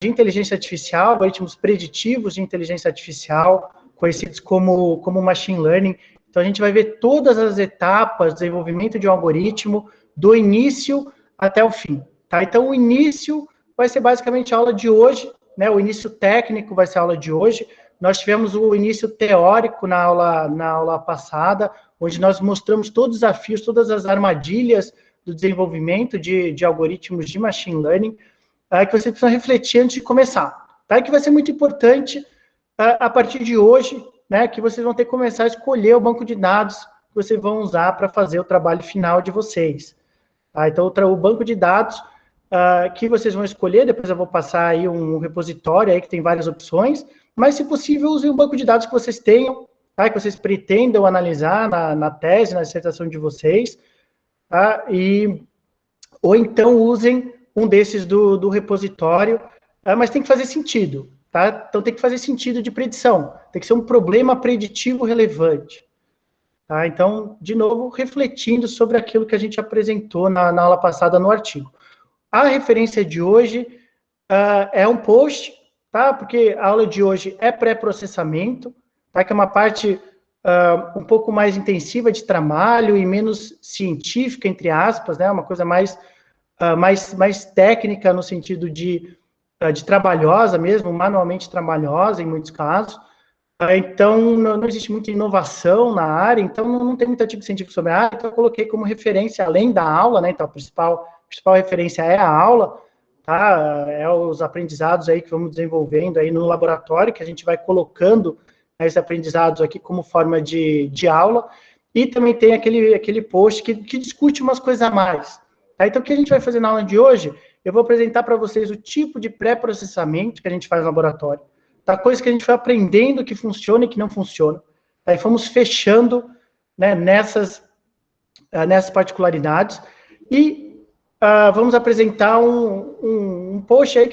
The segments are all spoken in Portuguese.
de inteligência artificial, algoritmos preditivos de inteligência artificial, conhecidos como machine learning. Então, a gente vai ver todas as etapas do desenvolvimento de um algoritmo, do início até o fim. Tá? Então, o início vai ser basicamente a aula de hoje, né? O início técnico vai ser a aula de hoje. Nós tivemos o início teórico na aula passada, onde nós mostramos todos os desafios, todas as armadilhas do desenvolvimento de algoritmos de machine learning, que você precisa refletir antes de começar. Tá? E que vai ser muito importante, a partir de hoje, né, que vocês vão ter que começar a escolher o banco de dados que vocês vão usar para fazer o trabalho final de vocês. Tá? Então, o banco de dados que vocês vão escolher, depois eu vou passar aí um repositório aí que tem várias opções, mas, se possível, usem o banco de dados que vocês tenham, tá? Que vocês pretendam analisar na tese, na dissertação de vocês, tá? Ou então usem um desses do repositório, mas tem que fazer sentido, tá? Então, tem que fazer sentido de predição, tem que ser um problema preditivo relevante. Tá? Então, de novo, refletindo sobre aquilo que a gente apresentou na aula passada no artigo. A referência de hoje é um post, tá? Porque a aula de hoje é pré-processamento, tá? Que é uma parte um pouco mais intensiva de trabalho e menos científica, entre aspas, né? Uma coisa mais técnica no sentido de trabalhosa mesmo, manualmente trabalhosa em muitos casos. Então, não existe muita inovação na área, então não tem muito artigo científico sobre a área, então eu coloquei como referência, além da aula, né? Então, a principal referência é a aula, tá? É os aprendizados aí que vamos desenvolvendo aí no laboratório, que a gente vai colocando esses aprendizados aqui como forma de aula, e também tem aquele post que discute umas coisas a mais. Tá? Então, o que a gente vai fazer na aula de hoje, eu vou apresentar para vocês o tipo de pré-processamento que a gente faz no laboratório, tá? Coisas que a gente foi aprendendo que funciona e que não funciona. Aí fomos fechando, né, nessas particularidades, e vamos apresentar um post aí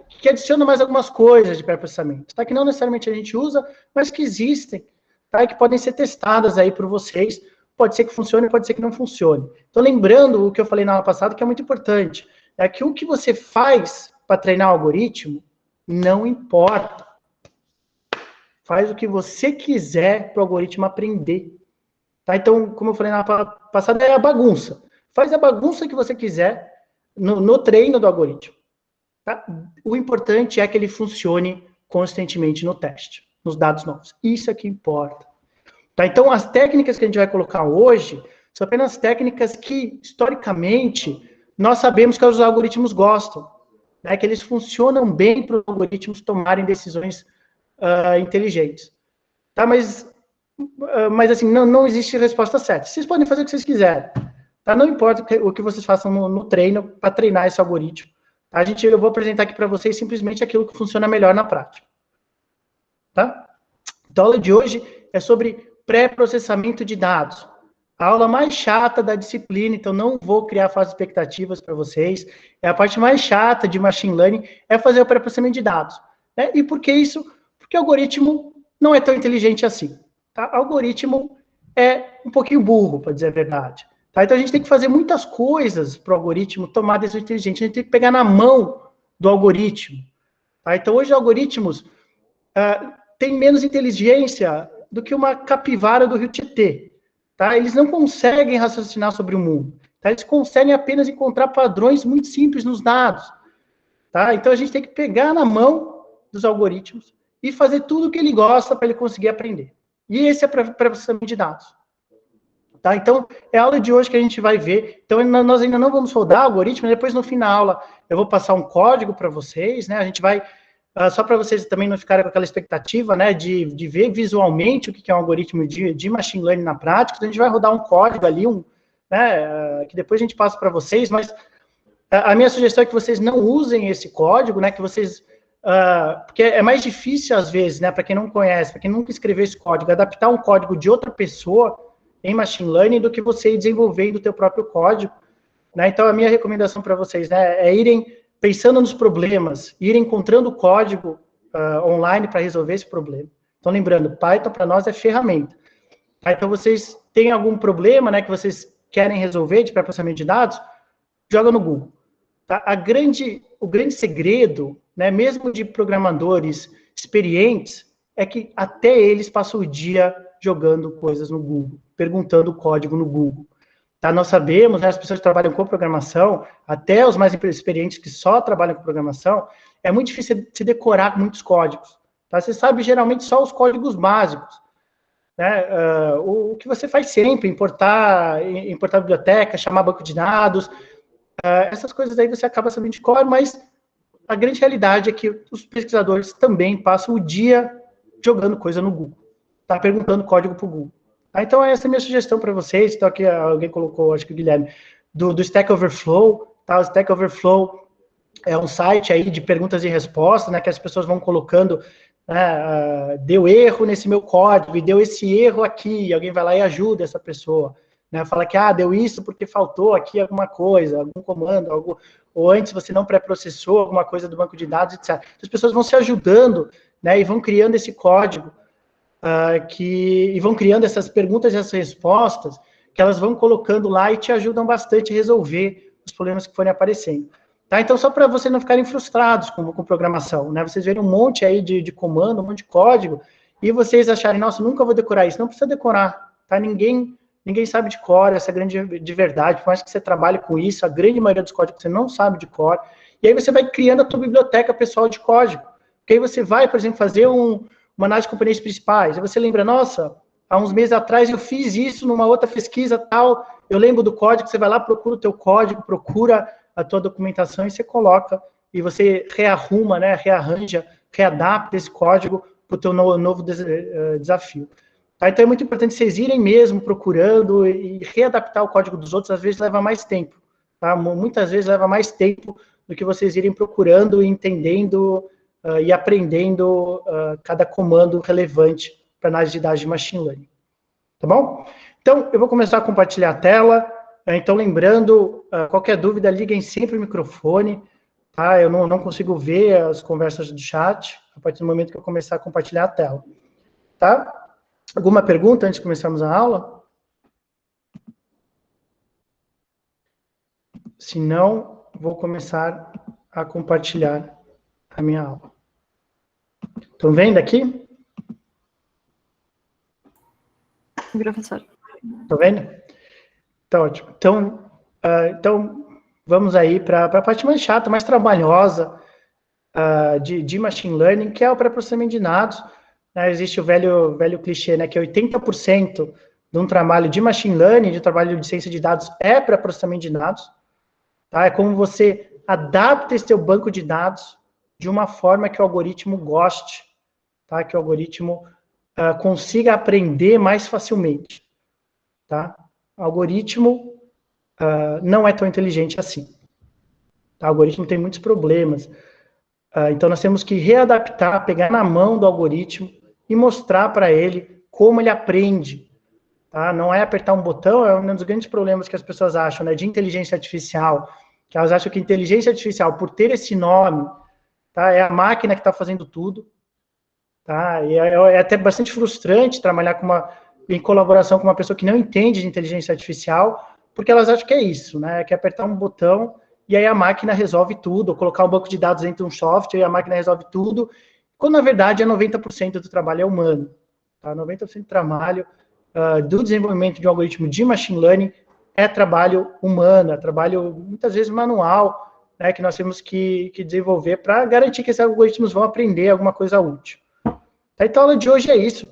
que adiciona mais algumas coisas de pré-processamento, tá? Que não necessariamente a gente usa, mas que existem, tá? E que podem ser testadas aí por vocês. Pode ser que funcione, pode ser que não funcione. Então, lembrando o que eu falei na aula passada, que é muito importante, é que o que você faz para treinar o algoritmo não importa. Faz o que você quiser para o algoritmo aprender. Tá? Então, como eu falei na aula passada, é a bagunça. Faz a bagunça que você quiser no treino do algoritmo. Tá? O importante é que ele funcione constantemente no teste, nos dados novos. Isso é que importa. Tá? Então, as técnicas que a gente vai colocar hoje são apenas técnicas que, historicamente, nós sabemos que os algoritmos gostam, né? Que eles funcionam bem para os algoritmos tomarem decisões inteligentes. Tá? Mas assim, não existe resposta certa. Vocês podem fazer o que vocês quiserem. Tá? Não importa o que vocês façam no treino para treinar esse algoritmo. Tá? Eu vou apresentar aqui para vocês simplesmente aquilo que funciona melhor na prática. Tá? Então, a aula de hoje é sobre pré-processamento de dados. A aula mais chata da disciplina, então não vou criar falsas expectativas para vocês. É a parte mais chata de machine learning, é fazer o pré-processamento de dados. Né? E por que isso? Porque o algoritmo não é tão inteligente assim. Tá? O algoritmo é um pouquinho burro, para dizer a verdade. Tá? Então, a gente tem que fazer muitas coisas para o algoritmo tomar decisão inteligente. A gente tem que pegar na mão do algoritmo. Tá? Então, hoje, algoritmos têm menos inteligência do que uma capivara do Rio Tietê. Tá? Eles não conseguem raciocinar sobre o mundo. Tá? Eles conseguem apenas encontrar padrões muito simples nos dados. Tá? Então, a gente tem que pegar na mão dos algoritmos e fazer tudo o que ele gosta para ele conseguir aprender. E esse é o pré-processamento de dados. Tá? Então, é a aula de hoje que a gente vai ver. Então, nós ainda não vamos rodar algoritmo, depois no fim da aula eu vou passar um código para vocês, né? A gente vai, só para vocês também não ficarem com aquela expectativa, né, de ver visualmente o que é um algoritmo de machine learning na prática. Então, a gente vai rodar um código ali, né, que depois a gente passa para vocês, mas a minha sugestão é que vocês não usem esse código, né, que vocês... porque é mais difícil, às vezes, né, para quem não conhece, para quem nunca escreveu esse código, adaptar um código de outra pessoa em machine learning do que você ir desenvolvendo o teu próprio código, né? Então, a minha recomendação para vocês, né, é irem pensando nos problemas, irem encontrando código online para resolver esse problema. Então, lembrando, Python para nós é ferramenta. Tá? Então, vocês têm algum problema, né, que vocês querem resolver de pré-processamento de dados, joga no Google. Tá? O grande segredo, né, mesmo de programadores experientes, é que até eles passam o dia jogando coisas no Google, perguntando código no Google. Tá? Nós sabemos, né, as pessoas que trabalham com programação, até os mais experientes que só trabalham com programação, é muito difícil se decorar muitos códigos. Tá? Você sabe geralmente só os códigos básicos. Né? O que você faz sempre, importar biblioteca, chamar banco de dados, essas coisas aí você acaba sabendo de cor, mas a grande realidade é que os pesquisadores também passam o dia jogando coisa no Google, tá? Perguntando código para o Google. Tá? Então, essa é a minha sugestão para vocês. Então, aqui alguém colocou, acho que o Guilherme, do Stack Overflow. Tá? O Stack Overflow é um site aí de perguntas e respostas, né, que as pessoas vão colocando, né, deu erro nesse meu código, e deu esse erro aqui, e alguém vai lá e ajuda essa pessoa. Né, fala que, deu isso porque faltou aqui alguma coisa, algum comando, ou antes você não pré-processou alguma coisa do banco de dados, etc. As pessoas vão se ajudando, né, e vão criando esse código, e vão criando essas perguntas e essas respostas, que elas vão colocando lá e te ajudam bastante a resolver os problemas que forem aparecendo. Tá? Então, só para vocês não ficarem frustrados com programação, né? Vocês verem um monte aí de comando, um monte de código, e vocês acharem, nossa, nunca vou decorar isso. Não precisa decorar, tá? Ninguém sabe de cor, essa grande de verdade, por mais que você trabalhe com isso, a grande maioria dos códigos você não sabe de cor, e aí você vai criando a tua biblioteca pessoal de código, porque aí você vai, por exemplo, fazer uma análise de componentes principais, aí você lembra, nossa, há uns meses atrás eu fiz isso numa outra pesquisa tal, eu lembro do código, você vai lá, procura o teu código, procura a tua documentação e você coloca, e você rearruma, né, rearranja, readapta esse código para o teu novo desafio. Tá? Então é muito importante vocês irem mesmo procurando e readaptar o código dos outros, às vezes leva mais tempo. Tá? Muitas vezes leva mais tempo do que vocês irem procurando, entendendo e aprendendo cada comando relevante para análise de dados de machine learning. Tá bom? Então, eu vou começar a compartilhar a tela. Então, lembrando, qualquer dúvida, liguem sempre o microfone. Tá? Eu não consigo ver as conversas do chat a partir do momento que eu começar a compartilhar a tela. Tá? Alguma pergunta antes de começarmos a aula? Se não, vou começar a compartilhar a minha aula. Estão vendo aqui? Professor. Estão vendo? Tá ótimo. Então vamos aí para a parte mais chata, mais trabalhosa de machine learning, que é o pré-processamento de dados. Existe o velho clichê, né, que 80% de um trabalho de machine learning, de trabalho de ciência de dados, é pré-processamento de dados. Tá? É como você adapta esse teu banco de dados de uma forma que o algoritmo goste, tá? Que o algoritmo consiga aprender mais facilmente. Tá? O algoritmo não é tão inteligente assim. Tá? O algoritmo tem muitos problemas. Então, nós temos que readaptar, pegar na mão do algoritmo e mostrar para ele como ele aprende. Tá? Não é apertar um botão, é um dos grandes problemas que as pessoas acham, né, de inteligência artificial, que elas acham que inteligência artificial, por ter esse nome, tá, é a máquina que está fazendo tudo. Tá? E é até bastante frustrante trabalhar em colaboração com uma pessoa que não entende de inteligência artificial, porque elas acham que é isso, né, que é apertar um botão e aí a máquina resolve tudo, ou colocar um banco de dados dentro de um software e a máquina resolve tudo, quando na verdade 90% do trabalho é humano. Tá? 90% do trabalho do desenvolvimento de um algoritmo de machine learning é trabalho humano, é trabalho muitas vezes manual, né, que nós temos que desenvolver para garantir que esses algoritmos vão aprender alguma coisa útil. Então a aula de hoje é isso,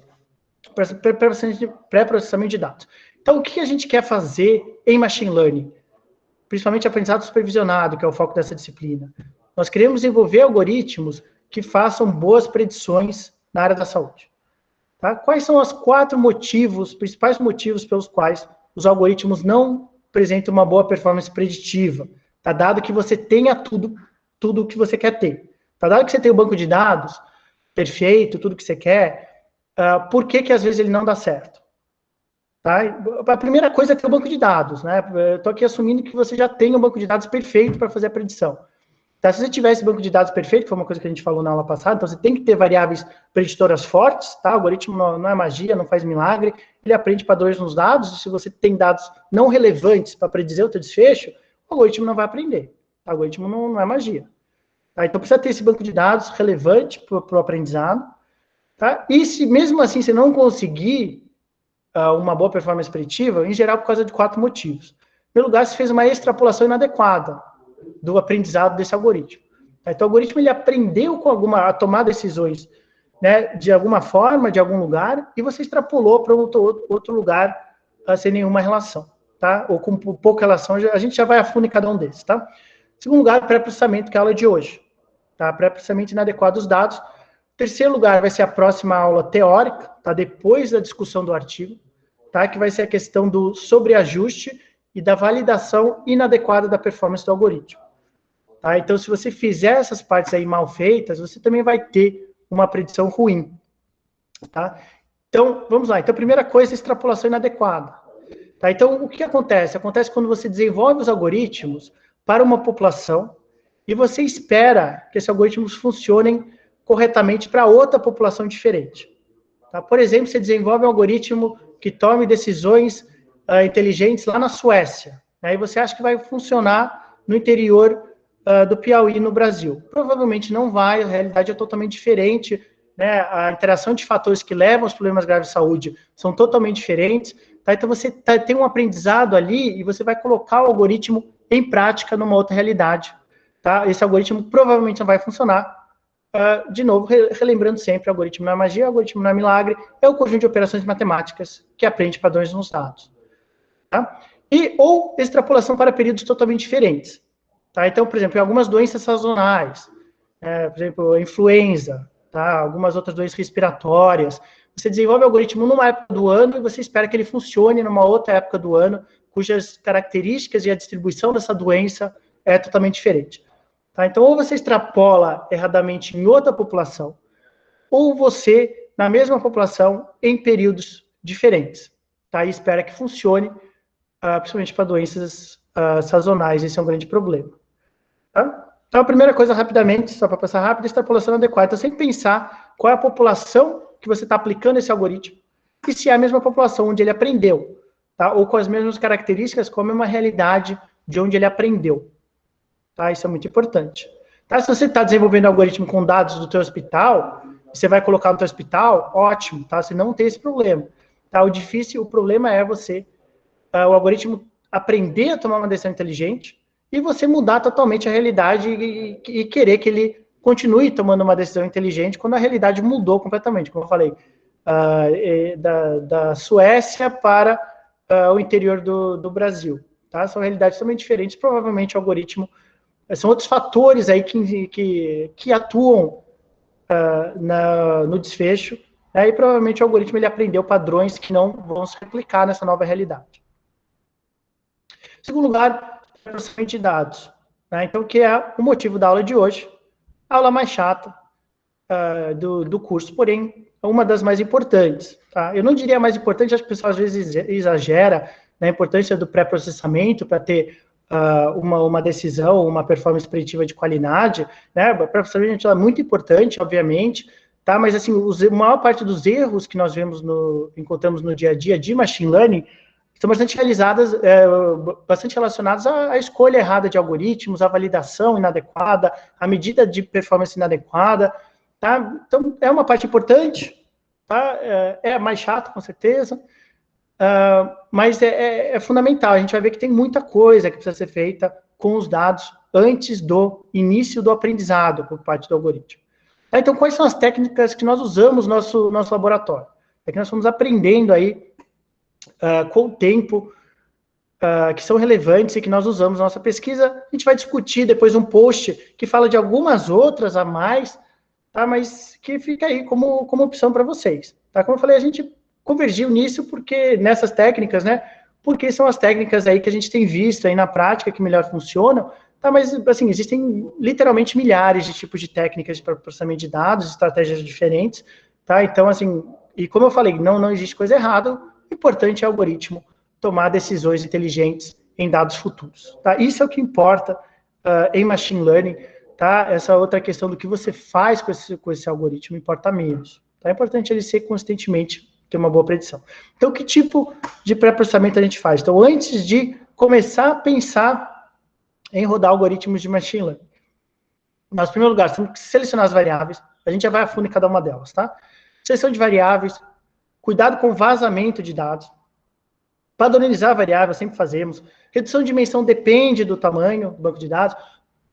pré-processamento de dados. Então o que a gente quer fazer em machine learning? Principalmente aprendizado supervisionado, que é o foco dessa disciplina. Nós queremos desenvolver algoritmos que façam boas predições na área da saúde. Tá? Quais são os 4 principais motivos pelos quais os algoritmos não apresentam uma boa performance preditiva? Tá? Dado que você tenha tudo o que você quer ter. Tá? Dado que você tem o banco de dados perfeito, tudo que você quer, por que às vezes ele não dá certo? Tá? A primeira coisa é ter o banco de dados, né? Eu estou aqui assumindo que você já tem um banco de dados perfeito para fazer a predição. Tá? Se você tiver esse banco de dados perfeito, que foi uma coisa que a gente falou na aula passada, então você tem que ter variáveis preditoras fortes, tá? O algoritmo não é magia, não faz milagre, ele aprende padrões nos dados, e se você tem dados não relevantes para predizer o teu desfecho, o algoritmo não vai aprender. O algoritmo não é magia. Tá? Então, precisa ter esse banco de dados relevante para o aprendizado. Tá? E se mesmo assim você não conseguir uma boa performance preditiva, em geral, por causa de 4 motivos. Em primeiro lugar, você fez uma extrapolação inadequada do aprendizado desse algoritmo. Tá? Então, o algoritmo ele aprendeu a tomar decisões, né, de alguma forma, de algum lugar, e você extrapolou para outro lugar sem nenhuma relação. Tá? Ou com pouca relação, a gente já vai a fundo em cada um desses. Tá? Em segundo lugar, pré-processamento, que é a aula de hoje. Tá? Pré-processamento inadequado dos dados. Em terceiro lugar, vai ser a próxima aula teórica, tá? Depois da discussão do artigo, tá? Que vai ser a questão do sobreajuste e da validação inadequada da performance do algoritmo. Tá? Então, se você fizer essas partes aí mal feitas, você também vai ter uma predição ruim. Tá? Então, vamos lá. Então, a primeira coisa é extrapolação inadequada. Tá? Então, o que acontece? Acontece quando você desenvolve os algoritmos para uma população e você espera que esses algoritmos funcionem corretamente para outra população diferente. Tá? Por exemplo, você desenvolve um algoritmo que tome decisões inteligentes lá na Suécia. Aí você acha que vai funcionar no interior do Piauí, no Brasil. Provavelmente não vai, a realidade é totalmente diferente, né? A interação de fatores que levam aos problemas graves de saúde são totalmente diferentes. Tá? Então você tem um aprendizado ali e você vai colocar o algoritmo em prática numa outra realidade. Tá? Esse algoritmo provavelmente não vai funcionar. De novo, relembrando sempre, o algoritmo não é magia, o algoritmo não é milagre, é o conjunto de operações matemáticas que aprende padrões nos dados. Tá? Ou extrapolação para períodos totalmente diferentes. Tá? Então, por exemplo, em algumas doenças sazonais, por exemplo, a influenza, tá? Algumas outras doenças respiratórias, você desenvolve o algoritmo numa época do ano e você espera que ele funcione numa outra época do ano, cujas características e a distribuição dessa doença é totalmente diferente. Tá? Então, ou você extrapola erradamente em outra população, ou você, na mesma população, em períodos diferentes. Tá? E espera que funcione, principalmente para doenças sazonais, esse é um grande problema. Tá? Então, a primeira coisa, rapidamente, só para passar rápido, extrapolação adequada. Então, sempre pensar qual é a população que você está aplicando esse algoritmo, e se é a mesma população onde ele aprendeu, tá? Ou com as mesmas características, como é uma realidade de onde ele aprendeu. Tá? Isso é muito importante. Tá? Se você está desenvolvendo algoritmo com dados do teu hospital, você vai colocar no teu hospital, ótimo, tá? Você não tem esse problema. Tá? O problema é você, o algoritmo aprender a tomar uma decisão inteligente e você mudar totalmente a realidade e querer que ele continue tomando uma decisão inteligente quando a realidade mudou completamente, como eu falei, da Suécia para o interior do Brasil. Tá? São realidades totalmente diferentes, provavelmente o algoritmo são outros fatores aí que atuam no desfecho, né, e provavelmente o algoritmo ele aprendeu padrões que não vão se replicar nessa nova realidade. Em segundo lugar, processamento de dados. Né, então, que é o motivo da aula de hoje, a aula mais chata do curso, porém, uma das mais importantes. Tá? Eu não diria a mais importante, acho que o pessoal às vezes exagera na importância do pré-processamento para ter uma decisão, uma performance preditiva de qualidade, né? A pré-processamento é muito importante, obviamente, tá? Mas assim, a maior parte dos erros que nós encontramos no dia a dia de machine learning estão bastante bastante relacionados à escolha errada de algoritmos, à validação inadequada, à medida de performance inadequada, tá? Então, é uma parte importante, tá? É mais chato, com certeza, mas é fundamental. A gente vai ver que tem muita coisa que precisa ser feita com os dados antes do início do aprendizado por parte do algoritmo. Tá? Então, quais são as técnicas que nós usamos no nosso laboratório? É que nós fomos aprendendo aí com o tempo, que são relevantes e que nós usamos na nossa pesquisa. A gente vai discutir depois um post que fala de algumas outras a mais, tá? Mas que fica aí como opção para vocês. Tá? Como eu falei, a gente convergiu nisso porque nessas técnicas, né? Porque são as técnicas aí que a gente tem visto aí na prática que melhor funcionam, tá? Mas, assim, existem literalmente milhares de tipos de técnicas para processamento de dados, estratégias diferentes, tá? Então, assim, e como eu falei, não existe coisa errada, o importante é o algoritmo tomar decisões inteligentes em dados futuros, tá? Isso é o que importa em machine learning, tá? Essa outra questão do que você faz com esse algoritmo importa menos, tá? É importante ele ser consistentemente ter uma boa predição. Então, que tipo de pré-processamento a gente faz? Então, antes de começar a pensar em rodar algoritmos de machine learning. Nós, em primeiro lugar, temos que selecionar as variáveis, a gente já vai a fundo em cada uma delas, tá? Seleção de variáveis, cuidado com vazamento de dados, padronizar a variável, sempre fazemos, redução de dimensão depende do tamanho do banco de dados,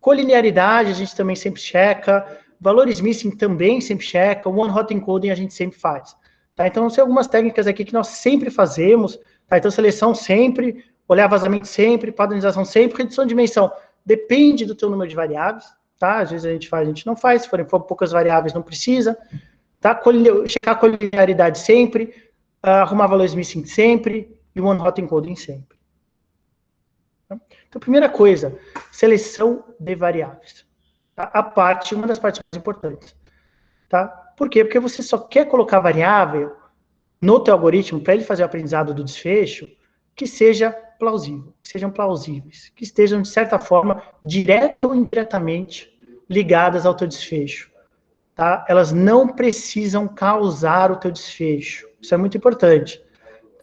colinearidade a gente também sempre checa, valores missing também sempre checa, one hot encoding a gente sempre faz, tá? Então, são algumas técnicas aqui que nós sempre fazemos, tá? Então, seleção sempre, olhar vazamento sempre, padronização sempre, redução de dimensão depende do teu número de variáveis, tá? Às vezes a gente faz, a gente não faz, se forem poucas variáveis não precisa, tá? Checar a colinearidade sempre, arrumar valores missing sempre, e one hot encoding sempre. Então, primeira coisa, seleção de variáveis. Tá? Uma das partes mais importantes. Tá? Por quê? Porque você só quer colocar variável no teu algoritmo, para ele fazer o aprendizado do desfecho, que seja plausível, que sejam plausíveis, que estejam, de certa forma, direta ou indiretamente ligadas ao teu desfecho. Tá? Elas não precisam causar o teu desfecho. Isso é muito importante.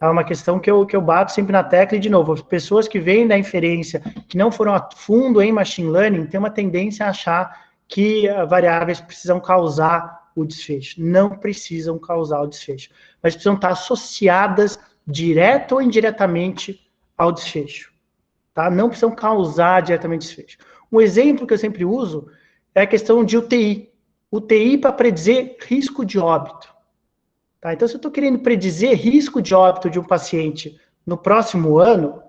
É uma questão que eu bato sempre na tecla, e, de novo, as pessoas que vêm da inferência, que não foram a fundo em machine learning, têm uma tendência a achar que variáveis precisam causar o desfecho. Não precisam causar o desfecho, mas precisam estar associadas direta ou indiretamente ao desfecho. Tá? Não precisam causar diretamente desfecho. Um exemplo que eu sempre uso é a questão de UTI. UTI para predizer risco de óbito. Tá, então, se eu estou querendo predizer risco de óbito de um paciente no próximo ano,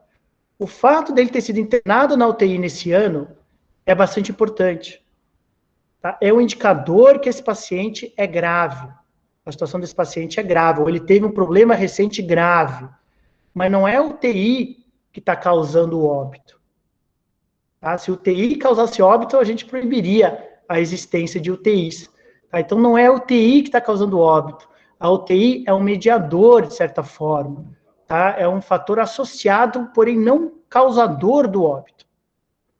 o fato dele ter sido internado na UTI nesse ano é bastante importante. Tá? É um indicador que esse paciente é grave. A situação desse paciente é grave, ou ele teve um problema recente grave. Mas não é a UTI que está causando o óbito. Tá? Se a UTI causasse óbito, a gente proibiria a existência de UTIs. Tá? Então, não é a UTI que está causando óbito. A UTI é um mediador, de certa forma, tá? É um fator associado, porém não causador do óbito.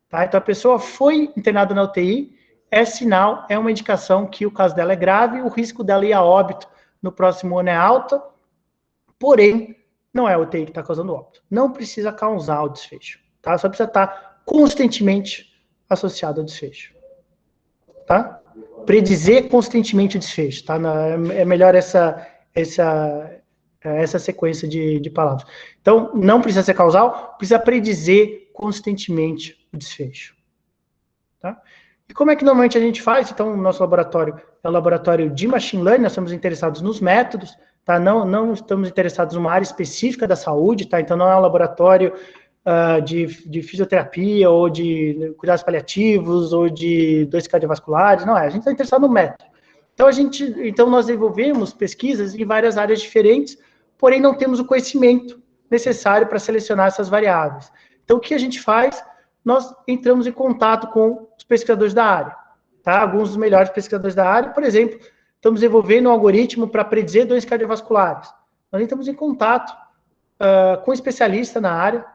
Tá? Então, a pessoa foi internada na UTI, é sinal, é uma indicação que o caso dela é grave, o risco dela ir a óbito no próximo ano é alto, porém, não é a UTI que está causando óbito. Não precisa causar o desfecho, tá? Só precisa estar constantemente associado ao desfecho, tá? Predizer constantemente o desfecho, tá? É melhor essa sequência de palavras. Então, não precisa ser causal, precisa predizer constantemente o desfecho. Tá? E como é que normalmente a gente faz? Então, o nosso laboratório é um laboratório de machine learning, nós estamos interessados nos métodos, tá? Não estamos interessados numa área específica da saúde, tá? Então, não é um laboratório de fisioterapia, ou de cuidados paliativos, ou de doenças cardiovasculares, não é, a gente está interessado no método. Então nós desenvolvemos pesquisas em várias áreas diferentes, porém não temos o conhecimento necessário para selecionar essas variáveis. Então o que a gente faz? Nós entramos em contato com os pesquisadores da área, tá? Alguns dos melhores pesquisadores da área, por exemplo, estamos desenvolvendo um algoritmo para predizer doenças cardiovasculares. Nós entramos em contato com um especialista na área,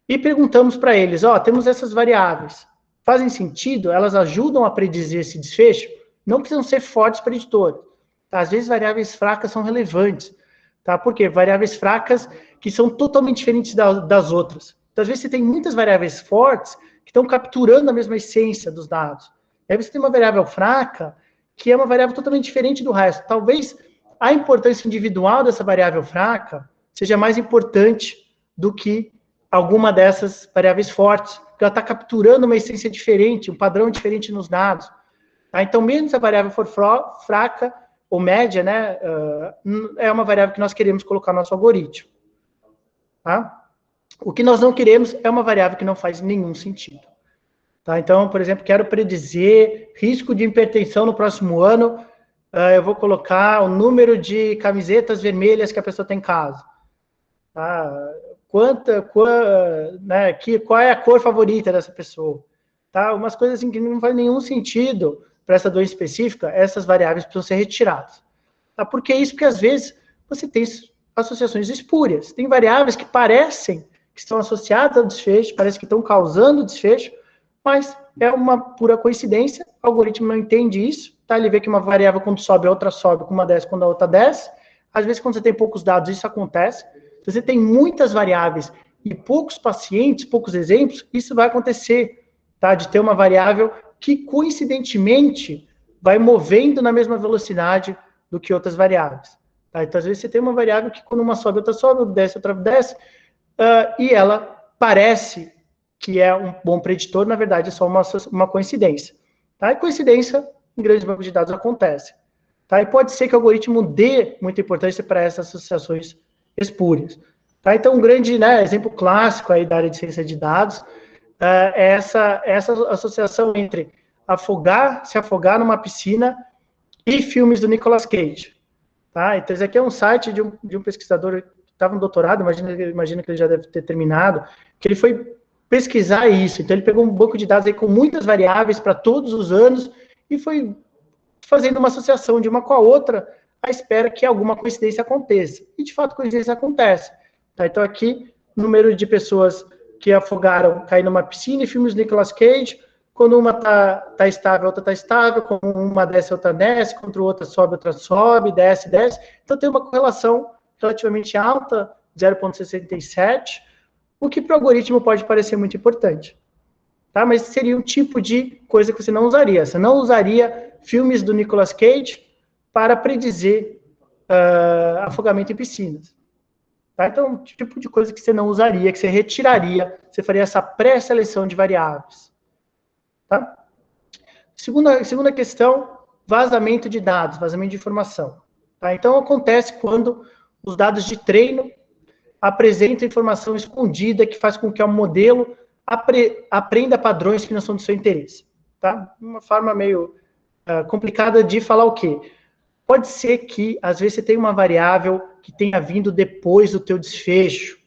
e perguntamos para eles, temos essas variáveis, fazem sentido? Elas ajudam a predizer esse desfecho? Não precisam ser fortes preditores. Tá? Às vezes, variáveis fracas são relevantes. Tá? Por quê? Variáveis fracas que são totalmente diferentes das outras. Então, às vezes, você tem muitas variáveis fortes que estão capturando a mesma essência dos dados. E aí você tem uma variável fraca que é uma variável totalmente diferente do resto. Talvez a importância individual dessa variável fraca seja mais importante do que alguma dessas variáveis fortes, porque ela está capturando uma essência diferente, um padrão diferente nos dados. Tá? Então, mesmo se a variável for fraca ou média, né, é uma variável que nós queremos colocar no nosso algoritmo. Tá? O que nós não queremos é uma variável que não faz nenhum sentido. Tá? Então, por exemplo, quero predizer risco de hipertensão no próximo ano, eu vou colocar o número de camisetas vermelhas que a pessoa tem em casa. Tá? Qual é a cor favorita dessa pessoa? Tá? Umas coisas assim que não faz nenhum sentido para essa doença específica, essas variáveis precisam ser retiradas. Tá? Por que isso? Porque às vezes você tem associações espúrias. Tem variáveis que parecem que estão associadas ao desfecho, parece que estão causando o desfecho, mas é uma pura coincidência, o algoritmo não entende isso, tá? Ele vê que uma variável quando sobe, a outra sobe, com uma desce, quando a outra desce. Às vezes, quando você tem poucos dados, isso acontece. Se você tem muitas variáveis e poucos pacientes, poucos exemplos, isso vai acontecer, tá? De ter uma variável que, coincidentemente, vai movendo na mesma velocidade do que outras variáveis. Tá? Então, às vezes, você tem uma variável que, quando uma sobe, outra sobe, outra desce, e ela parece que é um bom preditor, na verdade, é só uma coincidência. Tá? E coincidência, em grandes bancos de dados, acontece. Tá? E pode ser que o algoritmo dê muita importância para essas associações espúrias. Tá? Então, um grande, né, exemplo clássico aí da área de ciência de dados é essa associação entre se afogar numa piscina e filmes do Nicolas Cage. Tá? Então, esse aqui é um site de um pesquisador que estava no doutorado, imagino que ele já deve ter terminado, que ele foi pesquisar isso. Então, ele pegou um banco de dados aí com muitas variáveis para todos os anos e foi fazendo uma associação de uma com a outra à espera que alguma coincidência aconteça. E, de fato, coincidência acontece. Tá? Então, aqui, número de pessoas que afogaram, caíram numa piscina, e filmes do Nicolas Cage, quando uma tá estável, a outra tá estável, quando uma desce, a outra desce, quando outra sobe, desce. Então, tem uma correlação relativamente alta, 0,67, o que para o algoritmo pode parecer muito importante. Tá? Mas seria um tipo de coisa que você não usaria. Você não usaria filmes do Nicolas Cage para predizer afogamento em piscinas. Tá? Então, um tipo de coisa que você não usaria, que você retiraria, você faria essa pré-seleção de variáveis. Tá? Segunda questão, vazamento de dados, vazamento de informação. Tá? Então, acontece quando os dados de treino apresentam informação escondida que faz com que o modelo aprenda padrões que não são do seu interesse. Tá? Uma forma meio complicada de falar o quê? Pode ser que, às vezes, você tenha uma variável que tenha vindo depois do teu desfecho,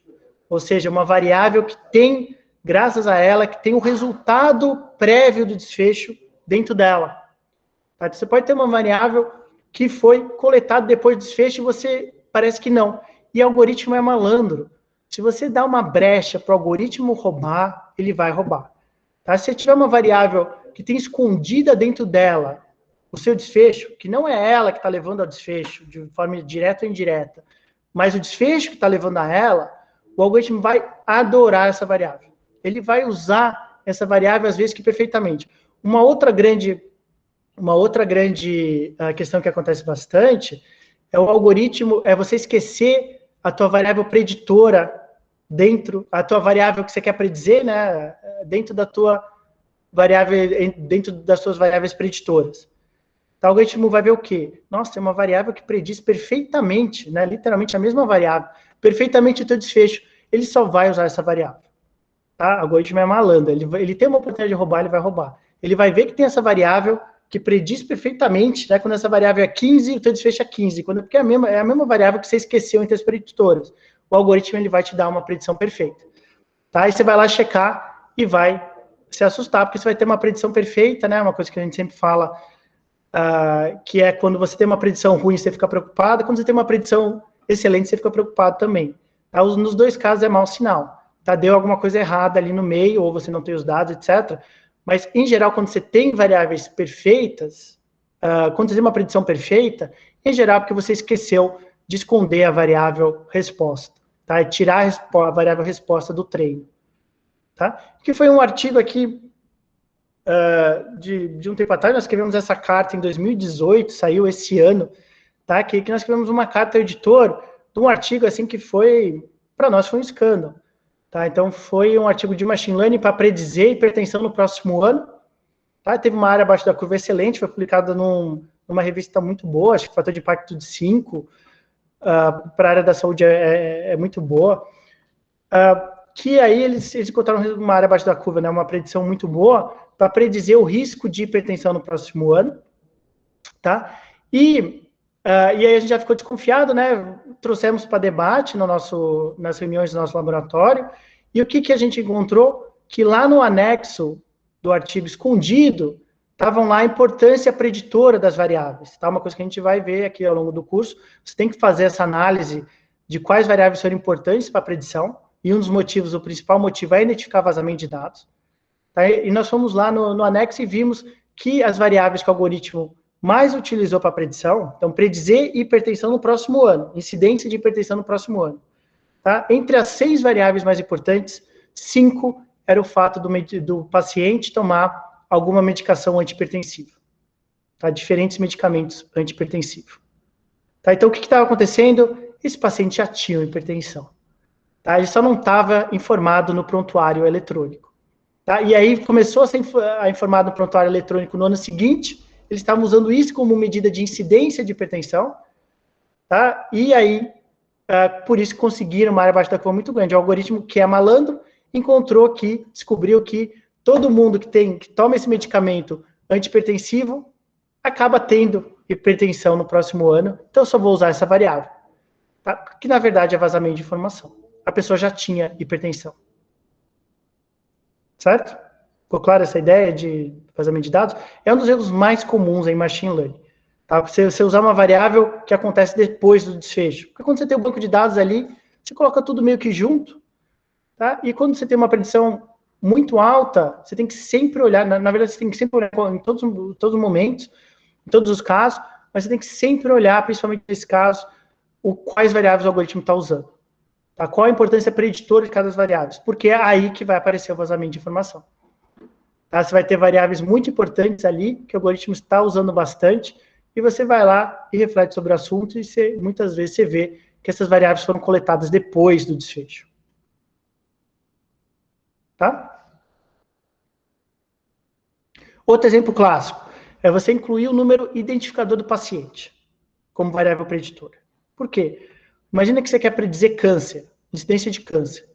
ou seja, uma variável que tem, graças a ela, que tem um resultado prévio do desfecho dentro dela. Tá? Você pode ter uma variável que foi coletada depois do desfecho e você parece que não. E o algoritmo é malandro. Se você dá uma brecha para o algoritmo roubar, ele vai roubar. Tá? Se você tiver uma variável que tem escondida dentro dela o seu desfecho, que não é ela que está levando ao desfecho, de forma direta ou indireta, mas o desfecho que está levando a ela, o algoritmo vai adorar essa variável. Ele vai usar essa variável, às vezes, que perfeitamente. Uma outra grande questão que acontece bastante é o algoritmo, é você esquecer a tua variável preditora dentro, a tua variável que você quer predizer, né, dentro da tua variável, dentro das suas variáveis preditoras. O algoritmo vai ver o quê? Nossa, tem uma variável que prediz perfeitamente, né, literalmente a mesma variável, perfeitamente o teu desfecho. Ele só vai usar essa variável. Tá? O algoritmo é malandro. Ele tem uma oportunidade de roubar, ele vai roubar. Ele vai ver que tem essa variável que prediz perfeitamente, né, quando essa variável é 15, o teu desfecho é 15, porque é a mesma variável que você esqueceu entre as preditoras. O algoritmo ele vai te dar uma predição perfeita. Tá? Aí você vai lá checar e vai se assustar, porque você vai ter uma predição perfeita, né, uma coisa que a gente sempre fala, que é quando você tem uma predição ruim, você fica preocupado, quando você tem uma predição excelente, você fica preocupado também. Tá? Nos dois casos é mau sinal. Tá? Deu alguma coisa errada ali no meio, ou você não tem os dados, etc. Mas, em geral, quando você tem variáveis perfeitas, quando você tem uma predição perfeita, em geral, porque você esqueceu de esconder a variável resposta, tá? E tirar a variável resposta do treino. Tá? Que foi um artigo aqui de um tempo atrás, nós escrevemos essa carta em 2018, saiu esse ano, tá? Que nós escrevemos uma carta ao editor de um artigo assim que foi, para nós, foi um escândalo. Tá? Então, foi um artigo de machine learning para predizer hipertensão no próximo ano. Tá? Teve uma área abaixo da curva excelente, foi publicada numa revista muito boa, acho que fator de impacto de 5, para a área da saúde é muito boa. Que aí eles encontraram uma área abaixo da curva, né, uma predição muito boa, para predizer o risco de hipertensão no próximo ano. Tá? E aí a gente já ficou desconfiado, né? Trouxemos para debate nas reuniões do nosso laboratório, e o que a gente encontrou? Que lá no anexo do artigo escondido, estavam lá a importância preditora das variáveis, tá? Uma coisa que a gente vai ver aqui ao longo do curso, você tem que fazer essa análise de quais variáveis são importantes para a predição, e um dos motivos, o principal motivo é identificar vazamento de dados. Tá? E nós fomos lá no anexo e vimos que as variáveis que o algoritmo mais utilizou para predição, então, predizer hipertensão no próximo ano, incidência de hipertensão no próximo ano. Tá? Entre as 6 variáveis mais importantes, 5 era o fato do paciente tomar alguma medicação antihipertensiva. Tá? Diferentes medicamentos antihipertensivos. Tá? Então, o que estava acontecendo? Esse paciente já tinha hipertensão. Tá? Ele só não estava informado no prontuário eletrônico. Tá? E aí começou a ser informado no prontuário eletrônico no ano seguinte, eles estavam usando isso como medida de incidência de hipertensão, tá? E aí, por isso conseguiram uma área abaixo da curva muito grande. O algoritmo, que é malandro, descobriu que todo mundo que toma esse medicamento antihipertensivo acaba tendo hipertensão no próximo ano, então eu só vou usar essa variável, tá? Que na verdade é vazamento de informação. A pessoa já tinha hipertensão. Certo? Ficou clara essa ideia de vazamento de dados? É um dos erros mais comuns em machine learning. Tá? Você usar uma variável que acontece depois do desfecho. Porque quando você tem um banco de dados ali, você coloca tudo meio que junto, tá? E quando você tem uma predição muito alta, você tem que sempre olhar, na verdade você tem que sempre olhar em todos os momentos, em todos os casos, mas você tem que sempre olhar, principalmente nesse caso, quais variáveis o algoritmo está usando. Tá? Qual a importância preditora de cada variável? Porque é aí que vai aparecer o vazamento de informação. Tá? Você vai ter variáveis muito importantes ali, que o algoritmo está usando bastante, e você vai lá e reflete sobre o assunto, e muitas vezes você vê que essas variáveis foram coletadas depois do desfecho. Tá? Outro exemplo clássico é você incluir o número identificador do paciente como variável preditora. Por quê? Imagina que você quer predizer câncer, incidência de câncer.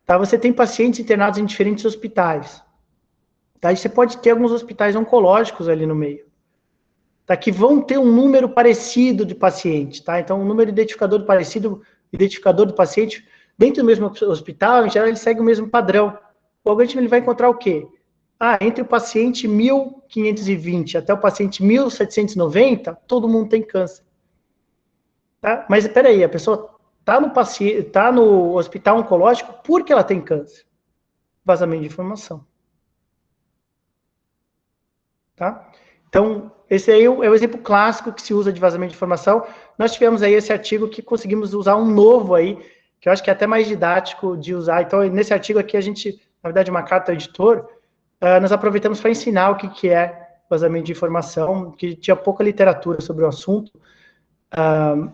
Tá? Você tem pacientes internados em diferentes hospitais. Tá? E você pode ter alguns hospitais oncológicos ali no meio. Tá? Que vão ter um número parecido de paciente. Tá? Então, um número identificador parecido, identificador do paciente, dentro do mesmo hospital, em geral, ele segue o mesmo padrão. O algoritmo ele vai encontrar o quê? Entre o paciente 1520 até o paciente 1790, todo mundo tem câncer. Tá? Mas espera aí, a pessoa está no hospital oncológico porque ela tem câncer. Vazamento de informação. Tá? Então, esse aí é o exemplo clássico que se usa de vazamento de informação. Nós tivemos aí esse artigo que conseguimos usar um novo aí, que eu acho que é até mais didático de usar. Então, nesse artigo aqui, a gente, na verdade, uma carta ao editor, nós aproveitamos para ensinar o que é vazamento de informação, que tinha pouca literatura sobre o assunto.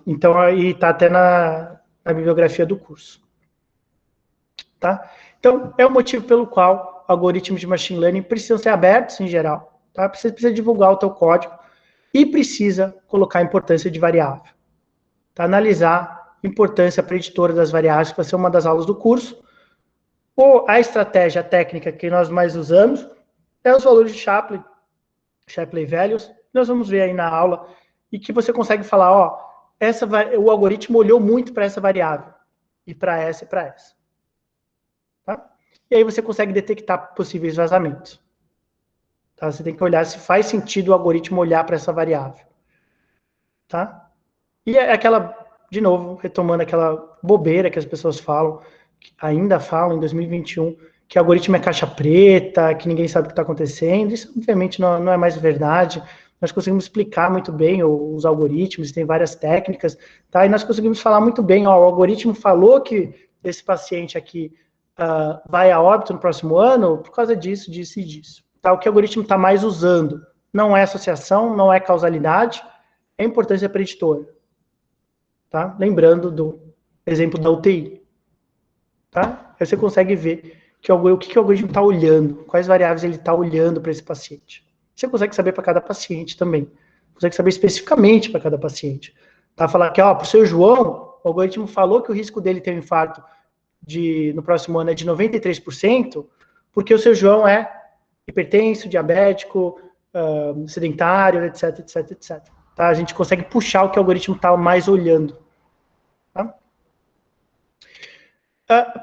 Então, aí está até na bibliografia do curso. Tá? Então, é o motivo pelo qual algoritmos de machine learning precisam ser abertos em geral. Tá? Você precisa divulgar o teu código e precisa colocar a importância de variável. Tá? Analisar a importância preditora das variáveis, que vai ser uma das aulas do curso. Ou a estratégia técnica que nós mais usamos é os valores de Shapley Values. Nós vamos ver aí na aula e que você consegue falar, o algoritmo olhou muito para essa variável, e para essa e para essa. Tá? E aí você consegue detectar possíveis vazamentos. Tá? Você tem que olhar se faz sentido o algoritmo olhar para essa variável. Tá? E é de novo, retomando aquela bobeira que as pessoas falam, que ainda falam em 2021, que algoritmo é caixa preta, que ninguém sabe o que está acontecendo. Isso, obviamente, não é mais verdade. Nós conseguimos explicar muito bem os algoritmos, tem várias técnicas, tá? E nós conseguimos falar muito bem, o algoritmo falou que esse paciente aqui vai a óbito no próximo ano por causa disso, disso e disso. Tá? O que o algoritmo está mais usando não é associação, não é causalidade, é importância preditora. Tá? Lembrando do exemplo da UTI. Tá? Aí você consegue ver o que o algoritmo está olhando, quais variáveis ele está olhando para esse paciente. Você consegue saber para cada paciente também. Consegue saber especificamente para cada paciente. Tá? Falar que, para o seu João, o algoritmo falou que o risco dele ter um infarto no próximo ano é de 93%, porque o seu João é hipertenso, diabético, sedentário, etc, etc, etc. Tá? A gente consegue puxar o que o algoritmo está mais olhando. Tá?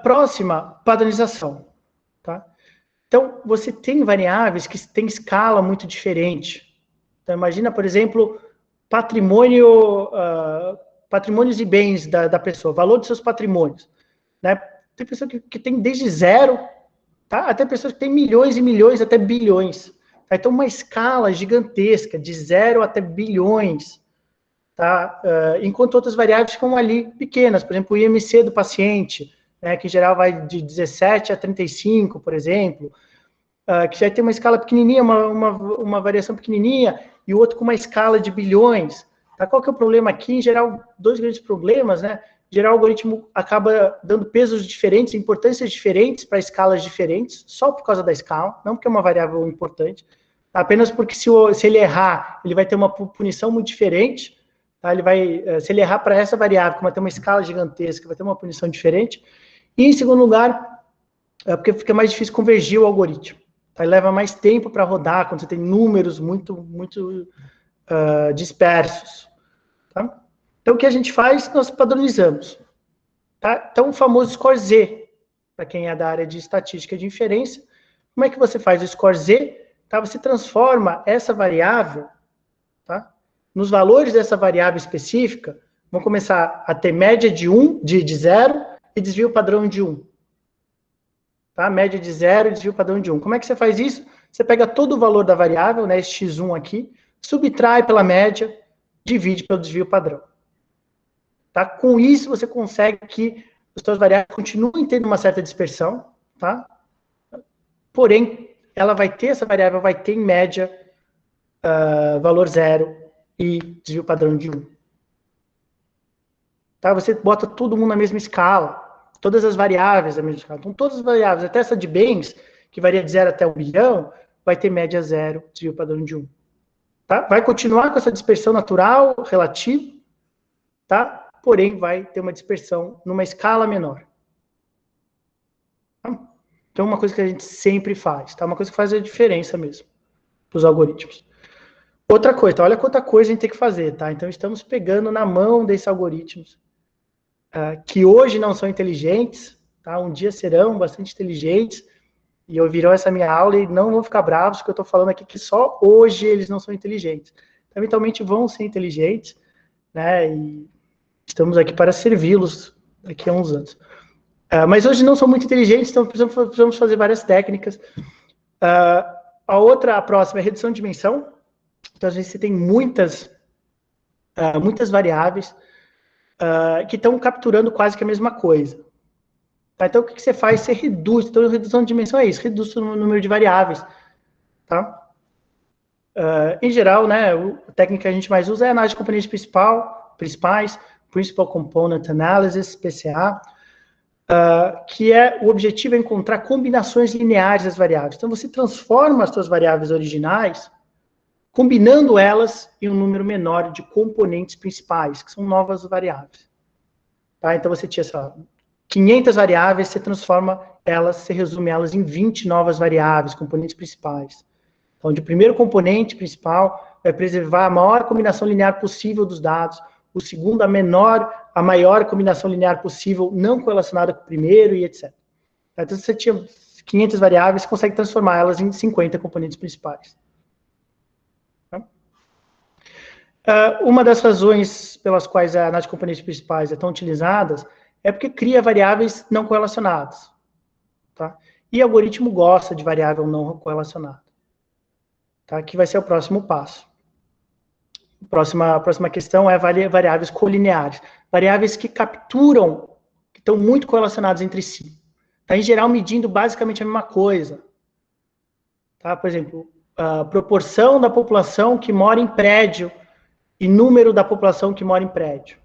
Próxima, padronização. Tá? Então, você tem variáveis que têm escala muito diferente. Então, imagina, por exemplo, patrimônios e bens da pessoa, valor dos seus patrimônios. Né? Tem pessoa que tem desde zero, tá? Até pessoas que têm milhões e milhões, até bilhões. Tá? Então, uma escala gigantesca, de 0 até bilhões. tá? Enquanto outras variáveis ficam ali pequenas, por exemplo, o IMC do paciente, né, que em geral vai de 17 a 35, por exemplo, que já tem uma escala pequenininha, uma variação pequenininha, e o outro com uma escala de bilhões. Tá? Qual que é o problema aqui? Em geral, dois grandes problemas, né? Em geral, o algoritmo acaba dando pesos diferentes, importâncias diferentes para escalas diferentes, só por causa da escala, não porque é uma variável importante, apenas porque se ele errar, ele vai ter uma punição muito diferente, tá? Se ele errar para essa variável, que vai ter uma escala gigantesca, vai ter uma punição diferente. E, em segundo lugar, porque fica mais difícil convergir o algoritmo. Tá? Ele leva mais tempo para rodar, quando você tem números muito dispersos. Tá? Então, o que a gente faz? Nós padronizamos. Tá? Então, o famoso score Z, para quem é da área de estatística de inferência, como é que você faz o score Z? Tá? Você transforma essa variável, tá? Nos valores dessa variável específica, vão começar a ter média de 0 e desvio padrão de 1. Tá? Média de 0 e desvio padrão de 1. Como é que você faz isso? Você pega todo o valor da variável, né, esse x1 aqui, subtrai pela média, divide pelo desvio padrão. Tá? Com isso, você consegue que as suas variáveis continuem tendo uma certa dispersão, tá? Porém, essa variável vai ter, em média, valor 0 e desvio padrão de 1. Tá? Você bota todo mundo na mesma escala, todas as variáveis na mesma escala. Então, todas as variáveis, até essa de bens, que varia de 0 até 1 bilhão, vai ter média 0, desvio padrão de 1. Tá? Vai continuar com essa dispersão natural, relativa, tá? Porém, vai ter uma dispersão numa escala menor. Tá? Então, uma coisa que a gente sempre faz, tá? Uma coisa que faz a diferença mesmo para os algoritmos. Outra coisa, olha quanta coisa a gente tem que fazer, tá? Então, estamos pegando na mão desses algoritmos, que hoje não são inteligentes, tá? Um dia serão bastante inteligentes, e ouvirão essa minha aula e não vão ficar bravos, porque eu estou falando aqui que só hoje eles não são inteligentes. Então, eventualmente vão ser inteligentes, né? E estamos aqui para servi-los daqui a uns anos. Mas hoje não são muito inteligentes, então precisamos fazer várias técnicas. A próxima é redução de dimensão. Então, às vezes, você tem muitas variáveis que estão capturando quase que a mesma coisa. Tá? Então, o que você faz? Você reduz. Então, a redução de dimensão é isso, reduz o número de variáveis. Tá? Em geral, né, a técnica que a gente mais usa é a análise de componentes principais, Principal Component Analysis, PCA, que o objetivo é encontrar combinações lineares das variáveis. Então, você transforma as suas variáveis originais, combinando elas em um número menor de componentes principais, que são novas variáveis. Tá? Então, você tinha, sei lá, 500 variáveis, você transforma elas, você resume elas em 20 novas variáveis, componentes principais. Então, o primeiro componente principal vai preservar a maior combinação linear possível dos dados, o segundo, a maior combinação linear possível, não correlacionada com o primeiro, e etc. Então, se você tinha 500 variáveis, você consegue transformar elas em 50 componentes principais. Uma das razões pelas quais a análise de componentes principais é tão utilizada é porque cria variáveis não correlacionadas. Tá? E o algoritmo gosta de variável não correlacionada. Tá? Que vai ser o próximo passo. A próxima questão é variáveis colineares. Variáveis que capturam, que estão muito correlacionadas entre si. Tá? Em geral, medindo basicamente a mesma coisa. Tá? Por exemplo, a proporção da população que mora em prédio e número da população que mora em prédio.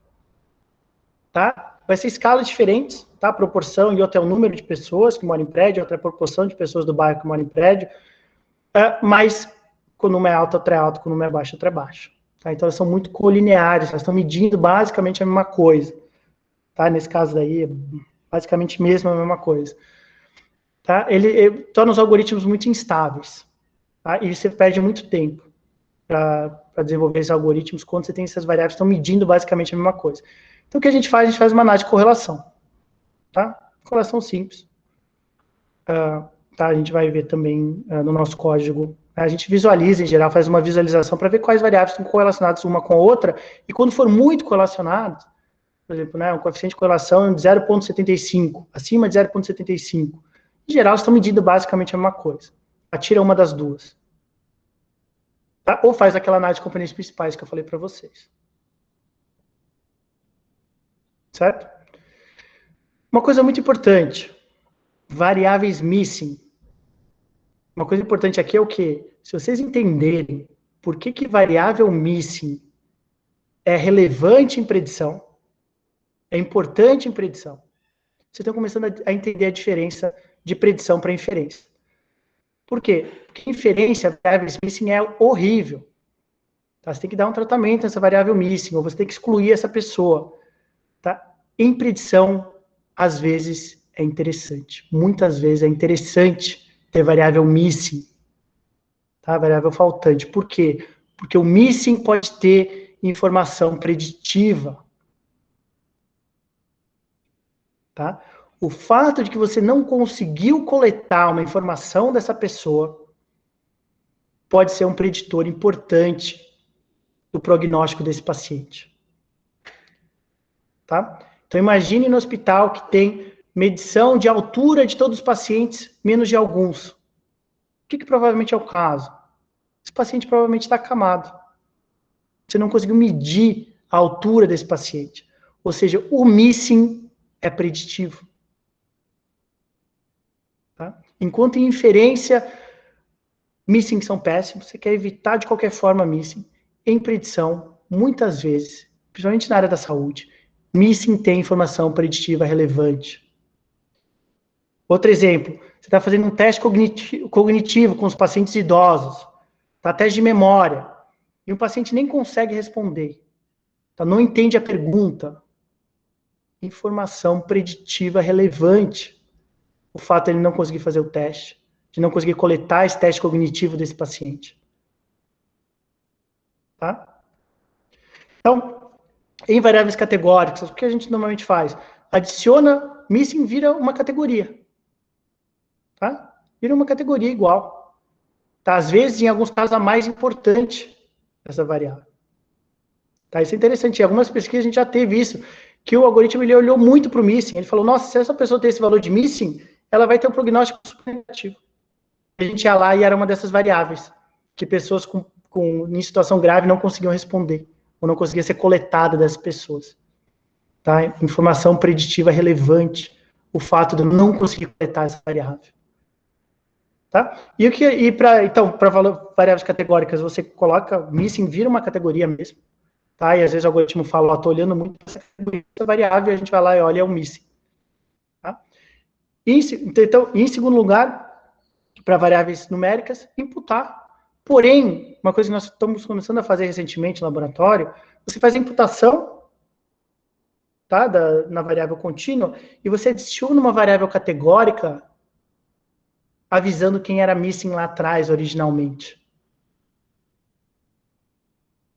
Tá? Vai ser escalas diferentes, tá? Proporção, e outra é o número de pessoas que moram em prédio, outra é a proporção de pessoas do bairro que moram em prédio, mas quando uma é alta, outra é alta, quando uma é baixa, outra é baixa. Tá? Então, elas são muito colineares, elas estão medindo basicamente a mesma coisa. Tá? Nesse caso daí, basicamente mesmo a mesma coisa. Tá? Ele torna os algoritmos muito instáveis. Tá? E você perde muito tempo para desenvolver esses algoritmos quando você tem essas variáveis que estão medindo basicamente a mesma coisa. Então, o que a gente faz? A gente faz uma análise de correlação. Tá? Correlação simples. Tá? A gente vai ver também no nosso código. A gente visualiza, em geral, faz uma visualização para ver quais variáveis estão correlacionadas uma com a outra, e quando for muito correlacionadas, por exemplo, né, um coeficiente de correlação de 0,75, acima de 0,75, em geral, estão medindo basicamente a mesma coisa. Tira uma das duas. Tá? Ou faz aquela análise de componentes principais que eu falei para vocês. certo? Uma coisa muito importante, variáveis missing. Uma coisa importante aqui é o quê? Se vocês entenderem por que variável missing é relevante em predição, é importante em predição, vocês estão começando a entender a diferença de predição para inferência. Por quê? Porque inferência, variáveis missing é horrível. Tá? Você tem que dar um tratamento nessa variável missing, ou você tem que excluir essa pessoa. Tá? Em predição, às vezes, é interessante. Muitas vezes é interessante ter variável missing, tá? Variável faltante. Por quê? Porque o missing pode ter informação preditiva. Tá? O fato de que você não conseguiu coletar uma informação dessa pessoa pode ser um preditor importante do prognóstico desse paciente. Tá? Então, imagine no hospital que tem medição de altura de todos os pacientes, menos de alguns. O que provavelmente é o caso? Esse paciente provavelmente está acamado. Você não conseguiu medir a altura desse paciente. Ou seja, o missing é preditivo. Tá? Enquanto em inferência, missing são péssimos, você quer evitar de qualquer forma missing. Em predição, muitas vezes, principalmente na área da saúde, missing tem informação preditiva relevante. Outro exemplo, você está fazendo um teste cognitivo com os pacientes idosos, tá? Teste de memória, e o paciente nem consegue responder, tá? Não entende a pergunta. Informação preditiva relevante. O fato de ele não conseguir fazer o teste, de não conseguir coletar esse teste cognitivo desse paciente. Tá? Então, em variáveis categóricas, o que a gente normalmente faz? Adiciona, missing vira uma categoria. Tá? Vira uma categoria igual. Tá? Às vezes, em alguns casos, a mais importante essa variável. Tá? Isso é interessante. Em algumas pesquisas a gente já teve isso, que o algoritmo ele olhou muito para o missing. Ele falou, nossa, se essa pessoa tem esse valor de missing, ela vai ter um prognóstico super negativo. A gente ia lá e era uma dessas variáveis, que pessoas em situação grave não conseguiam responder, ou não conseguia ser coletada das pessoas. Tá? Informação preditiva relevante, o fato de eu não conseguir coletar essa variável. Tá? Então, para variáveis categóricas, você coloca missing, vira uma categoria mesmo. Tá? E às vezes o algoritmo fala, estou olhando muito essa variável, e a gente vai lá e olha, é o missing. Tá? Então, em segundo lugar, para variáveis numéricas, imputar. Porém, uma coisa que nós estamos começando a fazer recentemente no laboratório, você faz a imputação, tá, na variável contínua, e você adiciona uma variável categórica avisando quem era missing lá atrás, originalmente.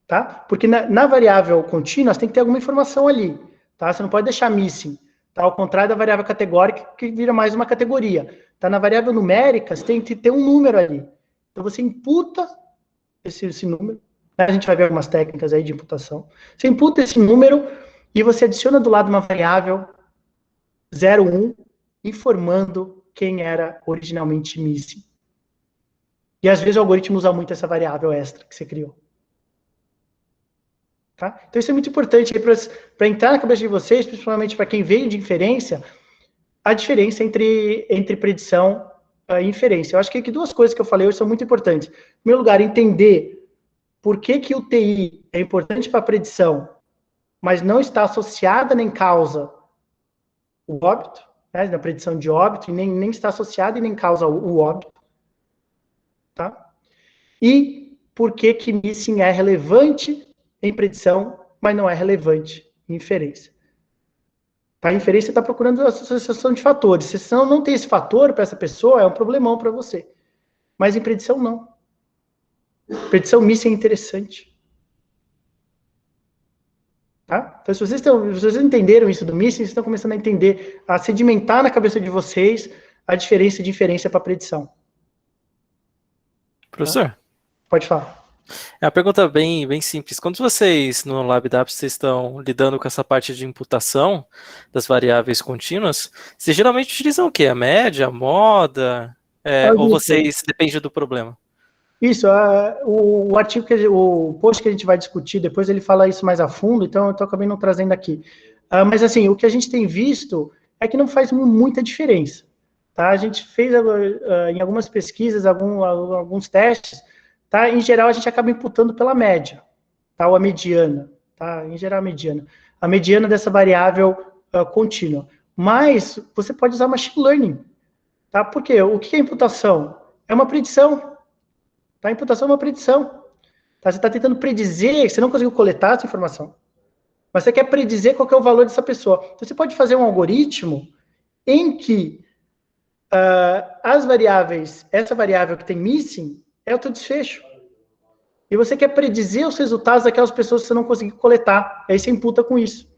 Tá? Porque na variável contínua, você tem que ter alguma informação ali. Tá? Você não pode deixar missing. Tá? Ao contrário da variável categórica, que vira mais uma categoria. Tá? Na variável numérica, você tem que ter um número ali. Então, você imputa esse número. A gente vai ver algumas técnicas aí de imputação. Você imputa esse número e você adiciona do lado uma variável 01, informando quem era originalmente missing. E às vezes o algoritmo usa muito essa variável extra que você criou. Tá? Então isso é muito importante para entrar na cabeça de vocês, principalmente para quem veio de inferência, a diferença entre predição e inferência. Eu acho que aqui duas coisas que eu falei hoje são muito importantes. Em primeiro lugar, entender por que o TI é importante para a predição, mas não está associada nem causa o óbito, né, na predição de óbito, e nem está associada e nem causa o óbito. Tá? E por que missing é relevante em predição, mas não é relevante em inferência. Tá? A inferência está procurando a associação de fatores. Se você não tem esse fator para essa pessoa, é um problemão para você. Mas em predição, não. Predição missing é interessante. Tá? Então, se vocês entenderam isso do missing, vocês estão começando a entender, a sedimentar na cabeça de vocês a diferença de inferência para predição. Professor? Tá? Pode falar. É uma pergunta bem simples. Quando vocês, no LabDAP, vocês estão lidando com essa parte de imputação das variáveis contínuas, vocês geralmente utilizam o quê? A média, a moda? Ou vocês, depende do problema? Isso, o artigo, o post que a gente vai discutir depois, ele fala isso mais a fundo, então eu acabei não trazendo aqui. Mas, assim, o que a gente tem visto é que não faz muita diferença. Tá? A gente fez, em algumas pesquisas, alguns testes, tá? Em geral, a gente acaba imputando pela média, tá? Ou a mediana, tá? Em geral, a mediana dessa variável contínua. Mas você pode usar machine learning, tá? Por quê? O que é imputação? É uma predição, tá? Imputação é uma predição. Tá? Você está tentando predizer, você não conseguiu coletar essa informação, mas você quer predizer qual que é o valor dessa pessoa. Então, você pode fazer um algoritmo em que as variáveis, essa variável que tem missing, é o teu desfecho. E você quer predizer os resultados daquelas pessoas que você não conseguiu coletar. Aí você imputa com isso.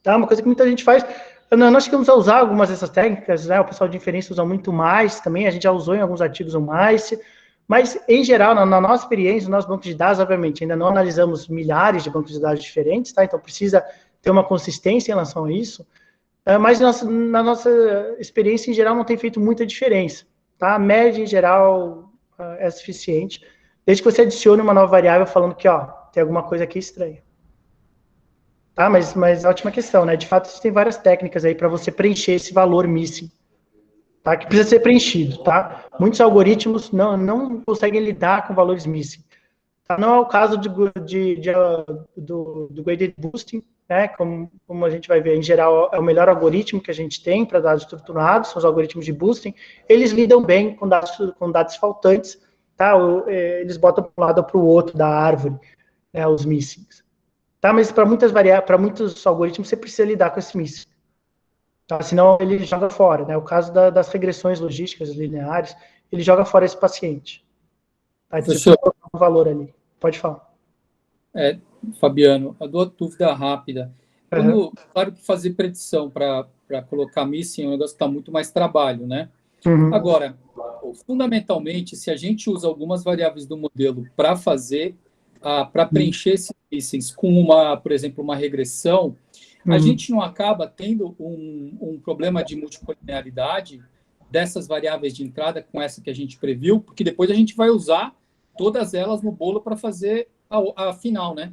Tá? Uma coisa que muita gente faz. Nós chegamos a usar algumas dessas técnicas, né? O pessoal de inferência usa muito mais também, a gente já usou em alguns artigos o mais, mas, em geral, na nossa experiência, no nosso banco de dados, obviamente, ainda não analisamos milhares de bancos de dados diferentes, tá? Então precisa ter uma consistência em relação a isso, mas na nossa experiência, em geral, não tem feito muita diferença, tá? A média, em geral, é suficiente, desde que você adicione uma nova variável falando que, ó, tem alguma coisa aqui estranha. Tá? Mas ótima questão, né? De fato, tem várias técnicas aí para você preencher esse valor missing, tá? Que precisa ser preenchido, tá? Muitos algoritmos não conseguem lidar com valores missing. Tá? Não é o caso do gradient boosting, né? Como a gente vai ver, em geral, é o melhor algoritmo que a gente tem para dados estruturados, são os algoritmos de boosting. Eles lidam bem com dados faltantes, tá? Eles botam para um lado ou para o outro da árvore, né? Os missings. Tá? Mas para muitos algoritmos você precisa lidar com esse missing. Tá? Senão ele joga fora, né? O caso das regressões logísticas lineares, ele joga fora esse paciente. Tá? Então você pode colocar um valor ali. Pode falar. Fabiano, a dúvida rápida. Claro que fazer predição para colocar missing é um negócio que dá muito mais trabalho, né? Uhum. Agora, fundamentalmente, se a gente usa algumas variáveis do modelo para fazer, para preencher esses missings com por exemplo, uma regressão, a gente não acaba tendo um problema de multicollinearidade dessas variáveis de entrada com essa que a gente previu, porque depois a gente vai usar todas elas no bolo para fazer a final, né?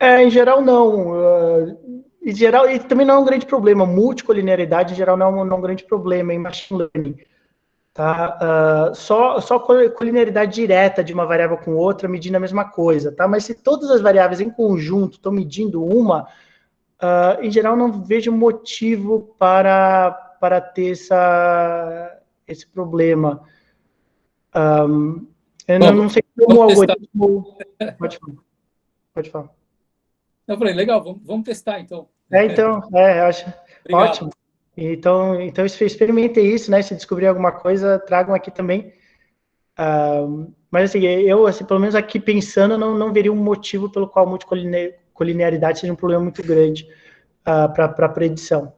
Em geral, não. Em geral, e também não é um grande problema. Multicollinearidade, em geral, não é um grande problema em machine learning. Tá? Só colinearidade direta de uma variável com outra medindo a mesma coisa. Tá? Mas se todas as variáveis em conjunto estão medindo uma, em geral, não vejo motivo para ter esse problema. Eu não sei como o algoritmo... Pode falar. Eu falei, legal, vamos testar, então. Eu acho ótimo. Então experimentem isso, né? Se descobrir alguma coisa, tragam aqui também. Mas, assim, pelo menos aqui pensando, não veria um motivo pelo qual multicolinearidade seja um problema muito grande para predição.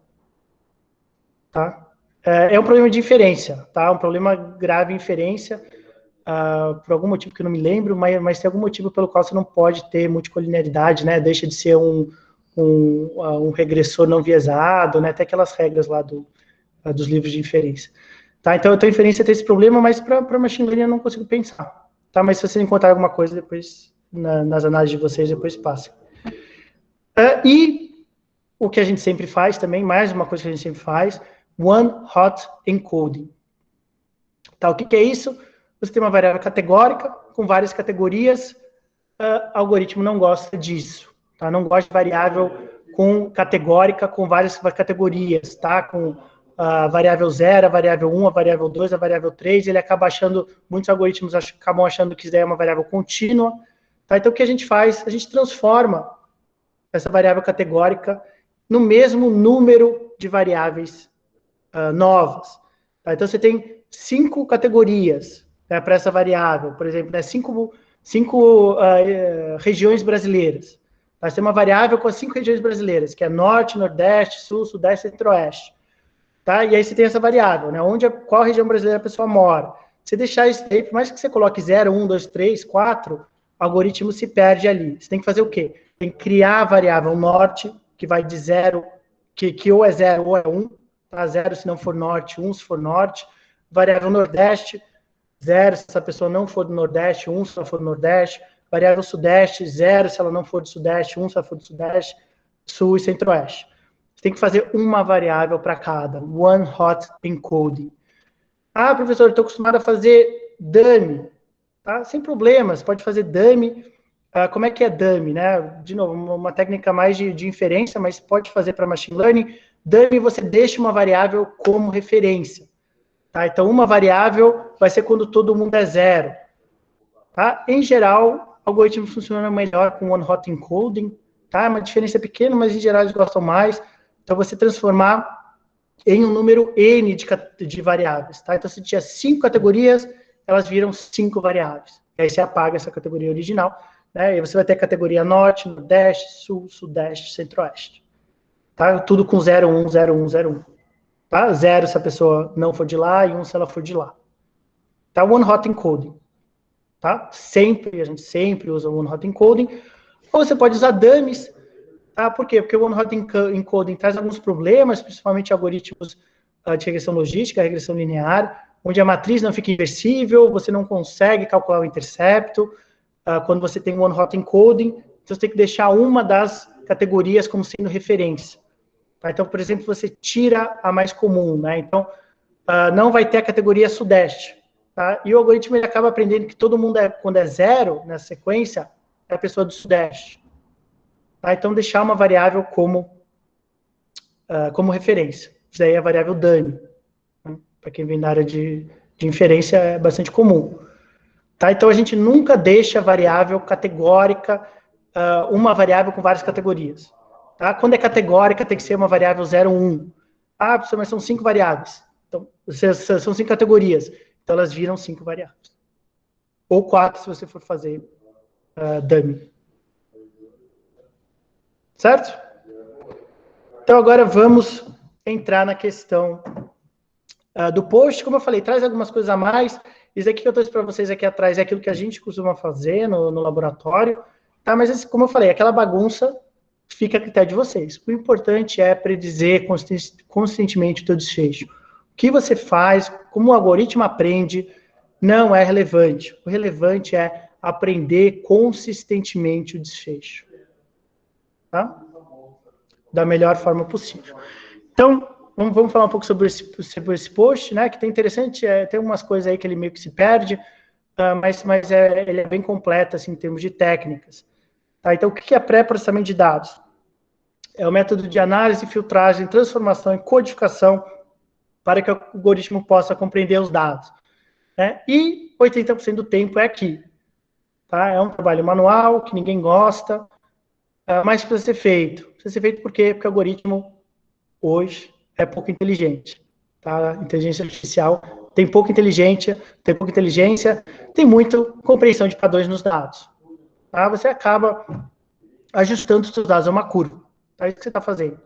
Tá? É um problema de inferência, tá? Um problema grave em inferência, por algum motivo que eu não me lembro, mas tem algum motivo pelo qual você não pode ter multicolinearidade, né? Deixa de ser um regressor não viesado, né? Até aquelas regras lá dos livros de inferência. Tá? Então, a inferência tem esse problema, mas para machine learning eu não consigo pensar. Tá? Mas se você encontrar alguma coisa, depois, nas análises de vocês, depois passa. E o que a gente sempre faz também, mais uma coisa que a gente sempre faz, one hot encoding. Tá? O que é isso? Você tem uma variável categórica com várias categorias, algoritmo não gosta disso. Tá? Não gosta de variável categórica com várias categorias, tá? Com a variável 0, a variável 1, a variável 2, a variável 3, ele acaba muitos algoritmos acabam achando que isso é uma variável contínua. Tá? Então, o que a gente faz? A gente transforma essa variável categórica no mesmo número de variáveis novas. Tá? Então, você tem 5 categorias, né, para essa variável, por exemplo, né, 5 regiões brasileiras. Nós temos uma variável com as 5 regiões brasileiras, que é Norte, Nordeste, Sul, Sudeste e Centro-Oeste. Tá? E aí você tem essa variável, né? Qual região brasileira a pessoa mora. Se deixar isso aí, por mais que você coloque 0, 1, 2, 3, 4, o algoritmo se perde ali. Você tem que fazer o quê? Tem que criar a variável Norte, que vai de 0, que ou é 0 ou é 1. Tá? 0 se não for Norte, 1 se for Norte. Variável Nordeste, 0 se essa pessoa não for do Nordeste, 1 se ela for do Nordeste. Variável Sudeste, 0 se ela não for do Sudeste, 1 se ela for do Sudeste. sul e centro-oeste. Você tem que fazer uma variável para cada, one hot encoding. Ah, professor, eu estou acostumado a fazer dummy. Tá? Sem problemas, pode fazer dummy. Como é que é dummy, né? De novo, uma técnica mais de inferência, mas pode fazer para machine learning. Dummy, você deixa uma variável como referência. Tá? Então, uma variável vai ser quando todo mundo é zero. Tá? Em geral, o algoritmo funciona melhor com one hot encoding. Tá? É uma diferença pequena, mas em geral eles gostam mais. Então, você transformar em um número N de variáveis. Tá? Então, se tinha 5 categorias, elas viram 5 variáveis. E aí você apaga essa categoria original. Né? E você vai ter a categoria norte, nordeste, sul, sudeste, centro-oeste. Tá? Tudo com 0, 1, 0, 1, 0, 1. Tá? 0 se a pessoa não for de lá e 1 se ela for de lá. Tá? One hot encoding. Tá? A gente sempre usa o one hot encoding. Ou você pode usar dummies. Tá? Por quê? Porque o one hot encoding traz alguns problemas, principalmente algoritmos de regressão logística, regressão linear, onde a matriz não fica inversível, você não consegue calcular o intercepto. Quando você tem one hot encoding, você tem que deixar uma das categorias como sendo referência. Tá? Então, por exemplo, você tira a mais comum, né? Então, não vai ter a categoria sudeste. Tá? E o algoritmo ele acaba aprendendo que todo mundo, quando é zero nessa sequência, é a pessoa do sudeste. Tá? Então, deixar uma variável como referência. Isso daí é a variável dummy. Né? Para quem vem da área de inferência, é bastante comum. Tá? Então, a gente nunca deixa variável categórica, uma variável com várias categorias. Tá? Quando é categórica, tem que ser uma variável 0, 1. Ah, professor, mas são 5 variáveis. Então, são 5 categorias. Então, elas viram 5 variáveis. Ou 4, se você for fazer dummy. Certo? Então, agora vamos entrar na questão do post. Como eu falei, traz algumas coisas a mais. Isso aqui que eu trouxe para vocês aqui atrás é aquilo que a gente costuma fazer no laboratório. Tá? Mas, como eu falei, aquela bagunça fica a critério de vocês. O importante é predizer consistentemente o teu desfecho. O que você faz, como o algoritmo aprende, não é relevante. O relevante é aprender consistentemente o desfecho. Tá? Da melhor forma possível. Então, vamos falar um pouco sobre esse post, né? Que tem interessante, tem umas coisas aí que ele meio que se perde, mas ele é bem completo, assim, em termos de técnicas. Tá? Então, o que é pré-processamento de dados? É o método de análise, filtragem, transformação e codificação para que o algoritmo possa compreender os dados. Né? E 80% do tempo é aqui. Tá? É um trabalho manual, que ninguém gosta, mas precisa ser feito. Precisa ser feito por quê? Porque o algoritmo, hoje, é pouco inteligente. Tá? Inteligência artificial tem pouca inteligência, tem muita compreensão de padrões nos dados. Tá? Você acaba ajustando os seus dados a uma curva. Tá? É isso que você está fazendo.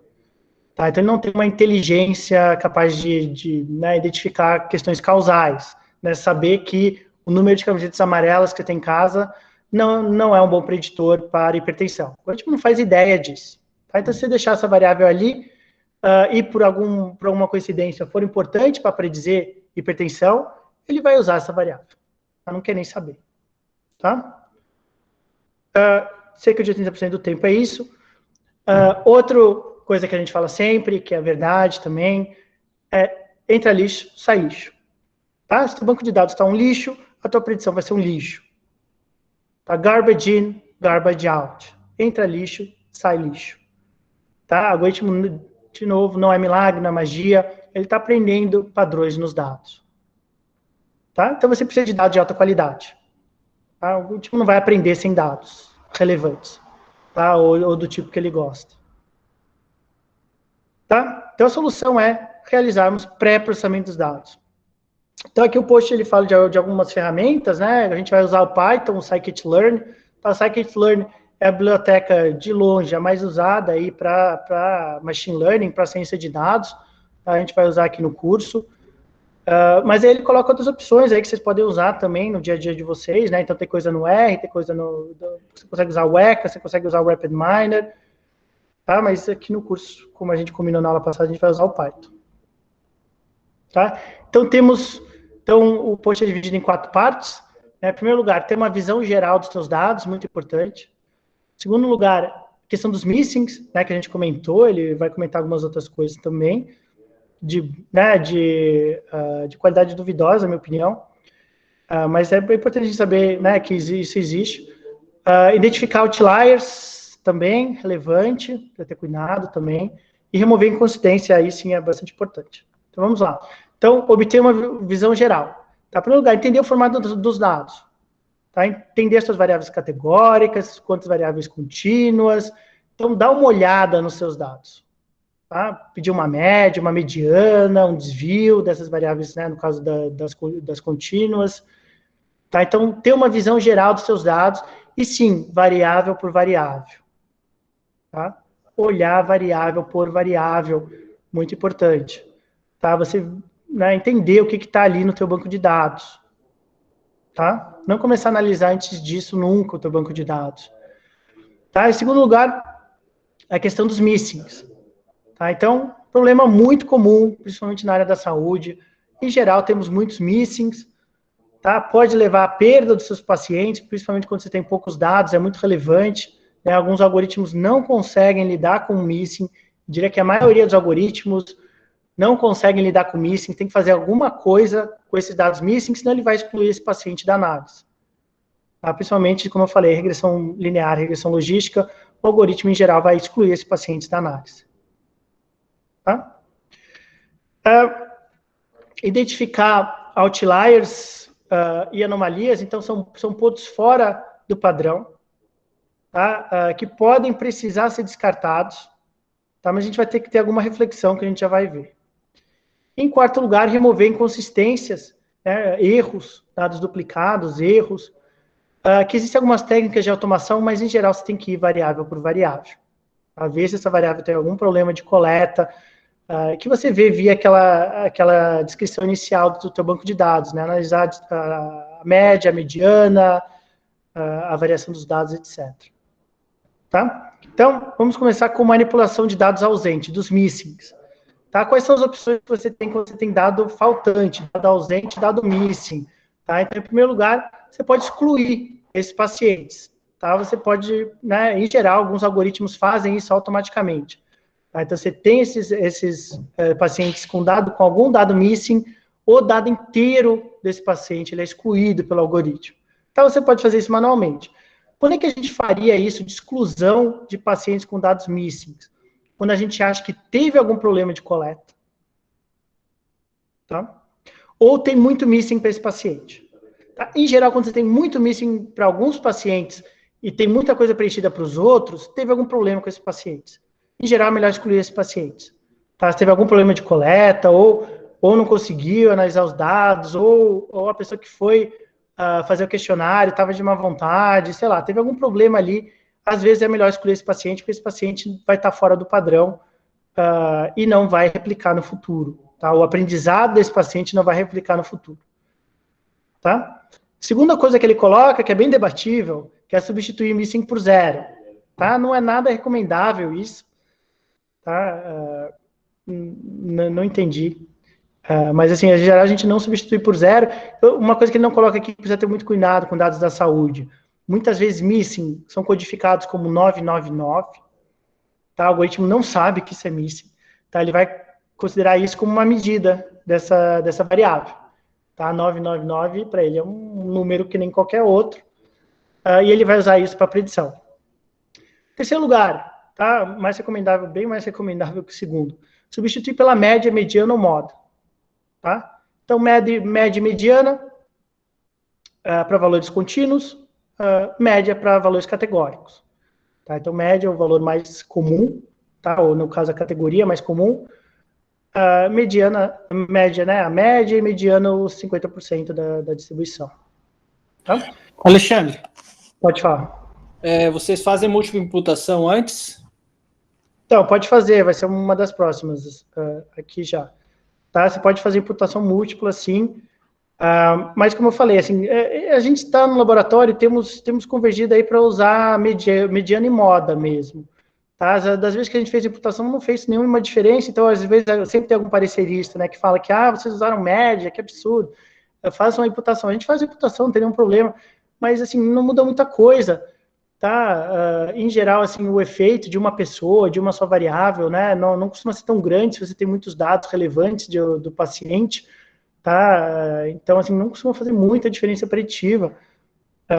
Tá? Então, ele não tem uma inteligência capaz de identificar questões causais. Né? Saber que o número de camisetas amarelas que você tem em casa não é um bom preditor para hipertensão. O algoritmo não faz ideia disso. Tá? Então, se você deixar essa variável ali e por alguma coincidência for importante para predizer hipertensão, ele vai usar essa variável. Tá? Não quer nem saber. Tá? Cerca de 80% do tempo é isso. Outra coisa que a gente fala sempre, que é verdade também, entra lixo, sai lixo. Tá? Se o banco de dados está um lixo, a tua predição vai ser um lixo. Tá? Garbage in, garbage out. Entra lixo, sai lixo. Tá? O algoritmo, de novo, não é milagre, não é magia. Ele está aprendendo padrões nos dados. Tá? Então, você precisa de dados de alta qualidade. Tá? O algoritmo não vai aprender sem dados relevantes. Tá? Ou do tipo que ele gosta. Tá? Então, a solução é realizarmos pré-processamento dos dados. Então, aqui o post ele fala de algumas ferramentas, né? A gente vai usar o Python, o scikit-learn. Tá? O scikit-learn é a biblioteca de longe a mais usada aí para machine learning, para ciência de dados. Tá? A gente vai usar aqui no curso. Mas aí ele coloca outras opções aí que vocês podem usar também no dia a dia de vocês, né? Então, tem coisa no R, tem coisa você consegue usar o ECA, você consegue usar o RapidMiner. Tá? Mas aqui no curso, como a gente combinou na aula passada, a gente vai usar o Python. Tá? Então, o post é dividido em 4 partes. Né? Em primeiro lugar, ter uma visão geral dos seus dados, muito importante. Em segundo lugar, questão dos missings, né, que a gente comentou, ele vai comentar algumas outras coisas também, de qualidade duvidosa, na minha opinião. Mas é importante a gente saber, né, que isso existe. Identificar outliers também, relevante, para ter cuidado também. E remover inconsistência, aí sim é bastante importante. Então, vamos lá. Então, obter uma visão geral. Tá? Em primeiro lugar, entender o formato dos dados. Tá? Entender suas variáveis categóricas, quantas variáveis contínuas. Então, dá uma olhada nos seus dados. Tá? Pedir uma média, uma mediana, um desvio dessas variáveis, né, no caso das contínuas. Tá? Então, ter uma visão geral dos seus dados. E sim, variável por variável. Tá? Olhar variável por variável. Muito importante. Tá? Você, né, entender o que está ali no teu banco de dados. Tá? Não começar a analisar antes disso nunca o teu banco de dados. Tá? Em segundo lugar, a questão dos missings. Tá? Então, problema muito comum, principalmente na área da saúde. Em geral, temos muitos missings. Tá? Pode levar à perda dos seus pacientes, principalmente quando você tem poucos dados, é muito relevante. Né? Alguns algoritmos não conseguem lidar com o missing. Eu diria que a maioria dos algoritmos não conseguem lidar com missing, tem que fazer alguma coisa com esses dados missing, senão ele vai excluir esse paciente da análise. Tá? Principalmente, como eu falei, regressão linear, regressão logística, o algoritmo em geral vai excluir esse paciente da análise. Tá? Identificar outliers e anomalias, então são pontos fora do padrão, tá? Que podem precisar ser descartados, tá? Mas a gente vai ter que ter alguma reflexão que a gente já vai ver. Em quarto lugar, remover inconsistências, né, erros, dados duplicados, erros, que existem algumas técnicas de automação, mas em geral você tem que ir variável por variável. A ver se essa variável tem algum problema de coleta, que você vê via aquela descrição inicial do teu banco de dados, né, analisar a média, a mediana, a variação dos dados, etc. Tá? Então, vamos começar com manipulação de dados ausentes, dos missings. Tá? Quais são as opções que você tem quando você tem dado faltante, dado ausente, dado missing? Tá? Então, em primeiro lugar, você pode excluir esses pacientes. Tá? Você pode, né, em geral, alguns algoritmos fazem isso automaticamente. Tá? Então, você tem esses pacientes com algum dado missing, o dado inteiro desse paciente ele é excluído pelo algoritmo. Então, você pode fazer isso manualmente. Quando é que a gente faria isso de exclusão de pacientes com dados missing? Quando a gente acha que teve algum problema de coleta. Tá? Ou tem muito missing para esse paciente. Tá? Em geral, quando você tem muito missing para alguns pacientes e tem muita coisa preenchida para os outros, teve algum problema com esses pacientes. Em geral, é melhor excluir esses pacientes. Tá? Se teve algum problema de coleta, ou não conseguiu analisar os dados, ou a pessoa que foi fazer o questionário estava de má vontade, sei lá, teve algum problema ali. Às vezes é melhor excluir esse paciente, porque esse paciente vai estar fora do padrão e não vai replicar no futuro. Tá? O aprendizado desse paciente não vai replicar no futuro. Tá? Segunda coisa que ele coloca, que é bem debatível, que é substituir missing por zero. Tá? Não é nada recomendável isso. Tá? Não entendi. Mas, assim, em geral, a gente não substitui por zero. Uma coisa que ele não coloca aqui, que precisa ter muito cuidado com dados da saúde. Muitas vezes, missing são codificados como 999. Tá? O algoritmo não sabe que isso é missing. Tá? Ele vai considerar isso como uma medida dessa variável. Tá? 999, para ele, é um número que nem qualquer outro. E ele vai usar isso para predição. Terceiro lugar, tá? Mais recomendável, bem mais recomendável que o segundo. Substituir pela média, mediana ou moda. Tá? Então, média e mediana para valores contínuos, média para valores categóricos. Tá? Então, média é o valor mais comum, tá? Ou no caso a categoria mais comum. Média, né? A média e mediana os 50% da distribuição. Tá? Alexandre, Pode falar. Vocês fazem múltipla imputação antes? Então, pode fazer, vai ser uma das próximas aqui já. Tá? Você pode fazer imputação múltipla, sim. Mas, como eu falei, assim, a gente está no laboratório, temos convergido aí para usar mediana e moda mesmo. Tá? Das vezes que a gente fez imputação, não fez nenhuma diferença, então, às vezes, sempre tem algum parecerista, né, que fala que, vocês usaram média, que absurdo. Façam uma imputação. A gente faz a imputação, não tem nenhum problema, mas, assim, não muda muita coisa. tá? Em geral, assim, o efeito de uma pessoa, de uma só variável, né, não costuma ser tão grande se você tem muitos dados relevantes do paciente, tá? Então, assim, não costuma fazer muita diferença preditiva,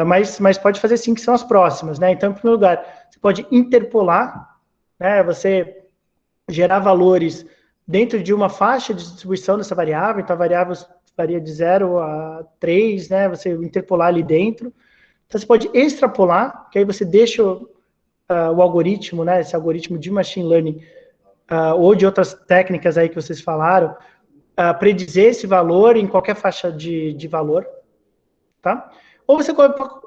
mas pode fazer sim, que são as próximas, né? Então, em primeiro lugar, você pode interpolar, né? Você gerar valores dentro de uma faixa de distribuição dessa variável, então a variável varia de 0 a 3, né? Você interpolar ali dentro. Então, você pode extrapolar, que aí você deixa o algoritmo, né, esse algoritmo de machine learning, ou de outras técnicas aí que vocês falaram, predizer esse valor em qualquer faixa de valor, tá? Ou você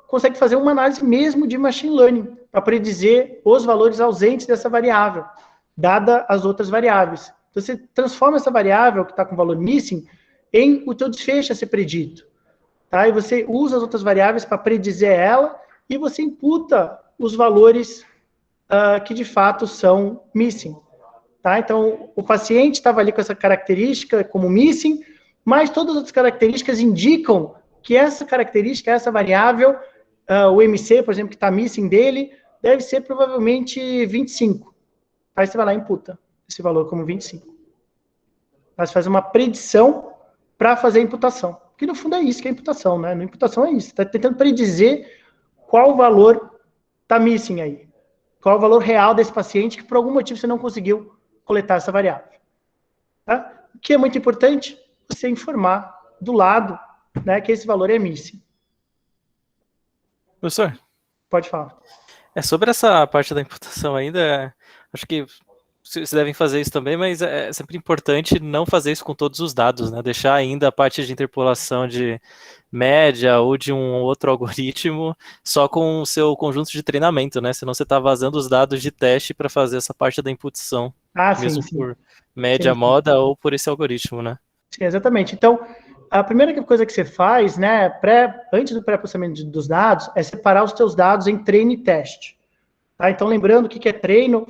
consegue fazer uma análise mesmo de machine learning, para predizer os valores ausentes dessa variável, dada as outras variáveis. Então, você transforma essa variável que está com valor missing em o teu desfecho a ser predito. Tá? E você usa as outras variáveis para predizer ela e você imputa os valores que de fato são missing. Tá? Então, o paciente estava ali com essa característica como missing, mas todas as outras características indicam que essa característica, essa variável, o MC, por exemplo, que está missing dele, deve ser provavelmente 25. Aí você vai lá e imputa esse valor como 25. Aí você faz uma predição para fazer a imputação. Que no fundo é isso que é imputação, né? Na imputação é isso. Está tentando predizer qual valor está missing aí. Qual o valor real desse paciente que por algum motivo você não conseguiu coletar essa variável. Tá? O que é muito importante? Você informar do lado, né, que esse valor é missing. Professor? Pode falar. Sobre essa parte da imputação ainda, acho que vocês devem fazer isso também, mas é sempre importante não fazer isso com todos os dados, né? Deixar ainda a parte de interpolação de média ou de um outro algoritmo só com o seu conjunto de treinamento, né? Senão você está vazando os dados de teste para fazer essa parte da imputação, mesmo sim. por média, moda ou por esse algoritmo, né? Sim, exatamente. Então, a primeira coisa que você faz, né, antes do pré-processamento dos dados, é separar os seus dados em treino e teste. Tá? Então, lembrando o que é treino,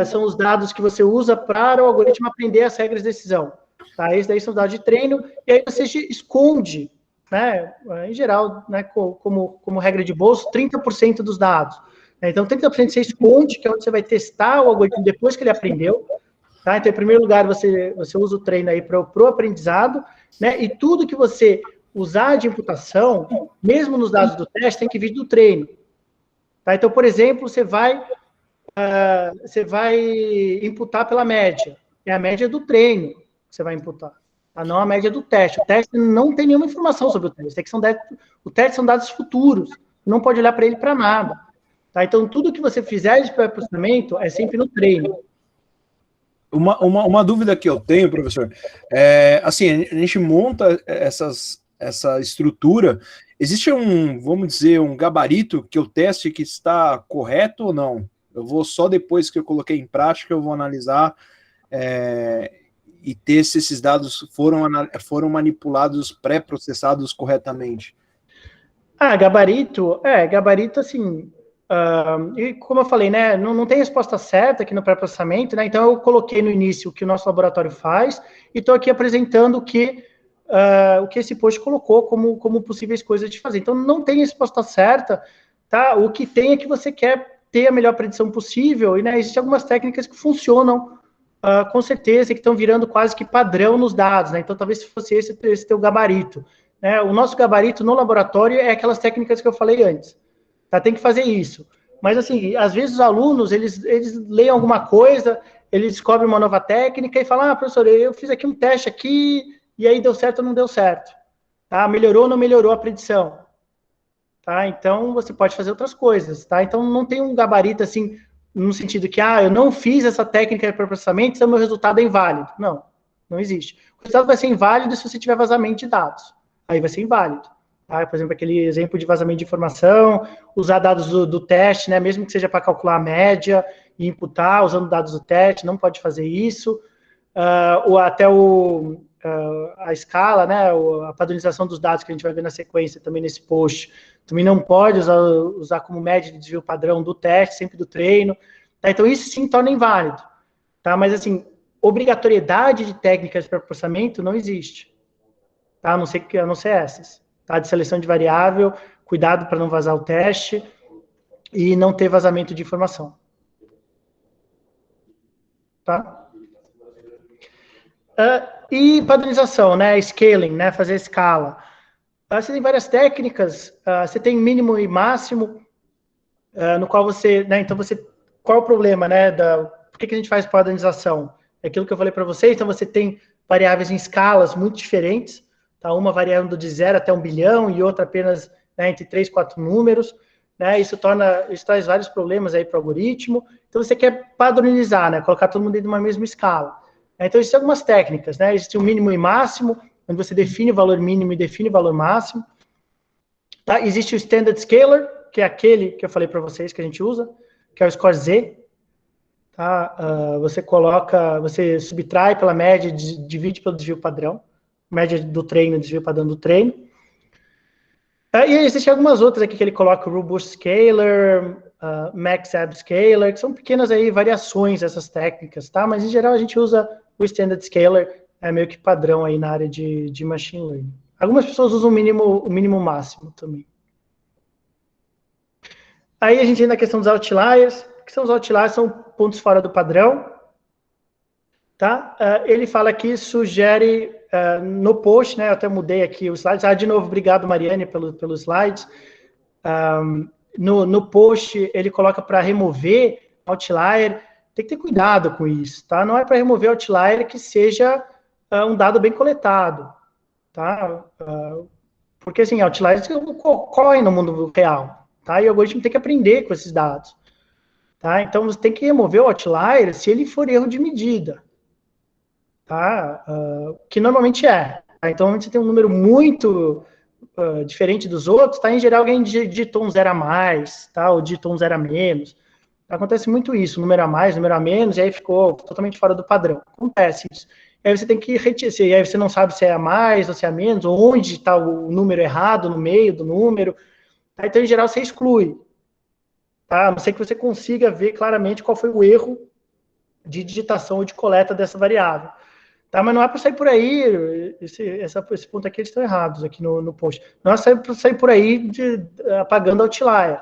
são os dados que você usa para o algoritmo aprender as regras de decisão. Tá? Esses daí são dados de treino, e aí você esconde, né, em geral, né, como regra de bolso, 30% dos dados. Então, 30% você esconde, que é onde você vai testar o algoritmo depois que ele aprendeu. Tá? Então, em primeiro lugar, você usa o treino aí para o aprendizado, né, e tudo que você usar de imputação, mesmo nos dados do teste, tem que vir do treino. Tá? Então, por exemplo, você vai imputar pela média. É a média do treino que você vai imputar, não a média do teste. O teste não tem nenhuma informação sobre o teste. O teste são dados futuros. Não pode olhar para ele para nada. Tá? Então, tudo que você fizer de pré-processamento é sempre no treino. Uma dúvida que eu tenho, professor, assim, a gente monta essa estrutura, existe vamos dizer, um gabarito que eu teste que está correto ou não? Eu vou só depois que eu coloquei em prática, eu vou analisar e ter se esses dados foram manipulados, pré-processados corretamente. Gabarito, assim, e como eu falei, né, não tem resposta certa aqui no pré-processamento, né, então eu coloquei no início o que o nosso laboratório faz e estou aqui apresentando o que esse post colocou como possíveis coisas de fazer. Então não tem resposta certa, tá? O que tem é que você quer ter a melhor predição possível, e né, existem algumas técnicas que funcionam com certeza, que estão virando quase que padrão nos dados, né? Então talvez se fosse esse teu gabarito. Né? O nosso gabarito no laboratório é aquelas técnicas que eu falei antes. Tá? Tem que fazer isso. Mas assim, às vezes os alunos, eles leem alguma coisa, eles descobrem uma nova técnica e falam, professor, eu fiz aqui um teste aqui, e aí deu certo ou não deu certo. Tá? Melhorou ou não melhorou a predição. Tá? Então, você pode fazer outras coisas, tá? Então, não tem um gabarito, assim, no sentido que, eu não fiz essa técnica de pré-processamento, então meu resultado é inválido. Não existe. O resultado vai ser inválido se você tiver vazamento de dados. Aí vai ser inválido. Tá? Por exemplo, aquele exemplo de vazamento de informação, usar dados do teste, né? Mesmo que seja para calcular a média e imputar, usando dados do teste, não pode fazer isso. Ou até a escala, né, a padronização dos dados que a gente vai ver na sequência também nesse post, também não pode usar como média de desvio padrão do teste, sempre do treino. Tá? Então, isso sim torna inválido. Tá? Mas, assim, obrigatoriedade de técnicas para processamento não existe. Tá? A não ser essas. Tá? De seleção de variável, cuidado para não vazar o teste. e não ter vazamento de informação. Tá? E padronização, né? Scaling, né? Fazer escala. Você tem várias técnicas, você tem mínimo e máximo, no qual você, né? Então qual é o problema, né? Por que a gente faz padronização? É aquilo que eu falei para vocês, então você tem variáveis em escalas muito diferentes, tá? Uma variando de 0 até 1 bilhão e outra apenas, né, entre 3 e 4 números, né? Isso traz vários problemas aí para o algoritmo. Então você quer padronizar, né? Colocar todo mundo dentro de uma mesma escala. Então existem algumas técnicas, né? Existe o mínimo e máximo, onde você define o valor mínimo e define o valor máximo. Tá? Existe o Standard Scaler, que é aquele que eu falei para vocês que a gente usa, que é o score Z. Tá? Você subtrai pela média, divide pelo desvio padrão, média do treino, desvio padrão do treino. E existem algumas outras aqui que ele coloca, o Robust Scaler, Max Ab Scaler, que são pequenas aí variações dessas técnicas, tá? Mas em geral a gente usa o Standard Scaler, é meio que padrão aí na área de Machine Learning. Algumas pessoas usam o mínimo máximo também. Aí a gente entra na questão dos outliers. O que são os outliers? São pontos fora do padrão. Tá? Ele fala que sugere, no post, né, eu até mudei aqui os slides. De novo, obrigado, Mariane, pelos slides. No post, ele coloca para remover outlier. Tem que ter cuidado com isso, tá? Não é para remover outlier que seja um dado bem coletado, tá? Porque, assim, outliers ocorrem no mundo real, tá? E o algoritmo tem que aprender com esses dados, tá? Então, você tem que remover o outlier se ele for erro de medida, tá? Que normalmente é. Tá? Então, você tem um número muito diferente dos outros, tá? Em geral, alguém digitou um 0 a mais, tá? Ou digitou um 0 a menos. Acontece muito isso, número a mais, número a menos, e aí ficou totalmente fora do padrão. Acontece isso. E aí você tem que retirar, e aí você não sabe se é a mais ou se é a menos, ou onde está o número errado no meio do número. Tá? Então, em geral, você exclui. Tá? A não ser que você consiga ver claramente qual foi o erro de digitação ou de coleta dessa variável. Tá? Mas não é para sair por aí, esse ponto aqui eles estão errados aqui no post. Não é para sair por aí apagando outlier.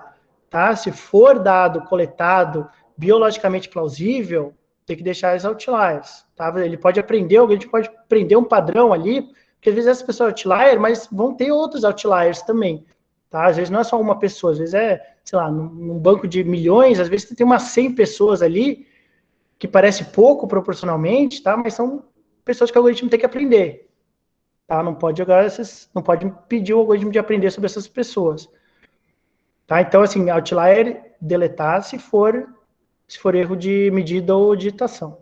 Tá? Se for dado coletado biologicamente plausível, tem que deixar os outliers. Tá? Ele pode aprender, alguém pode aprender um padrão ali, porque às vezes essa pessoa é outlier, mas vão ter outros outliers também. Tá? Às vezes não é só uma pessoa, às vezes sei lá, num banco de milhões, às vezes tem umas 100 pessoas ali, que parece pouco proporcionalmente, tá? Mas são pessoas que o algoritmo tem que aprender. Tá? Não pode pedir o algoritmo de aprender sobre essas pessoas. Tá? Então, assim, outlier, deletar se for erro de medida ou digitação.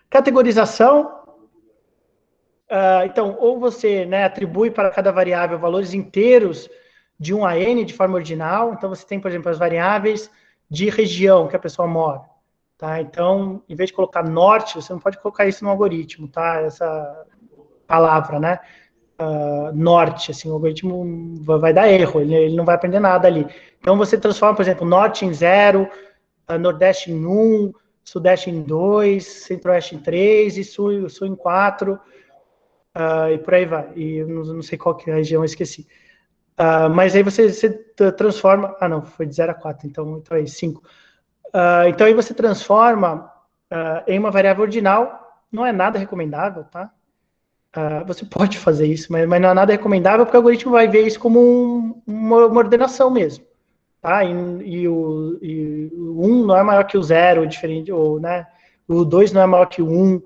Categorização. Então, ou você, né, atribui para cada variável valores inteiros de 1 a n de forma ordinal. Então, você tem, por exemplo, as variáveis de região que a pessoa mora. Tá? Então, em vez de colocar norte, você não pode colocar isso no algoritmo, tá? Essa palavra, né? Norte, assim, o algoritmo vai dar erro, ele não vai aprender nada ali. Então, você transforma, por exemplo, norte em 0, nordeste em 1, sudeste em 2, centro-oeste em 3 e sul em 4, e por aí vai. E eu não sei qual que é a região, eu esqueci. Mas aí você transforma... não, foi de 0 a 4, então é 5. Então aí você transforma em uma variável ordinal, não é nada recomendável, tá? Você pode fazer isso, mas não é nada recomendável, porque o algoritmo vai ver isso como uma ordenação mesmo, tá? E o 1 não é maior que o 0, diferente, ou, né? O 2 não é maior que o 1,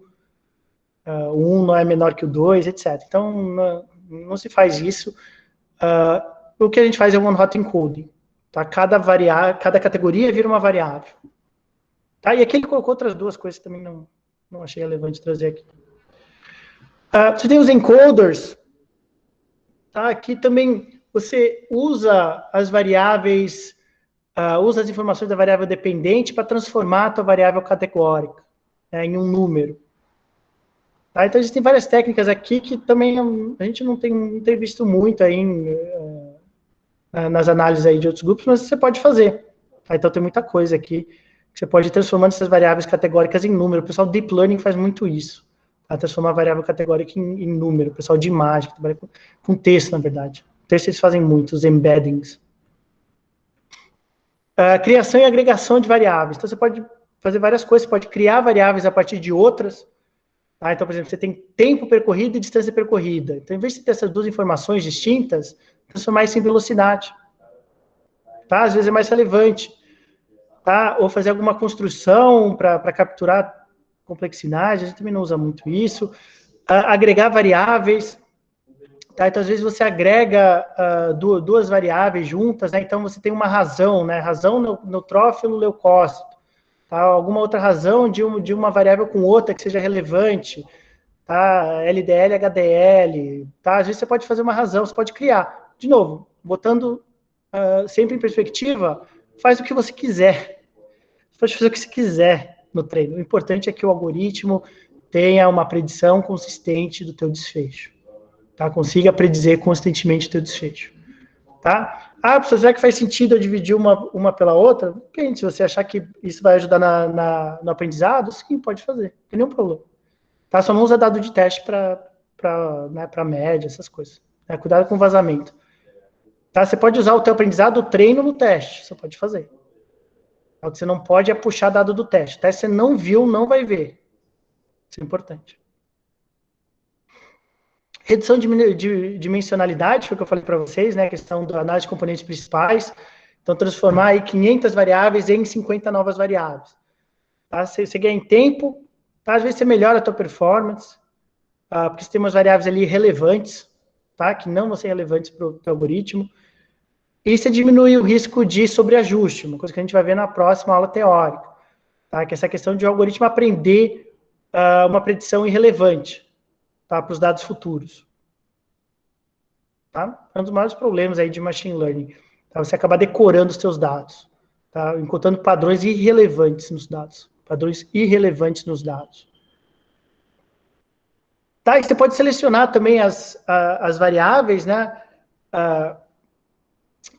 o 1 não é menor que o 2, etc. Então, não se faz isso. O que a gente faz é um one-hot encoding. Tá? Cada categoria vira uma variável. Tá? E aqui ele colocou outras duas coisas que também não achei relevante trazer aqui. Você tem os encoders. Tá? Aqui também você usa as variáveis, usa as informações da variável dependente para transformar a tua variável categórica, né, em um número. Tá? Então, existem várias técnicas aqui que também a gente não tem visto muito aí nas análises aí de outros grupos, mas você pode fazer. Tá? Então, tem muita coisa aqui que você pode ir transformando essas variáveis categóricas em número. O pessoal do Deep Learning faz muito isso. Tá? Transformar a variável categórica em número. O pessoal de imagem, que trabalha com texto, na verdade. Texto eles fazem muito, os embeddings. Criação e agregação de variáveis. Então, você pode fazer várias coisas, você pode criar variáveis a partir de outras. Tá? Então, por exemplo, você tem tempo percorrido e distância percorrida. Então, em vez de ter essas duas informações distintas, transformar isso em velocidade. Tá? Às vezes é mais relevante. Tá? Ou fazer alguma construção para capturar complexidade, a gente também não usa muito isso. Agregar variáveis. Tá? Então, às vezes, você agrega duas variáveis juntas, né? Então, você tem uma razão, né? Razão neutrófilo leucócito. Tá? Alguma outra razão de uma variável com outra que seja relevante. Tá? LDL, HDL. Tá? Às vezes, você pode fazer uma razão, você pode criar. De novo, botando sempre em perspectiva, faz o que você quiser. Você pode fazer o que você quiser no treino. O importante é que o algoritmo tenha uma predição consistente do teu desfecho. Tá? Consiga predizer consistentemente o teu desfecho. Tá? Professor, será que faz sentido eu dividir uma pela outra? Depende, se você achar que isso vai ajudar no aprendizado, sim, pode fazer. Não tem nenhum problema. Tá? Só não usa dado de teste para média, essas coisas. Cuidado com o vazamento. Tá? Você pode usar o teu aprendizado, o treino no teste. Você pode fazer. O que você não pode é puxar dado do teste. O teste você não viu, não vai ver. Isso é importante. Redução de dimensionalidade, foi o que eu falei para vocês, né? A questão da análise de componentes principais. Então, transformar aí 500 variáveis em 50 novas variáveis. Tá? Você ganha em tempo, tá? Às vezes você melhora a tua performance, porque você tem umas variáveis ali relevantes, tá? Que não vão ser relevantes para o algoritmo. E você diminui o risco de sobreajuste, uma coisa que a gente vai ver na próxima aula teórica. Tá? Que é essa questão de o algoritmo aprender uma predição irrelevante, tá? Para os dados futuros. Tá? É um dos maiores problemas aí de machine learning. Tá? Você acabar decorando os seus dados, tá? Encontrando padrões irrelevantes nos dados. Padrões irrelevantes nos dados. Tá? E você pode selecionar também as variáveis, né?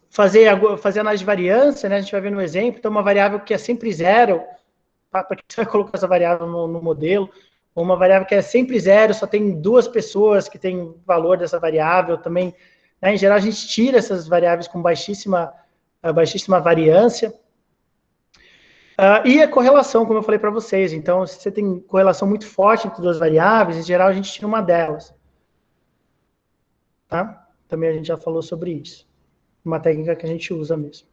Fazer análise de variância, né? A gente vai ver no exemplo. Então, uma variável que é sempre zero, tá? Para que você vai colocar essa variável no modelo? Ou uma variável que é sempre zero, só tem duas pessoas que têm valor dessa variável também. Né? Em geral, a gente tira essas variáveis com baixíssima variância. E a correlação, como eu falei para vocês. Então, se você tem correlação muito forte entre duas variáveis, em geral, a gente tira uma delas. Tá? Também a gente já falou sobre isso. Uma técnica que a gente usa mesmo.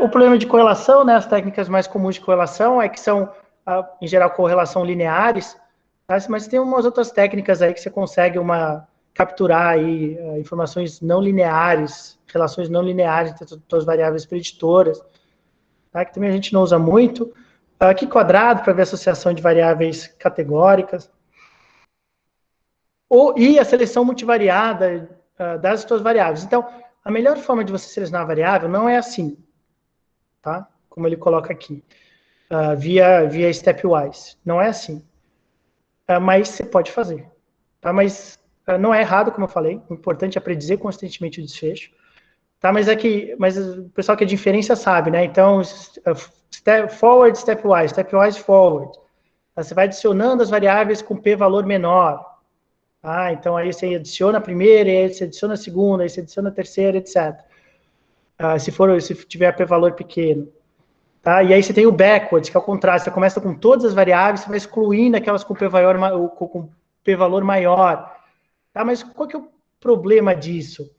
O problema de correlação, né? As técnicas mais comuns de correlação é que são, em geral, correlação lineares, tá? Mas tem umas outras técnicas aí que você consegue capturar aí, informações não lineares, relações não lineares entre as variáveis preditoras, tá? Que também a gente não usa muito. Aqui quadrado, para ver a associação de variáveis categóricas. E a seleção multivariada das suas variáveis. Então, a melhor forma de você selecionar a variável não é assim, tá? Como ele coloca aqui. Via stepwise. Não é assim. Mas você pode fazer. Tá? Mas não é errado, como eu falei. O importante é predizer consistentemente o desfecho. Tá? Mas o pessoal que é de inferência sabe, né? Então, forward, stepwise, forward. Tá? Você vai adicionando as variáveis com p-valor menor. Então, aí você adiciona a primeira, aí você adiciona a segunda, aí você adiciona a terceira, etc. Se tiver p-valor pequeno. Tá? E aí você tem o backwards, que é o contrário. Você começa com todas as variáveis, você vai excluindo aquelas com p-valor maior. Tá? Mas qual que é o problema disso?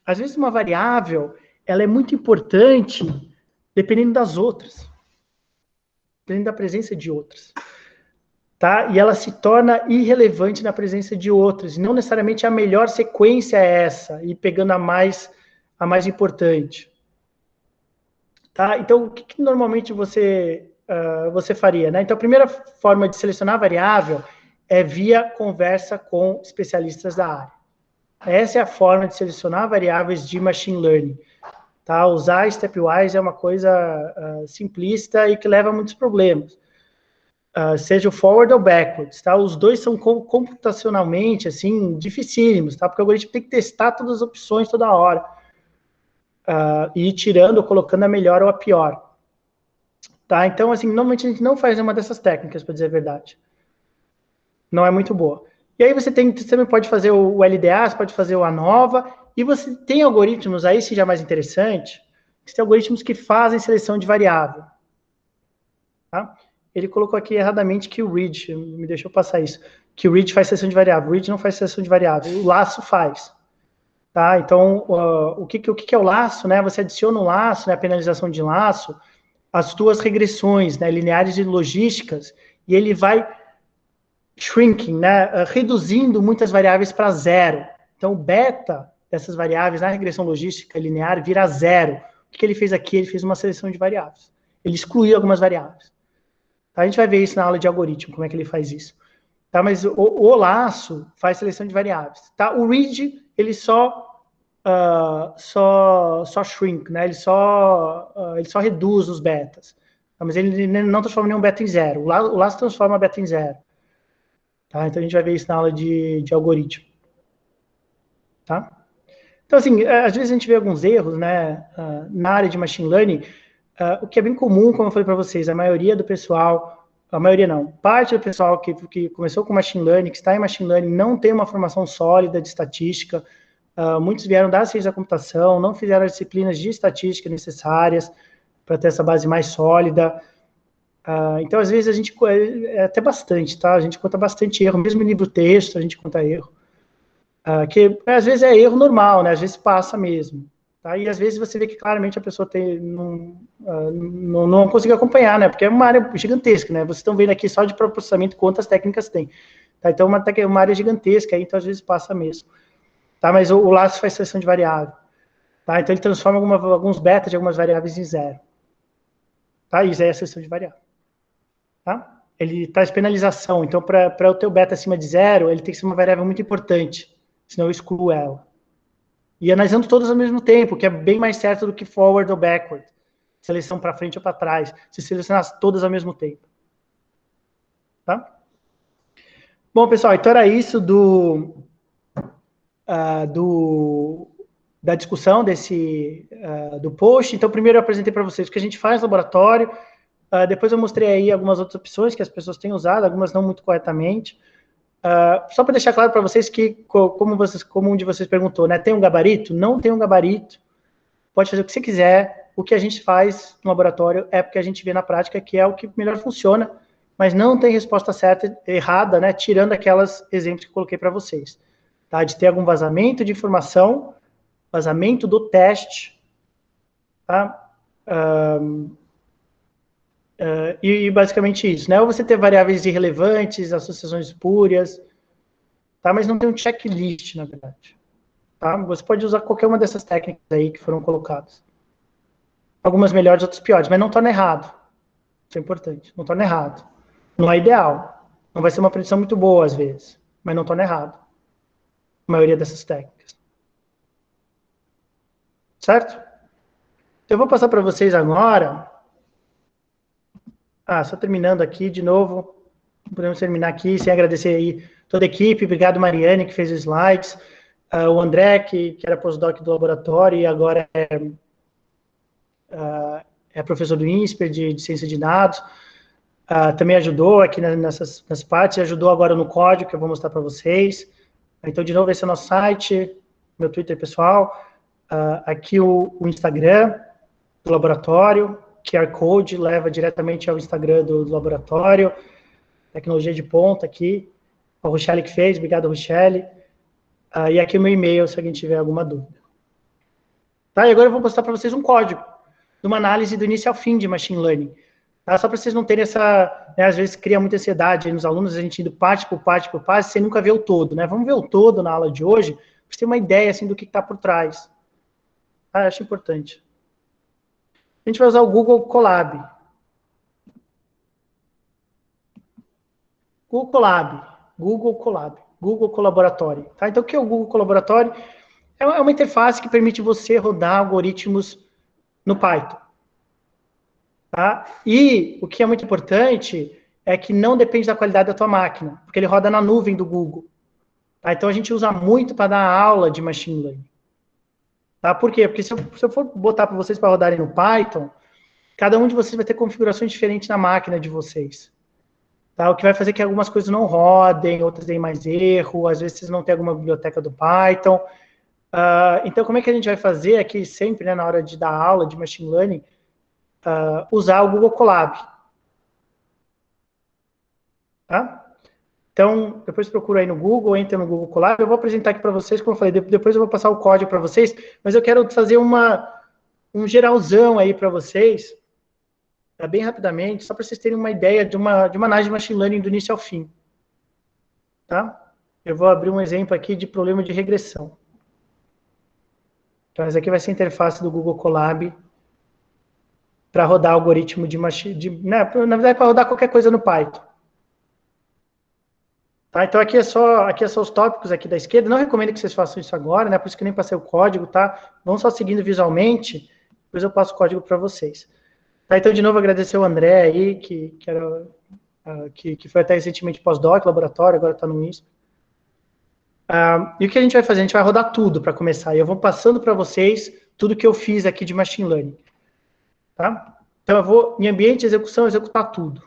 Às vezes uma variável, ela é muito importante dependendo das outras. Dependendo da presença de outras. Tá? E ela se torna irrelevante na presença de outras. E não necessariamente a melhor sequência é essa, e pegando a mais importante. Tá? Então, o que normalmente você faria? Né? Então, a primeira forma de selecionar a variável é via conversa com especialistas da área. Essa é a forma de selecionar variáveis de machine learning. Tá? Usar stepwise é uma coisa simplista e que leva a muitos problemas. Seja o forward ou backwards, tá? Os dois são computacionalmente, assim, dificílimos, tá? Porque o algoritmo tem que testar todas as opções toda hora. E ir tirando ou colocando a melhor ou a pior. Tá? Então, assim, normalmente a gente não faz nenhuma dessas técnicas, para dizer a verdade. Não é muito boa. E aí você também pode fazer o LDA, você pode fazer o ANOVA, e você tem algoritmos aí, se já é mais interessante, Existem algoritmos que fazem seleção de variável. Tá? Ele colocou aqui erradamente que o read, me deixou passar isso, que o read faz seleção de variável. O read não faz seleção de variável, o laço faz. Tá? Então, o que é o laço? Né? Você adiciona um laço, né, a penalização de laço, as duas regressões, né, lineares e logísticas, e ele vai shrinking, né, reduzindo muitas variáveis para zero. Então, o beta dessas variáveis na regressão logística linear vira zero. O que ele fez aqui? Ele fez uma seleção de variáveis. Ele excluiu algumas variáveis. Tá? A gente vai ver isso na aula de algoritmo, como é que ele faz isso. Tá? Mas o laço faz seleção de variáveis. Tá? O read, ele só shrink, né? Ele só reduz os betas. Tá? Mas ele não transforma nenhum beta em zero. O laço transforma beta em zero. Tá? Então a gente vai ver isso na aula de algoritmo. Tá? Então, assim, às vezes a gente vê alguns erros, né, na área de machine learning, o que é bem comum, como eu falei para vocês, a maioria do pessoal, a maioria não, parte do pessoal que começou com machine learning, que está em machine learning, não tem uma formação sólida de estatística, muitos vieram da ciência da computação, não fizeram as disciplinas de estatística necessárias para ter essa base mais sólida. Então, às vezes, a gente, até bastante, tá? A gente conta bastante erro, mesmo em livro-texto a gente conta erro. Que às vezes é erro normal, né? Às vezes passa mesmo. Tá? E às vezes você vê que claramente a pessoa não conseguiu acompanhar, né? Porque é uma área gigantesca, né? Vocês estão vendo aqui só de processamento quantas técnicas tem. Tá? Então, uma área gigantesca, então às vezes passa mesmo. Tá? Mas o laço faz seleção de variável. Tá? Então ele transforma alguns betas de algumas variáveis em zero. Tá? Isso aí é a seleção de variável. Tá? Ele traz penalização. Então, para o teu beta acima de zero, ele tem que ser uma variável muito importante. Senão eu excluo ela. E analisando todas ao mesmo tempo, que é bem mais certo do que forward ou backward. Seleção para frente ou para trás. Se selecionar todas ao mesmo tempo. Tá? Bom, pessoal, então era isso da discussão do post. Então, primeiro eu apresentei para vocês o que a gente faz no laboratório. Depois eu mostrei aí algumas outras opções que as pessoas têm usado, algumas não muito corretamente. Só para deixar claro para vocês que, como um de vocês perguntou, né, tem um gabarito? Não tem um gabarito. Pode fazer o que você quiser. O que a gente faz no laboratório é porque a gente vê na prática que é o que melhor funciona, mas não tem resposta certa, errada, né, tirando aquelas exemplos que eu coloquei para vocês. Tá? De ter algum vazamento de informação, vazamento do teste, tá? E basicamente isso, né? Ou você ter variáveis irrelevantes, associações espúrias, tá? Mas não tem um checklist, na verdade. Tá? Você pode usar qualquer uma dessas técnicas aí que foram colocadas. Algumas melhores, outras piores, mas não torna errado. Isso é importante, não torna errado. Não é ideal. Não vai ser uma predição muito boa, às vezes, mas não torna errado. A maioria dessas técnicas. Certo? Então, eu vou passar para vocês agora. Só terminando aqui de novo. Podemos terminar aqui sem agradecer aí toda a equipe. Obrigado, Mariane, que fez os slides. O André, que era postdoc do laboratório e agora é professor do INSPER de ciência de dados. Também ajudou aqui nessas partes, ajudou agora no código que eu vou mostrar para vocês. Então, de novo, esse é o nosso site, meu Twitter pessoal. Aqui o Instagram do laboratório. QR Code leva diretamente ao Instagram do laboratório. Tecnologia de ponta aqui. A Rochelle que fez, obrigado, Rochelle. E aqui o meu e-mail, se alguém tiver alguma dúvida. Tá, e agora eu vou mostrar para vocês um código de uma análise do início ao fim de Machine Learning. Tá? Só para vocês não terem essa... Né, às vezes cria muita ansiedade aí nos alunos, a gente indo parte por parte, sem nunca ver o todo. Né? Vamos ver o todo na aula de hoje, para você ter uma ideia assim, do que está por trás. Acho importante. A gente vai usar o Google Colab. Google Colab. Google Colaboratório. Tá? Então, o que é o Google Colaboratório? É uma interface que permite você rodar algoritmos no Python. Tá? E o que é muito importante é que não depende da qualidade da tua máquina, porque ele roda na nuvem do Google. Tá? Então, a gente usa muito para dar aula de Machine Learning. Tá? Por quê? Porque se eu for botar para vocês para rodarem no Python, cada um de vocês vai ter configurações diferentes na máquina de vocês. Tá? O que vai fazer que algumas coisas não rodem, outras deem mais erro, às vezes vocês não têm alguma biblioteca do Python. Então, como é que a gente vai fazer aqui sempre, né, na hora de dar aula de Machine Learning, usar o Google Colab. Tá? Então, depois procura aí no Google, entra no Google Colab, eu vou apresentar aqui para vocês, como eu falei, depois eu vou passar o código para vocês, mas eu quero fazer um geralzão aí para vocês, bem rapidamente, só para vocês terem uma ideia de uma análise de Machine Learning do início ao fim. Tá? Eu vou abrir um exemplo aqui de problema de regressão. Então, essa aqui vai ser a interface do Google Colab para rodar algoritmo de machine, né, na verdade, para rodar qualquer coisa no Python. Tá? Então, aqui é só os tópicos aqui da esquerda. Não recomendo que vocês façam isso agora, né? Por isso que eu nem passei o código, tá? Vão só seguindo visualmente, depois eu passo o código para vocês. Tá? Então, de novo, agradecer o André aí, que foi até recentemente pós-doc, laboratório, agora está no ISP. E o que a gente vai fazer? A gente vai rodar tudo para começar. E eu vou passando para vocês tudo que eu fiz aqui de Machine Learning. Tá? Então, eu vou, em ambiente de execução, executar tudo.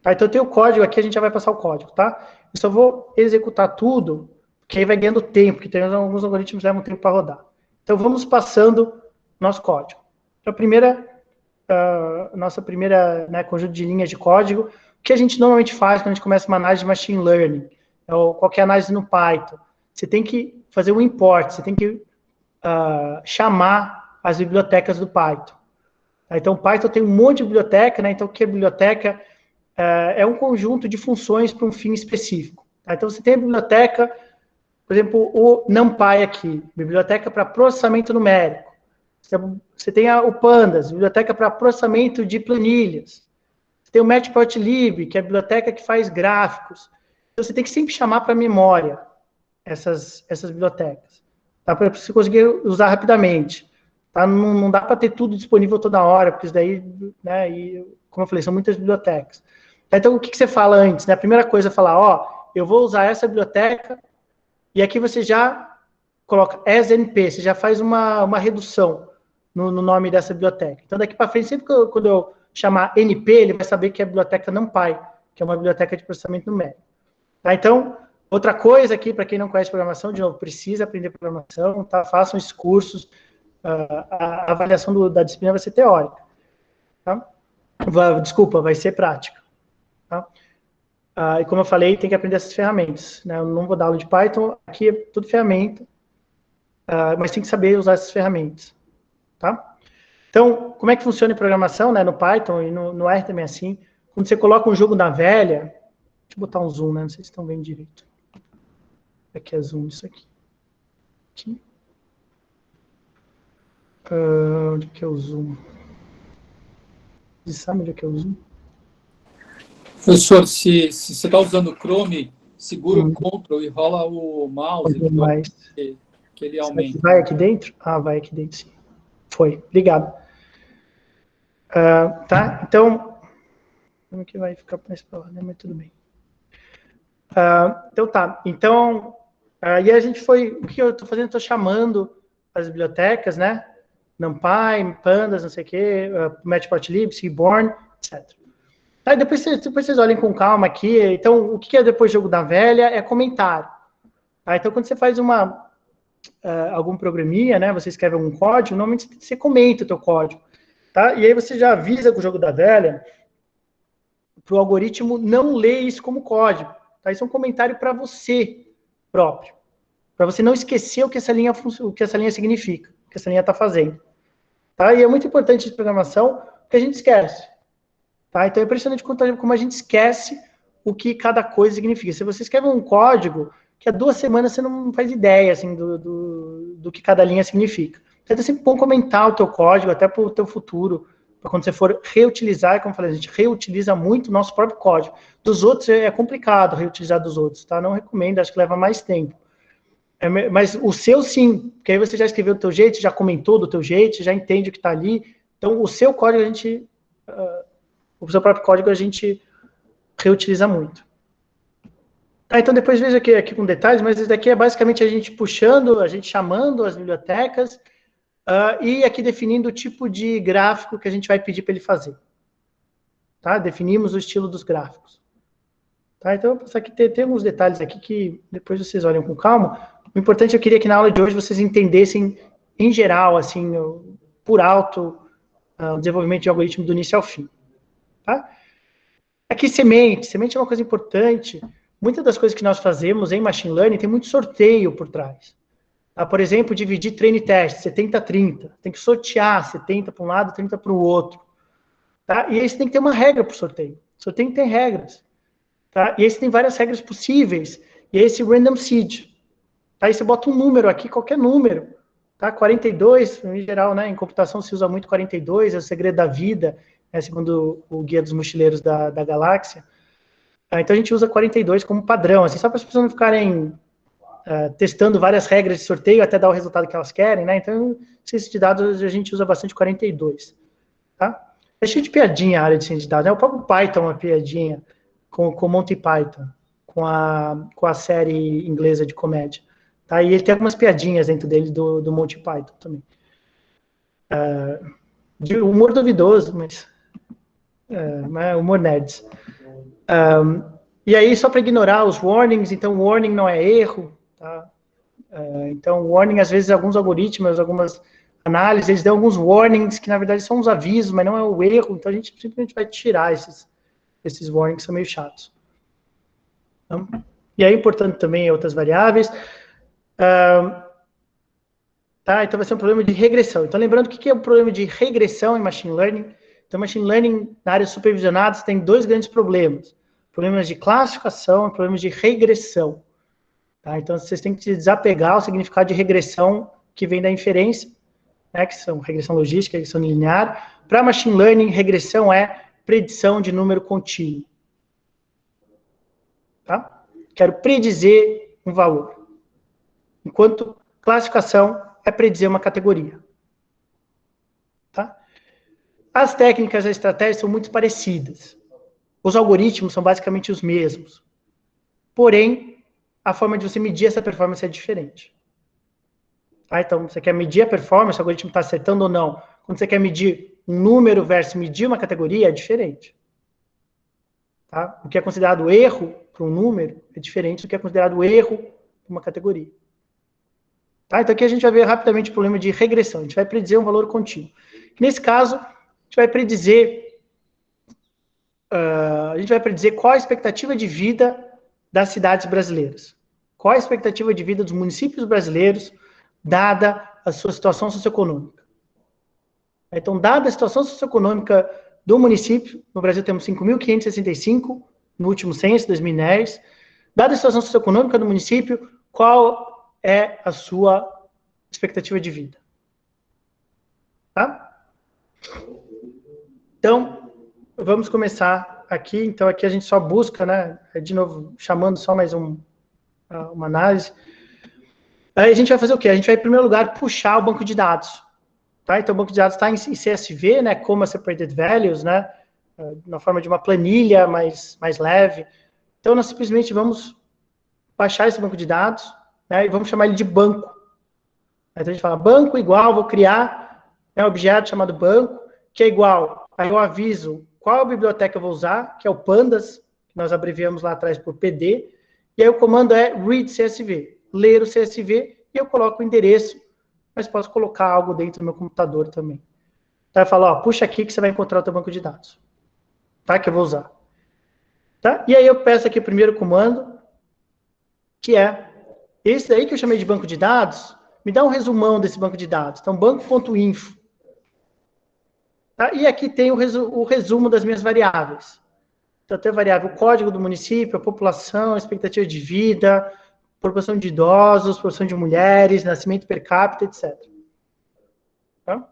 Tá? Então, eu tenho o código aqui, a gente já vai passar o código, tá? Eu só vou executar tudo, porque aí vai ganhando tempo, porque tem alguns algoritmos que levam tempo para rodar. Então, vamos passando nosso código. Então, nossa primeira, né, conjunto de linhas de código, o que a gente normalmente faz quando a gente começa uma análise de Machine Learning, ou qualquer análise no Python, você tem que fazer um import, você tem que chamar as bibliotecas do Python. Então, o Python tem um monte de biblioteca, né? Então, o que é biblioteca? É um conjunto de funções para um fim específico. Tá? Então, você tem a biblioteca, por exemplo, o NumPy aqui, biblioteca para processamento numérico. Você tem o Pandas, biblioteca para processamento de planilhas. Você tem o Matplotlib, que é a biblioteca que faz gráficos. Então, você tem que sempre chamar para a memória essas bibliotecas, tá? Para você conseguir usar rapidamente. Tá? Não dá para ter tudo disponível toda hora, porque isso daí, né, e, como eu falei, são muitas bibliotecas. Então, o que você fala antes? Né? A primeira coisa é falar, ó, eu vou usar essa biblioteca, e aqui você já coloca asNP, você já faz uma redução no nome dessa biblioteca. Então, daqui para frente, sempre quando eu chamar NP, ele vai saber que é a biblioteca NumPy, que é uma biblioteca de processamento numérico. Tá? Então, outra coisa aqui, para quem não conhece programação, de novo, precisa aprender programação, tá? Façam esses cursos, a avaliação da disciplina vai ser teórica. Tá? Desculpa, vai ser prática. Tá? E como eu falei, tem que aprender essas ferramentas. Né? Eu não vou dar aula de Python, aqui é tudo ferramenta, mas tem que saber usar essas ferramentas. Tá? Então, como é que funciona em programação, né? No Python e no R também é assim. Quando você coloca um jogo na velha, deixa eu botar um zoom, né? Não sei se estão vendo direito. Aqui é zoom, isso aqui. Aqui. Onde que é o zoom? Você sabe onde é que é o zoom? Professor, se você está usando o Chrome, segura o Ctrl e rola o mouse que ele aumenta. Vai aqui dentro? Vai aqui dentro, sim. Foi, obrigado. Tá, então, como que vai ficar mais para lá, né? Mas tudo bem. Então tá, então, e a gente foi, o que eu estou fazendo? Estou chamando as bibliotecas, né? NumPy, Pandas, não sei o quê, Matplotlib, Seaborn, etc. Tá, e depois vocês olhem com calma aqui. Então, o que é depois jogo da velha? É comentário. Tá? Então, quando você faz algum programinha, né? Você escreve algum código, normalmente você comenta o teu código. Tá? E aí você já avisa com o jogo da velha para o algoritmo não ler isso como código. Tá? Isso é um comentário para você próprio. Para você não esquecer o que essa linha significa, o que essa linha está fazendo. Tá? E é muito importante de programação que a gente esquece. Tá? Então é impressionante como a gente esquece o que cada coisa significa. Se você escreve um código, que há 2 semanas você não faz ideia assim, do que cada linha significa. Então é sempre bom comentar o teu código, até para o teu futuro, para quando você for reutilizar, como eu falei, a gente reutiliza muito o nosso próprio código. Dos outros é complicado reutilizar dos outros, tá? Não recomendo, acho que leva mais tempo. Mas o seu sim, porque aí você já escreveu do teu jeito, já comentou do teu jeito, já entende o que está ali. Então o seu código o seu próprio código a gente reutiliza muito. Então depois vejo aqui com detalhes, mas isso daqui é basicamente a gente puxando, a gente chamando as bibliotecas e aqui definindo o tipo de gráfico que a gente vai pedir para ele fazer. Tá? Definimos o estilo dos gráficos. Tá? Então, eu vou passar aqui, tem alguns detalhes aqui que depois vocês olham com calma. O importante, eu queria que na aula de hoje vocês entendessem, em geral, assim, por alto, o desenvolvimento de algoritmo do início ao fim. Tá? Aqui, semente é uma coisa importante. Muitas das coisas que nós fazemos em machine learning tem muito sorteio por trás. Tá? Por exemplo, dividir treino e teste, 70-30. Tem que sortear 70 para um lado, 30 para o outro. Tá? E aí você tem que ter uma regra para o sorteio. Sorteio tem regras. Tá? E aí você tem várias regras possíveis. E aí esse random seed. Tá? Aí você bota um número aqui, qualquer número. Tá? 42, em geral, né, em computação se usa muito 42, é o segredo da vida, né, segundo o Guia dos Mochileiros da Galáxia. Então a gente usa 42 como padrão, assim, só para as pessoas não ficarem testando várias regras de sorteio até dar o resultado que elas querem, né? Então, ciência de dados a gente usa bastante 42. Tá? É cheio de piadinha a área de ciência de dados, né? O próprio Python é uma piadinha com o Monty Python, com a série inglesa de comédia. Tá? E ele tem algumas piadinhas dentro dele do Monty Python também. De humor duvidoso, mas humor nerds. E aí, só para ignorar os warnings, então warning não é erro. Tá? Então, warning, às vezes, alguns algoritmos, algumas análises, eles dão alguns warnings que, na verdade, são uns avisos, mas não é o erro. Então, a gente simplesmente vai tirar esses warnings, que são meio chatos. Então, e aí, importante também outras variáveis. Tá? Então, vai ser um problema de regressão. Então, lembrando, o que é o problema de regressão em machine learning? Então, machine learning, na área supervisionada, tem dois grandes problemas. Problemas de classificação e problemas de regressão. Tá? Então, vocês têm que se desapegar ao significado de regressão que vem da inferência, né, que são regressão logística, regressão linear. Para machine learning, regressão é predição de número contínuo. Tá? Quero predizer um valor. Enquanto classificação é predizer uma categoria. Tá? As técnicas e as estratégias são muito parecidas. Os algoritmos são basicamente os mesmos. Porém, a forma de você medir essa performance é diferente. Tá? Então, você quer medir a performance, o algoritmo está acertando ou não. Quando você quer medir um número versus medir uma categoria, é diferente. Tá? O que é considerado erro para um número é diferente do que é considerado erro para uma categoria. Tá? Então, aqui a gente vai ver rapidamente o problema de regressão. A gente vai predizer um valor contínuo. Nesse caso, a gente vai predizer qual a expectativa de vida das cidades brasileiras. Qual a expectativa de vida dos municípios brasileiros, dada a sua situação socioeconômica. Então, dada a situação socioeconômica do município, no Brasil temos 5.565, no último censo, 2010. Dada a situação socioeconômica do município, qual é a sua expectativa de vida? Tá? Então, vamos começar aqui. Então, aqui a gente só busca, né? De novo, chamando só mais uma análise. Aí a gente vai fazer o quê? A gente vai, em primeiro lugar, puxar o banco de dados. Tá? Então, o banco de dados está em CSV, né? Como a Separated Values, né? Na forma de uma planilha mais leve. Então, nós simplesmente vamos baixar esse banco de dados, né? E vamos chamar ele de banco. Então, a gente fala banco igual, vou criar um objeto chamado banco, que é igual. Aí eu aviso qual biblioteca eu vou usar, que é o Pandas, que nós abreviamos lá atrás por PD, e aí o comando é read CSV, ler o CSV, e eu coloco o endereço, mas posso colocar algo dentro do meu computador também. Então eu falo, ó, puxa aqui que você vai encontrar o teu banco de dados, tá? Que eu vou usar. Tá? E aí eu peço aqui o primeiro comando, que é esse daí que eu chamei de banco de dados, me dá um resumão desse banco de dados. Então, banco.info. Tá? E aqui tem o resumo das minhas variáveis. Então, tem a variável código do município, a população, a expectativa de vida, proporção de idosos, proporção de mulheres, nascimento per capita, etc. Tá?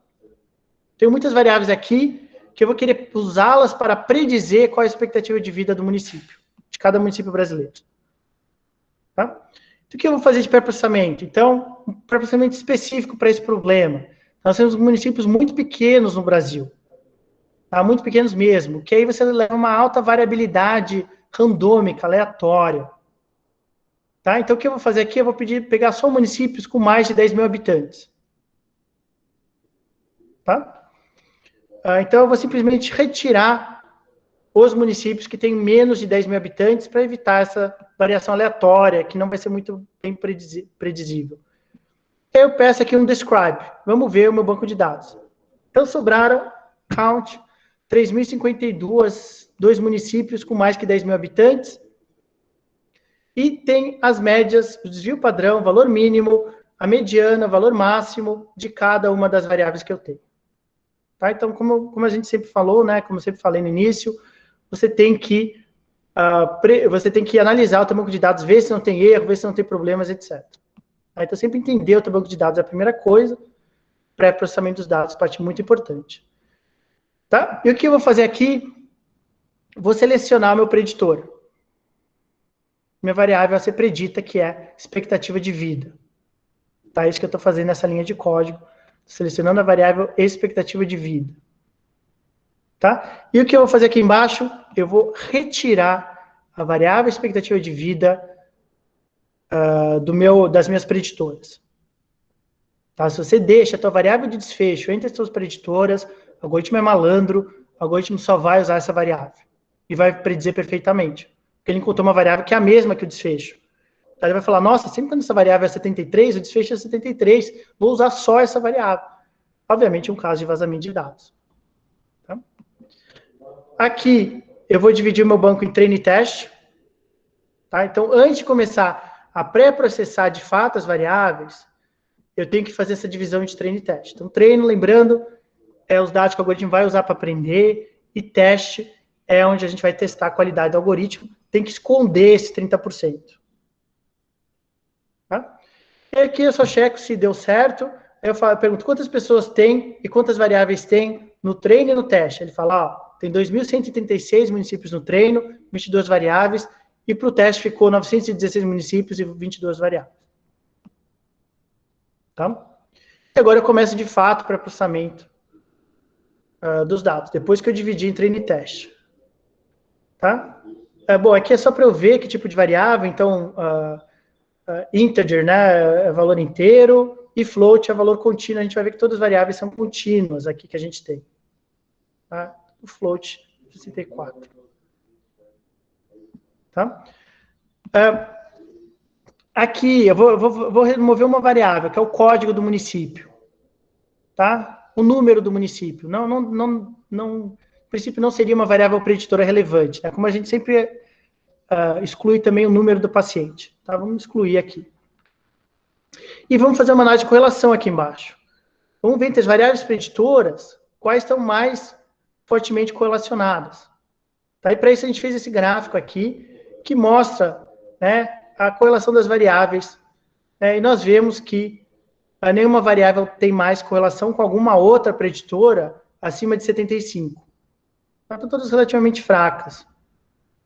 Tenho muitas variáveis aqui que eu vou querer usá-las para predizer qual é a expectativa de vida do município, de cada município brasileiro. Tá? Então, o que eu vou fazer de pré-processamento? Então, um pré-processamento específico para esse problema. Nós temos municípios muito pequenos no Brasil, tá? Muito pequenos mesmo, que aí você leva uma alta variabilidade randômica, aleatória. Tá? Então, o que eu vou fazer aqui? Eu vou pegar só municípios com mais de 10 mil habitantes. Tá? Então, eu vou simplesmente retirar os municípios que têm menos de 10 mil habitantes para evitar essa variação aleatória, que não vai ser muito bem predizível. Eu peço aqui um describe. Vamos ver o meu banco de dados. Então, sobraram, count, 3.052, 2 municípios com mais que 10 mil habitantes, e tem as médias, o desvio padrão, valor mínimo, a mediana, valor máximo de cada uma das variáveis que eu tenho. Tá? Então, como a gente sempre falou, né, como eu sempre falei no início, você tem que analisar o teu banco de dados, ver se não tem erro, ver se não tem problemas, etc. Tá? Então, sempre entender o teu banco de dados é a primeira coisa, pré-processamento dos dados, parte muito importante. Tá? E o que eu vou fazer aqui? Vou selecionar o meu preditor. Minha variável a ser predita, que é expectativa de vida. Tá? Isso que eu estou fazendo nessa linha de código, selecionando a variável expectativa de vida. Tá? E o que eu vou fazer aqui embaixo? Eu vou retirar a variável expectativa de vida das minhas preditoras. Tá? Se você deixa a tua variável de desfecho entre as suas preditoras, o algoritmo é malandro, o algoritmo só vai usar essa variável e vai predizer perfeitamente. Porque ele encontrou uma variável que é a mesma que o desfecho. Então, ele vai falar, nossa, sempre quando essa variável é 73, o desfecho é 73, vou usar só essa variável. Obviamente, um caso de vazamento de dados. Tá? Aqui, eu vou dividir o meu banco em treino e teste. Tá? Então, antes de começar a pré-processar de fato as variáveis, eu tenho que fazer essa divisão de treino e teste. Então, treino, lembrando, é os dados que o algoritmo vai usar para aprender, e teste é onde a gente vai testar a qualidade do algoritmo. Tem que esconder esse 30%. Tá? E aqui eu só checo se deu certo. Aí eu pergunto quantas pessoas tem e quantas variáveis tem no treino e no teste. Ele fala, ó, tem 2.136 municípios no treino, 22 variáveis, e para o teste ficou 916 municípios e 22 variáveis. Tá? E agora eu começo de fato para processamento dos dados, depois que eu dividi em treino e teste. Tá? Bom, aqui é só para eu ver que tipo de variável, então, integer, né, é valor inteiro, e float é valor contínuo. A gente vai ver que todas as variáveis são contínuas aqui que a gente tem. Tá? O float, 64. Tá? Aqui, eu vou remover uma variável, que é o código do município. Tá? O número do município. No princípio, não seria uma variável preditora relevante. Né? Como a gente sempre exclui também o número do paciente. Tá? Vamos excluir aqui. E vamos fazer uma análise de correlação aqui embaixo. Vamos ver entre as variáveis preditoras, quais estão mais fortemente correlacionadas. Tá? E para isso a gente fez esse gráfico aqui, que mostra, né, a correlação das variáveis. E nós vemos que nenhuma variável tem mais correlação com alguma outra preditora acima de 75. Estão todas relativamente fracas.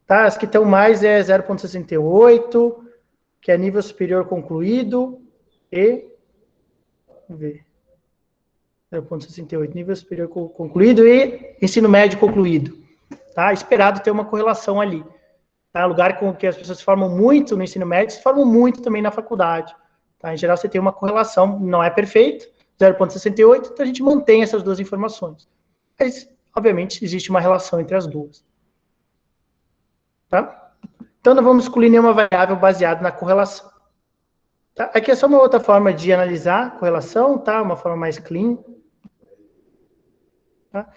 Tá? As que estão mais é 0,68, que é nível superior concluído, e... Vamos ver. 0,68, nível superior concluído e ensino médio concluído. Tá? Esperado ter uma correlação ali. Tá? Lugar com que as pessoas se formam muito no ensino médio, se formam muito também na faculdade. Tá? Em geral, você tem uma correlação, não é perfeito, 0,68, então a gente mantém essas duas informações. Mas, obviamente, existe uma relação entre as duas. Tá? Então, não vamos excluir nenhuma variável baseada na correlação. Tá? Aqui é só uma outra forma de analisar a correlação, tá? Uma forma mais clean. Tá?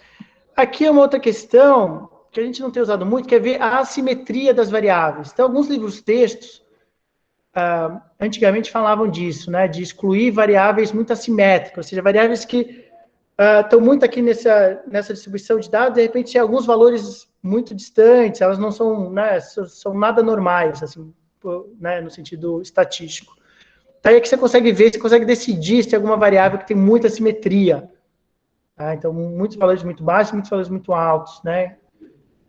Aqui é uma outra questão que a gente não tem usado muito, que é ver a assimetria das variáveis. Então, alguns livros-textos, antigamente falavam disso, né? De excluir variáveis muito assimétricas, ou seja, variáveis que estão muito aqui nessa distribuição de dados, de repente, tem alguns valores muito distantes, elas não são, né, são nada normais, assim, né, no sentido estatístico. Daí é que você consegue ver, você consegue decidir se tem alguma variável que tem muita simetria. Tá? Então, muitos valores muito baixos, muitos valores muito altos, né?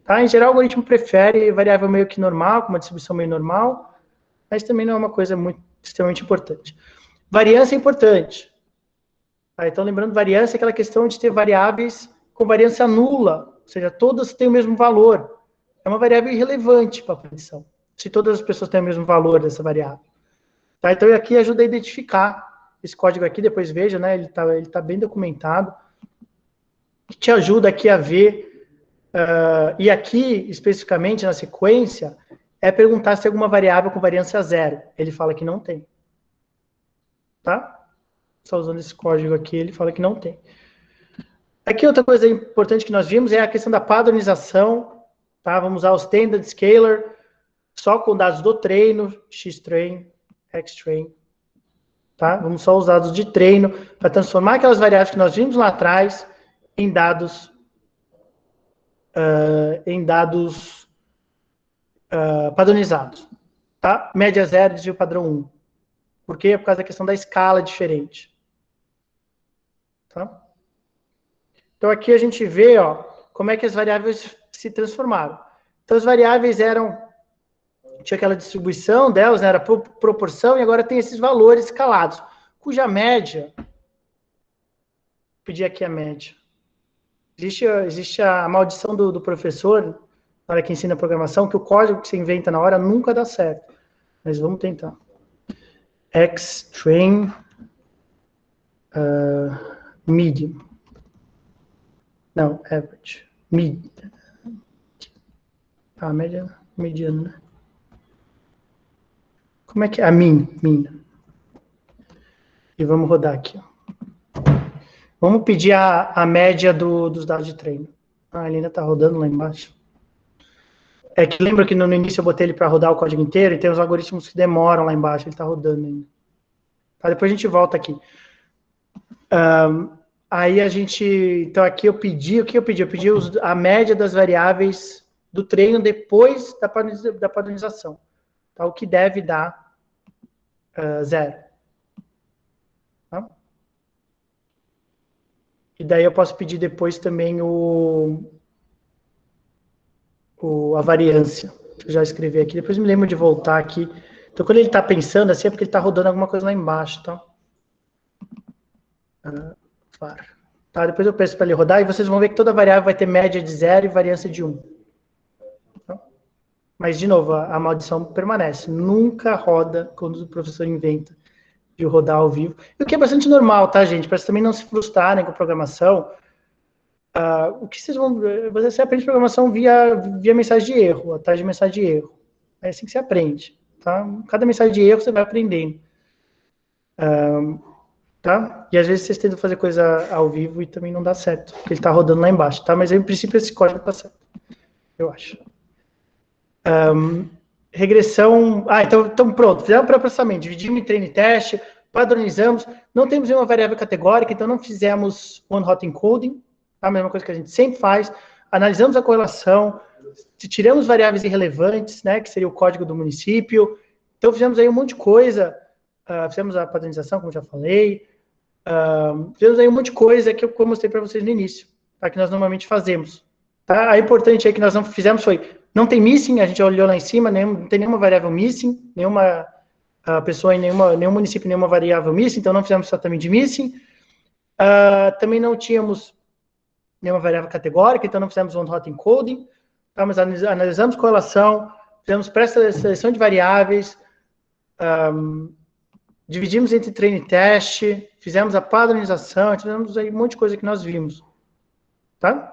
Tá? Em geral, o algoritmo prefere variável meio que normal, com uma distribuição meio normal, mas também não é uma coisa extremamente importante. Variância é importante. Tá? Então, lembrando, variância é aquela questão de ter variáveis com variância nula, ou seja, todas têm o mesmo valor. É uma variável irrelevante para a predição, se todas as pessoas têm o mesmo valor dessa variável. Tá? Então, aqui ajuda a identificar esse código aqui, depois veja, né, ele tá bem documentado, que te ajuda aqui a ver E aqui, especificamente, na sequência, é perguntar se tem alguma variável com variância zero. Ele fala que não tem. Tá? Só usando esse código aqui, ele fala que não tem. Aqui outra coisa importante que nós vimos é a questão da padronização. Tá? Vamos usar o standard scaler só com dados do treino, xtrain, xtrain. Tá? Vamos só usar dados de treino para transformar aquelas variáveis que nós vimos lá atrás em dados padronizados. Tá? Média 0, desvio padrão 1. Por quê? Por causa da questão da escala diferente. Tá? Então, aqui a gente vê como é que as variáveis se transformaram. Então, as variáveis tinha aquela distribuição delas, né, era por proporção, e agora tem esses valores escalados, cuja média, vou pedir aqui a média. Existe a maldição do professor, na hora que ensina programação, que o código que você inventa na hora nunca dá certo. Mas vamos tentar. Xtrain median. Não, average. A média mediana, né? Como é que é? A min. E vamos rodar aqui. Vamos pedir a média dos dados de treino. Ele ainda está rodando lá embaixo. É que lembra que no início eu botei ele para rodar o código inteiro e tem os algoritmos que demoram lá embaixo. Ele está rodando ainda. Tá, depois a gente volta aqui. Aí a gente... Então aqui eu pedi... O que eu pedi? Eu pedi a média das variáveis do treino depois da padronização. Tá, o que deve dar 0. Tá? E daí eu posso pedir depois também a variância. Eu já escrevi aqui. Depois me lembro de voltar aqui. Então, quando ele está pensando assim, é porque ele está rodando alguma coisa lá embaixo. Tá? Tá, depois eu peço para ele rodar e vocês vão ver que toda variável vai ter média de 0 e variância de 1. Tá? Mas, de novo, a maldição permanece. Nunca roda quando o professor inventa de rodar ao vivo. E o que é bastante normal, tá, gente? Para vocês também não se frustrarem com programação. O que vocês vão... Você aprende programação via mensagem de erro, atrás de mensagem de erro. É assim que você aprende, tá? Cada mensagem de erro você vai aprendendo. Tá? E às vezes vocês tentam fazer coisa ao vivo e também não dá certo, porque ele está rodando lá embaixo, tá? Mas em princípio esse código está certo, eu acho. Regressão... então pronto, fizemos o pré-processamento, dividimos em treino e teste, padronizamos, não temos nenhuma variável categórica, então não fizemos one-hot encoding, tá? A mesma coisa que a gente sempre faz, analisamos a correlação, tiramos variáveis irrelevantes, né, que seria o código do município, então fizemos aí um monte de coisa, fizemos a padronização, como já falei, fizemos aí um monte de coisa que eu mostrei para vocês no início, tá? Que nós normalmente fazemos. Tá? A importante aí que nós não fizemos foi, não tem missing, a gente olhou lá em cima, não tem nenhuma variável missing, nenhuma pessoa em nenhum município, nenhuma variável missing, então não fizemos tratamento de missing. Também não tínhamos nenhuma variável categórica, então não fizemos one-hot encoding, tá? Mas analisamos correlação, fizemos pré-seleção de variáveis, dividimos entre treino e teste, fizemos a padronização, fizemos aí um monte de coisa que nós vimos. Tá?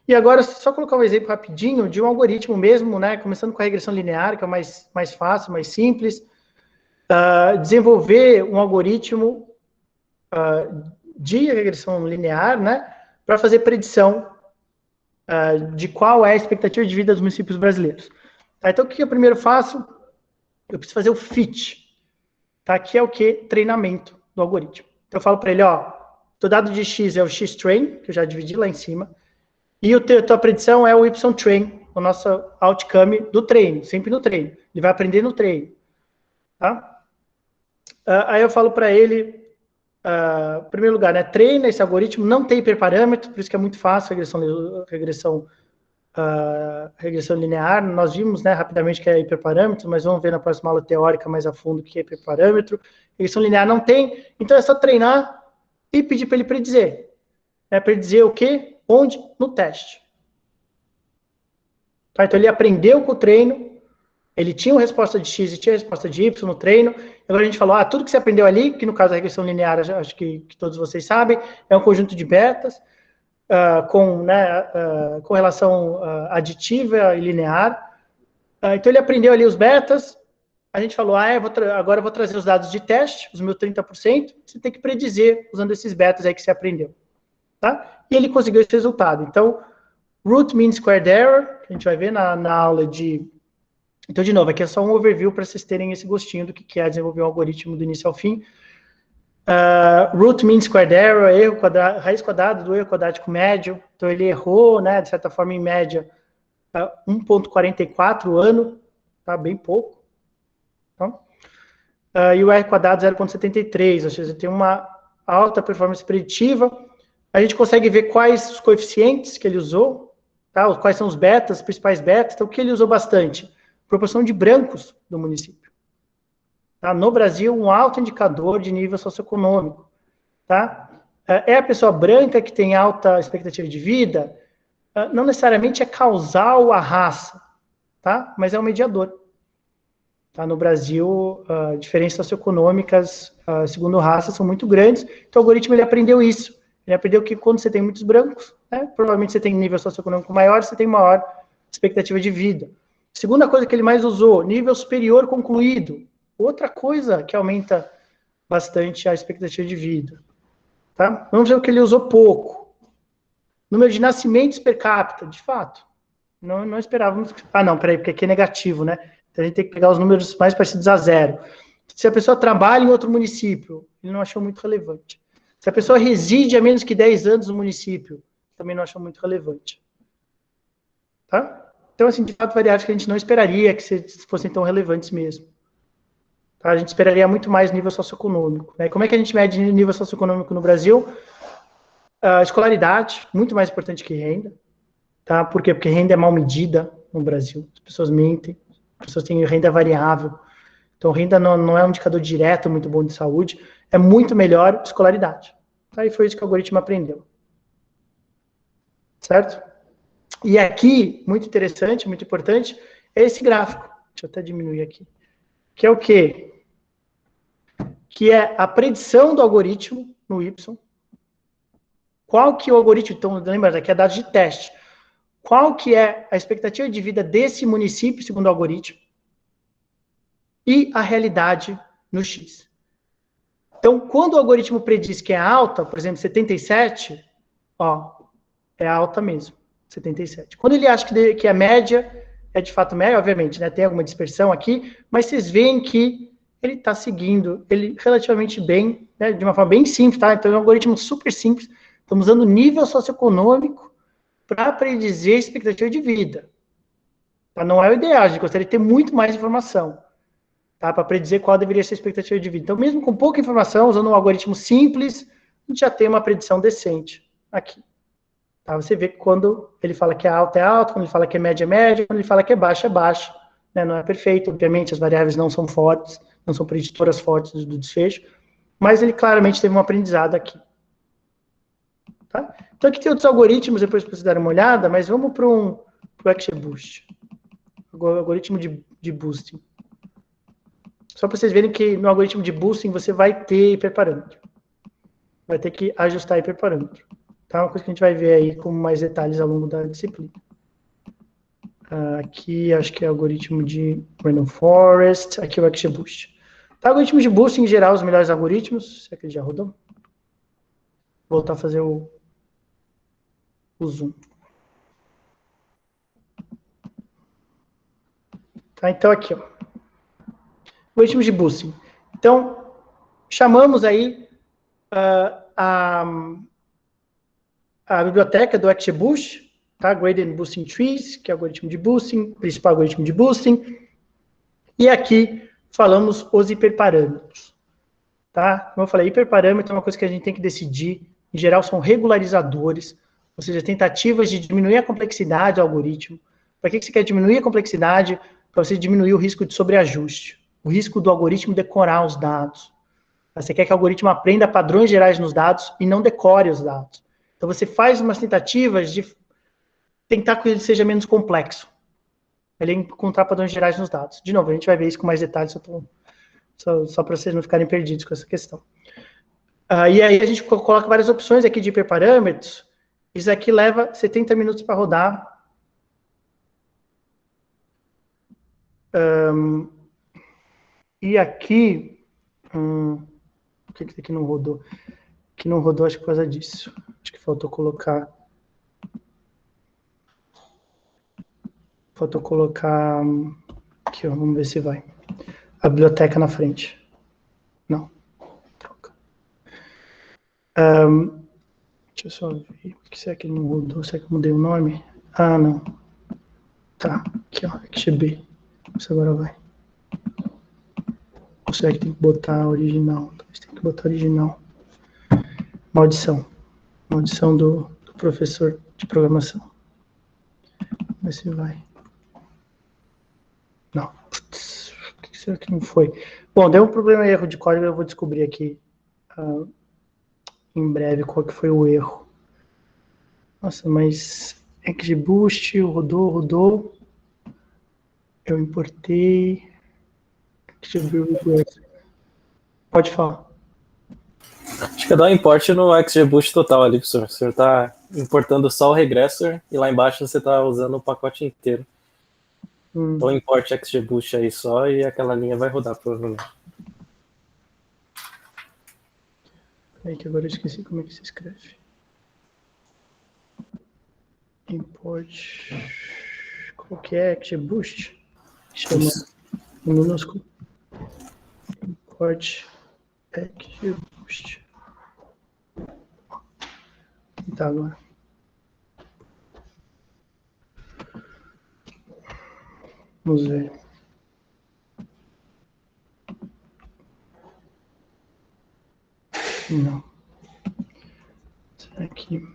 E agora, só colocar um exemplo rapidinho de um algoritmo mesmo, né? Começando com a regressão linear, que é o mais fácil, mais simples. Desenvolver um algoritmo de regressão linear, né? Para fazer predição de qual é a expectativa de vida dos municípios brasileiros. Tá? Então, o que eu primeiro faço? Eu preciso fazer o fit, tá? Que é o que? Treinamento do algoritmo. Então, eu falo para ele, o dado de X é o X-train, que eu já dividi lá em cima, e a tua predição é o Y-train, o nosso outcome do treino, sempre no treino. Ele vai aprender no treino. Tá? Aí eu falo para ele, em primeiro lugar, né, treina esse algoritmo, não tem hiperparâmetro, por isso que é muito fácil a regressão linear. Nós vimos, né, rapidamente que é hiperparâmetro, mas vamos ver na próxima aula teórica mais a fundo o que é hiperparâmetro. Regressão linear não tem, então é só treinar e pedir para ele predizer. Predizer o quê? Onde? No teste. Tá? Então ele aprendeu com o treino, ele tinha uma resposta de X e tinha a resposta de Y no treino, agora a gente falou, tudo que você aprendeu ali, que no caso da regressão linear, acho que todos vocês sabem, é um conjunto de betas, com correlação aditiva e linear. Então, ele aprendeu ali os betas. A gente falou, agora eu vou trazer os dados de teste, os meus 30%. Você tem que predizer usando esses betas aí que você aprendeu. Tá? E ele conseguiu esse resultado. Então, root mean squared error, que a gente vai ver na aula de... Então, de novo, aqui é só um overview para vocês terem esse gostinho do que é desenvolver um algoritmo do início ao fim. Root mean squared error, raiz quadrada do erro quadrático médio. Então, ele errou, né, de certa forma, em média, 1,44 ano, tá? Bem pouco. Então, e o R quadrado 0,73, ou seja, tem uma alta performance preditiva. A gente consegue ver quais os coeficientes que ele usou, tá? Quais são os betas, os principais betas. Então, o que ele usou bastante? Proporção de brancos do município. Tá? No Brasil, um alto indicador de nível socioeconômico. Tá? É a pessoa branca que tem alta expectativa de vida, não necessariamente é causal a raça, tá? Mas é um mediador. Tá? No Brasil, diferenças socioeconômicas, segundo raça, são muito grandes. Então, o algoritmo ele aprendeu isso. Ele aprendeu que quando você tem muitos brancos, né, provavelmente você tem nível socioeconômico maior, você tem maior expectativa de vida. Segunda coisa que ele mais usou, nível superior concluído. Outra coisa que aumenta bastante a expectativa de vida. Tá? Vamos ver o que ele usou pouco. Número de nascimentos per capita, de fato. Não esperávamos... não, peraí, porque aqui é negativo, né? Então a gente tem que pegar os números mais parecidos a zero. Se a pessoa trabalha em outro município, ele não achou muito relevante. Se a pessoa reside há menos que 10 anos no município, também não achou muito relevante. Tá? Então, assim, de fato, variáveis que a gente não esperaria que fossem tão relevantes mesmo. Tá? A gente esperaria muito mais nível socioeconômico. Né? Como é que a gente mede nível socioeconômico no Brasil? Escolaridade, muito mais importante que renda. Tá? Por quê? Porque renda é mal medida no Brasil. As pessoas mentem, as pessoas têm renda variável. Então, renda não é um indicador direto muito bom de saúde. É muito melhor escolaridade. Tá? E foi isso que o algoritmo aprendeu. Certo? E aqui, muito interessante, muito importante, é esse gráfico. Deixa eu até diminuir aqui. Que é o quê? Que é a predição do algoritmo no Y. Qual que é o algoritmo? Então, lembra, daqui é dados de teste. Qual que é a expectativa de vida desse município, segundo o algoritmo? E a realidade no X. Então, quando o algoritmo prediz que é alta, por exemplo, 77, é alta mesmo. 77. Quando ele acha que a média é de fato média, obviamente, né, tem alguma dispersão aqui, mas vocês veem que ele está seguindo ele relativamente bem, né, de uma forma bem simples, tá? Então é um algoritmo super simples. Estamos usando nível socioeconômico para predizer a expectativa de vida. Tá? Não é o ideal, a gente gostaria de ter muito mais informação, tá? Para predizer qual deveria ser a expectativa de vida. Então, mesmo com pouca informação, usando um algoritmo simples, a gente já tem uma predição decente aqui. Tá, você vê que quando ele fala que é alta, quando ele fala que é média, quando ele fala que é baixa, né, não é perfeito, obviamente, as variáveis não são fortes, não são preditoras fortes do desfecho, mas ele claramente teve um aprendizado aqui. Tá? Então aqui tem outros algoritmos, depois para vocês darem uma olhada, mas vamos para o XGBoost, o algoritmo de boosting. Só para vocês verem que no algoritmo de boosting você vai ter hiperparâmetro. Vai ter que ajustar hiperparâmetro. Tá? Uma coisa que a gente vai ver aí com mais detalhes ao longo da disciplina. Aqui, acho que é o algoritmo de Random Forest. Aqui é o XGBoost. Tá, algoritmo de boosting, em geral, os melhores algoritmos. Será que ele já rodou? Vou voltar a fazer o zoom. Tá, então, aqui, ó. Algoritmo de boosting. Então, chamamos aí a biblioteca do XGBoost, tá? Gradient Boosting Trees, que é o algoritmo de boosting, principal algoritmo de boosting. E aqui falamos os hiperparâmetros. Tá? Como eu falei, hiperparâmetro é uma coisa que a gente tem que decidir. Em geral, são regularizadores, ou seja, tentativas de diminuir a complexidade do algoritmo. Para que você quer diminuir a complexidade? Para você diminuir o risco de sobreajuste, o risco do algoritmo decorar os dados. Você quer que o algoritmo aprenda padrões gerais nos dados e não decore os dados. Então, você faz umas tentativas de tentar que ele seja menos complexo. Ele encontrar padrões gerais nos dados. De novo, a gente vai ver isso com mais detalhes, só para vocês não ficarem perdidos com essa questão. E aí a gente coloca várias opções aqui de hiperparâmetros, Isso aqui leva 70 minutos para rodar. E aqui... por que aqui não rodou? Aqui não rodou, acho que por causa disso. Acho que faltou colocar... Aqui, ó, vamos ver se vai. A biblioteca na frente. Não. Troca. Deixa eu só ver. Por que será que ele não rodou? Será que eu mudei o nome? Ah, não. Tá. Aqui, ó. XGB. Isso agora vai. Ou será que tem que botar original? Talvez tem que botar original. Maldição. Maldição do professor de programação. Vamos ver se vai. Não. Putz, por que será que não foi? Bom, deu um problema em erro de código, eu vou descobrir aqui em breve qual que foi o erro. Nossa, mas XGBoost rodou. Eu importei. Pode falar. Acho que dá um import no XGBoost total ali, professor. O senhor está importando só o regressor e lá embaixo você está usando o pacote inteiro. Então import XGBoost aí só e aquela linha vai rodar, provavelmente. Peraí que agora eu esqueci como é que se escreve. Import... Qual que é? XGBoost? Chama em minúsculo. Import XGBoost. Tá, agora. Vamos ver. Não. Será que...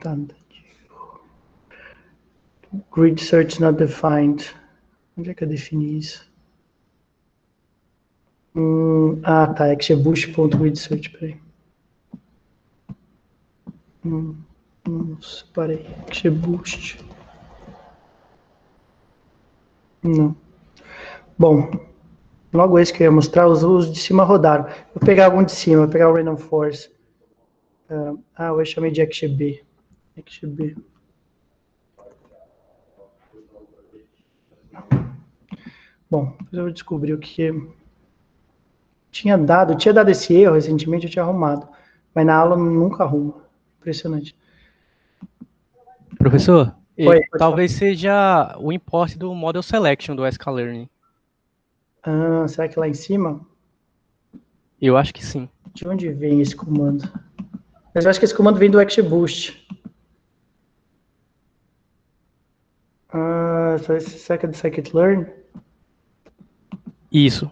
Tá. Grid search not defined. Onde é que eu defini isso? Tá. XGBoost.gridsearch, peraí. Separei. XGBoost. Não. Bom, logo esse que eu ia mostrar, os de cima rodaram. Vou pegar algum de cima, vou pegar o Random Force. Eu chamei de XGB. XGB. Bom, depois eu vou descobrir o que tinha dado esse erro recentemente, eu tinha arrumado. Mas na aula nunca arruma. Impressionante. Professor, Oi, talvez seja o import do Model Selection do sklearn. Será que lá em cima? Eu acho que sim. De onde vem esse comando? Mas eu acho que esse comando vem do XGBoost. Será que é do scikit-learn? Isso.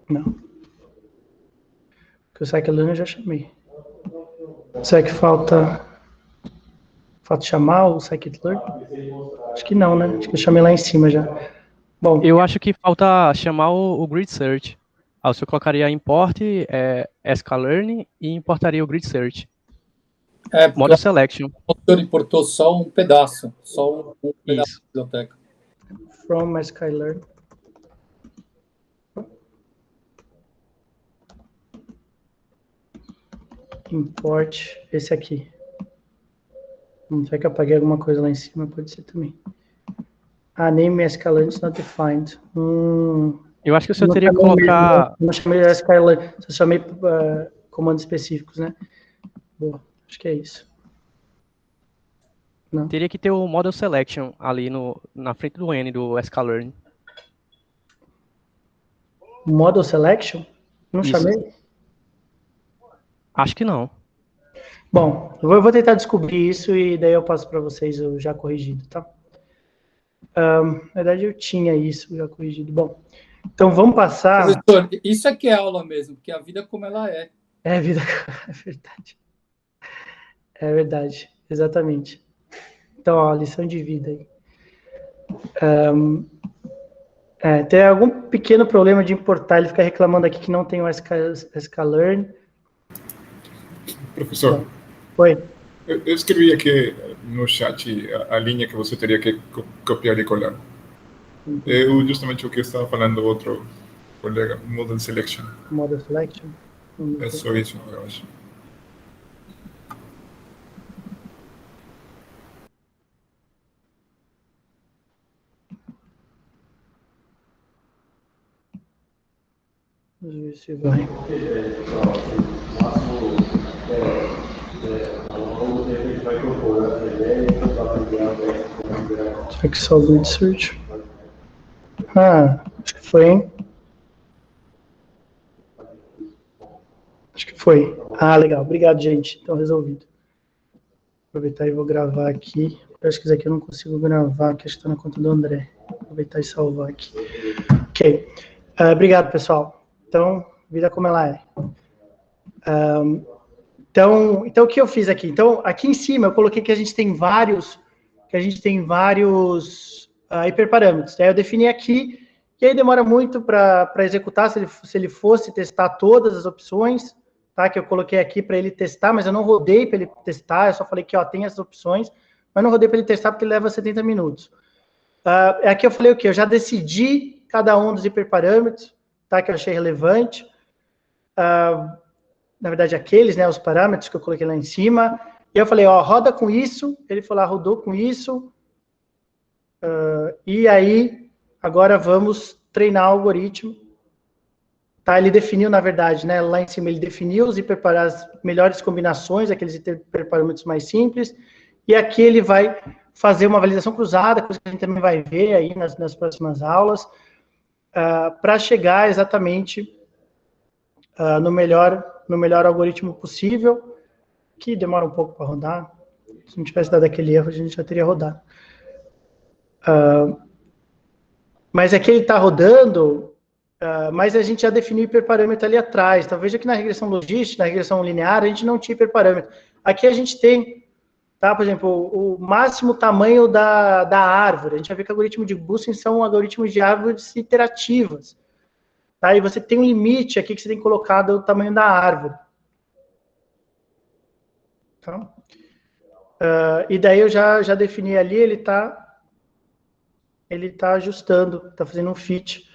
Não. Porque o scikit-learn eu já chamei. Será que falta chamar o scikit-learn? Acho que não, né? Acho que eu chamei lá em cima já. Bom, Eu acho que falta chamar o grid search. Aí você colocaria import sklearn e importaria o grid search. Model Selection. O autor importou só um pedaço. Só um pedaço da biblioteca. From sklearn. Import esse aqui. Será que eu apaguei alguma coisa lá em cima? Pode ser também. Name sklearn is not defined. Eu acho que o senhor teria que colocar... Não chamei sklearn, só chamei comandos específicos, né? Boa, acho que é isso. Não. Teria que ter o Model Selection ali na frente do N do sklearn. Model Selection? Não Isso. chamei? Acho que não. Bom, eu vou tentar descobrir isso e daí eu passo para vocês o já corrigido, tá? Na verdade, eu tinha isso já corrigido. Bom, então vamos passar... Professor, isso aqui é aula mesmo, porque a vida como ela é. É a vida, é verdade. É verdade, exatamente. Então, ó, lição de vida aí. Tem algum pequeno problema de importar, ele fica reclamando aqui que não tem o sklearn. Professor, Oi. eu escrevi aqui no chat a linha que você teria que copiar e colar. Justamente o que estava falando o outro colega, Model Selection. Model Selection. É só isso, eu acho. Vamos ver se vai. Será que só o Grid Search? Acho que foi, hein? Acho que foi. Legal. Obrigado, gente. Então, resolvido. Vou aproveitar e vou gravar aqui. Acho que isso aqui eu não consigo gravar, que está na conta do André. Vou aproveitar e salvar aqui. Ok. Obrigado, pessoal. Então, vida como ela é. Então, o que eu fiz aqui? Então, aqui em cima eu coloquei que a gente tem vários hiperparâmetros. Aí eu defini aqui, e aí demora muito para executar, se ele fosse testar todas as opções, tá? Que eu coloquei aqui para ele testar, mas eu não rodei para ele testar, eu só falei que, ó, tem essas opções, mas não rodei para ele testar porque leva 70 minutos. Aqui eu falei o quê? Eu já decidi cada um dos hiperparâmetros, tá? Que eu achei relevante. Na verdade, aqueles, né, os parâmetros que eu coloquei lá em cima, e eu falei, ó, roda com isso, ele foi lá, rodou com isso, e aí, agora vamos treinar o algoritmo, tá, ele definiu, na verdade, né, lá em cima ele definiu as melhores combinações, aqueles hiperparâmetros mais simples, e aqui ele vai fazer uma validação cruzada, coisa que a gente também vai ver aí nas próximas aulas, para chegar exatamente no melhor algoritmo possível, que demora um pouco para rodar. Se não tivesse dado aquele erro, a gente já teria rodado. Mas aqui ele está rodando, mas a gente já definiu o hiperparâmetro ali atrás. Então, veja que na regressão logística, na regressão linear, a gente não tinha hiperparâmetro. Aqui a gente tem, tá? Por exemplo, o máximo tamanho da árvore. A gente vai ver que algoritmos de boosting são algoritmos de árvores iterativas. Tá? E você tem um limite aqui que você tem colocado o tamanho da árvore. Tá? E daí eu já defini ali, ele está ajustando, está fazendo um fit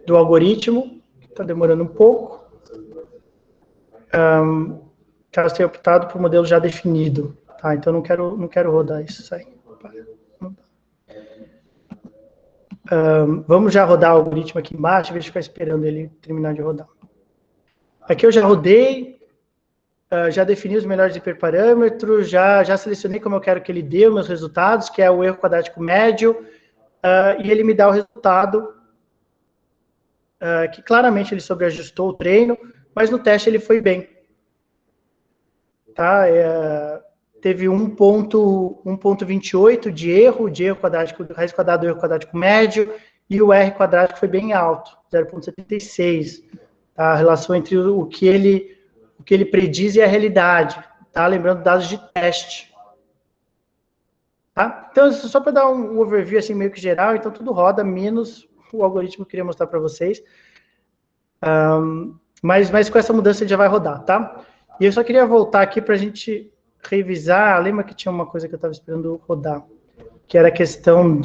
do algoritmo, que está demorando um pouco. Caso tenha optado por modelo já definido. Tá? Então não quero rodar isso aí. Vamos já rodar o algoritmo aqui embaixo, em vez de ficar esperando ele terminar de rodar. Aqui eu já rodei, já defini os melhores hiperparâmetros, já selecionei como eu quero que ele dê os meus resultados, que é o erro quadrático médio, e ele me dá o resultado, que claramente ele sobreajustou o treino, mas no teste ele foi bem. Tá? Teve 1,28 de erro quadrático, raiz quadrada do erro quadrático médio, e o R quadrático foi bem alto, 0,76. Tá? A relação entre o que ele prediz e a realidade. Tá? Lembrando dados de teste. Tá? Então, só para dar um overview assim, meio que geral, então tudo roda, menos o algoritmo que eu queria mostrar para vocês. Mas com essa mudança ele já vai rodar, tá? E eu só queria voltar aqui para a gente revisar, lembra que tinha uma coisa que eu estava esperando rodar, que era a questão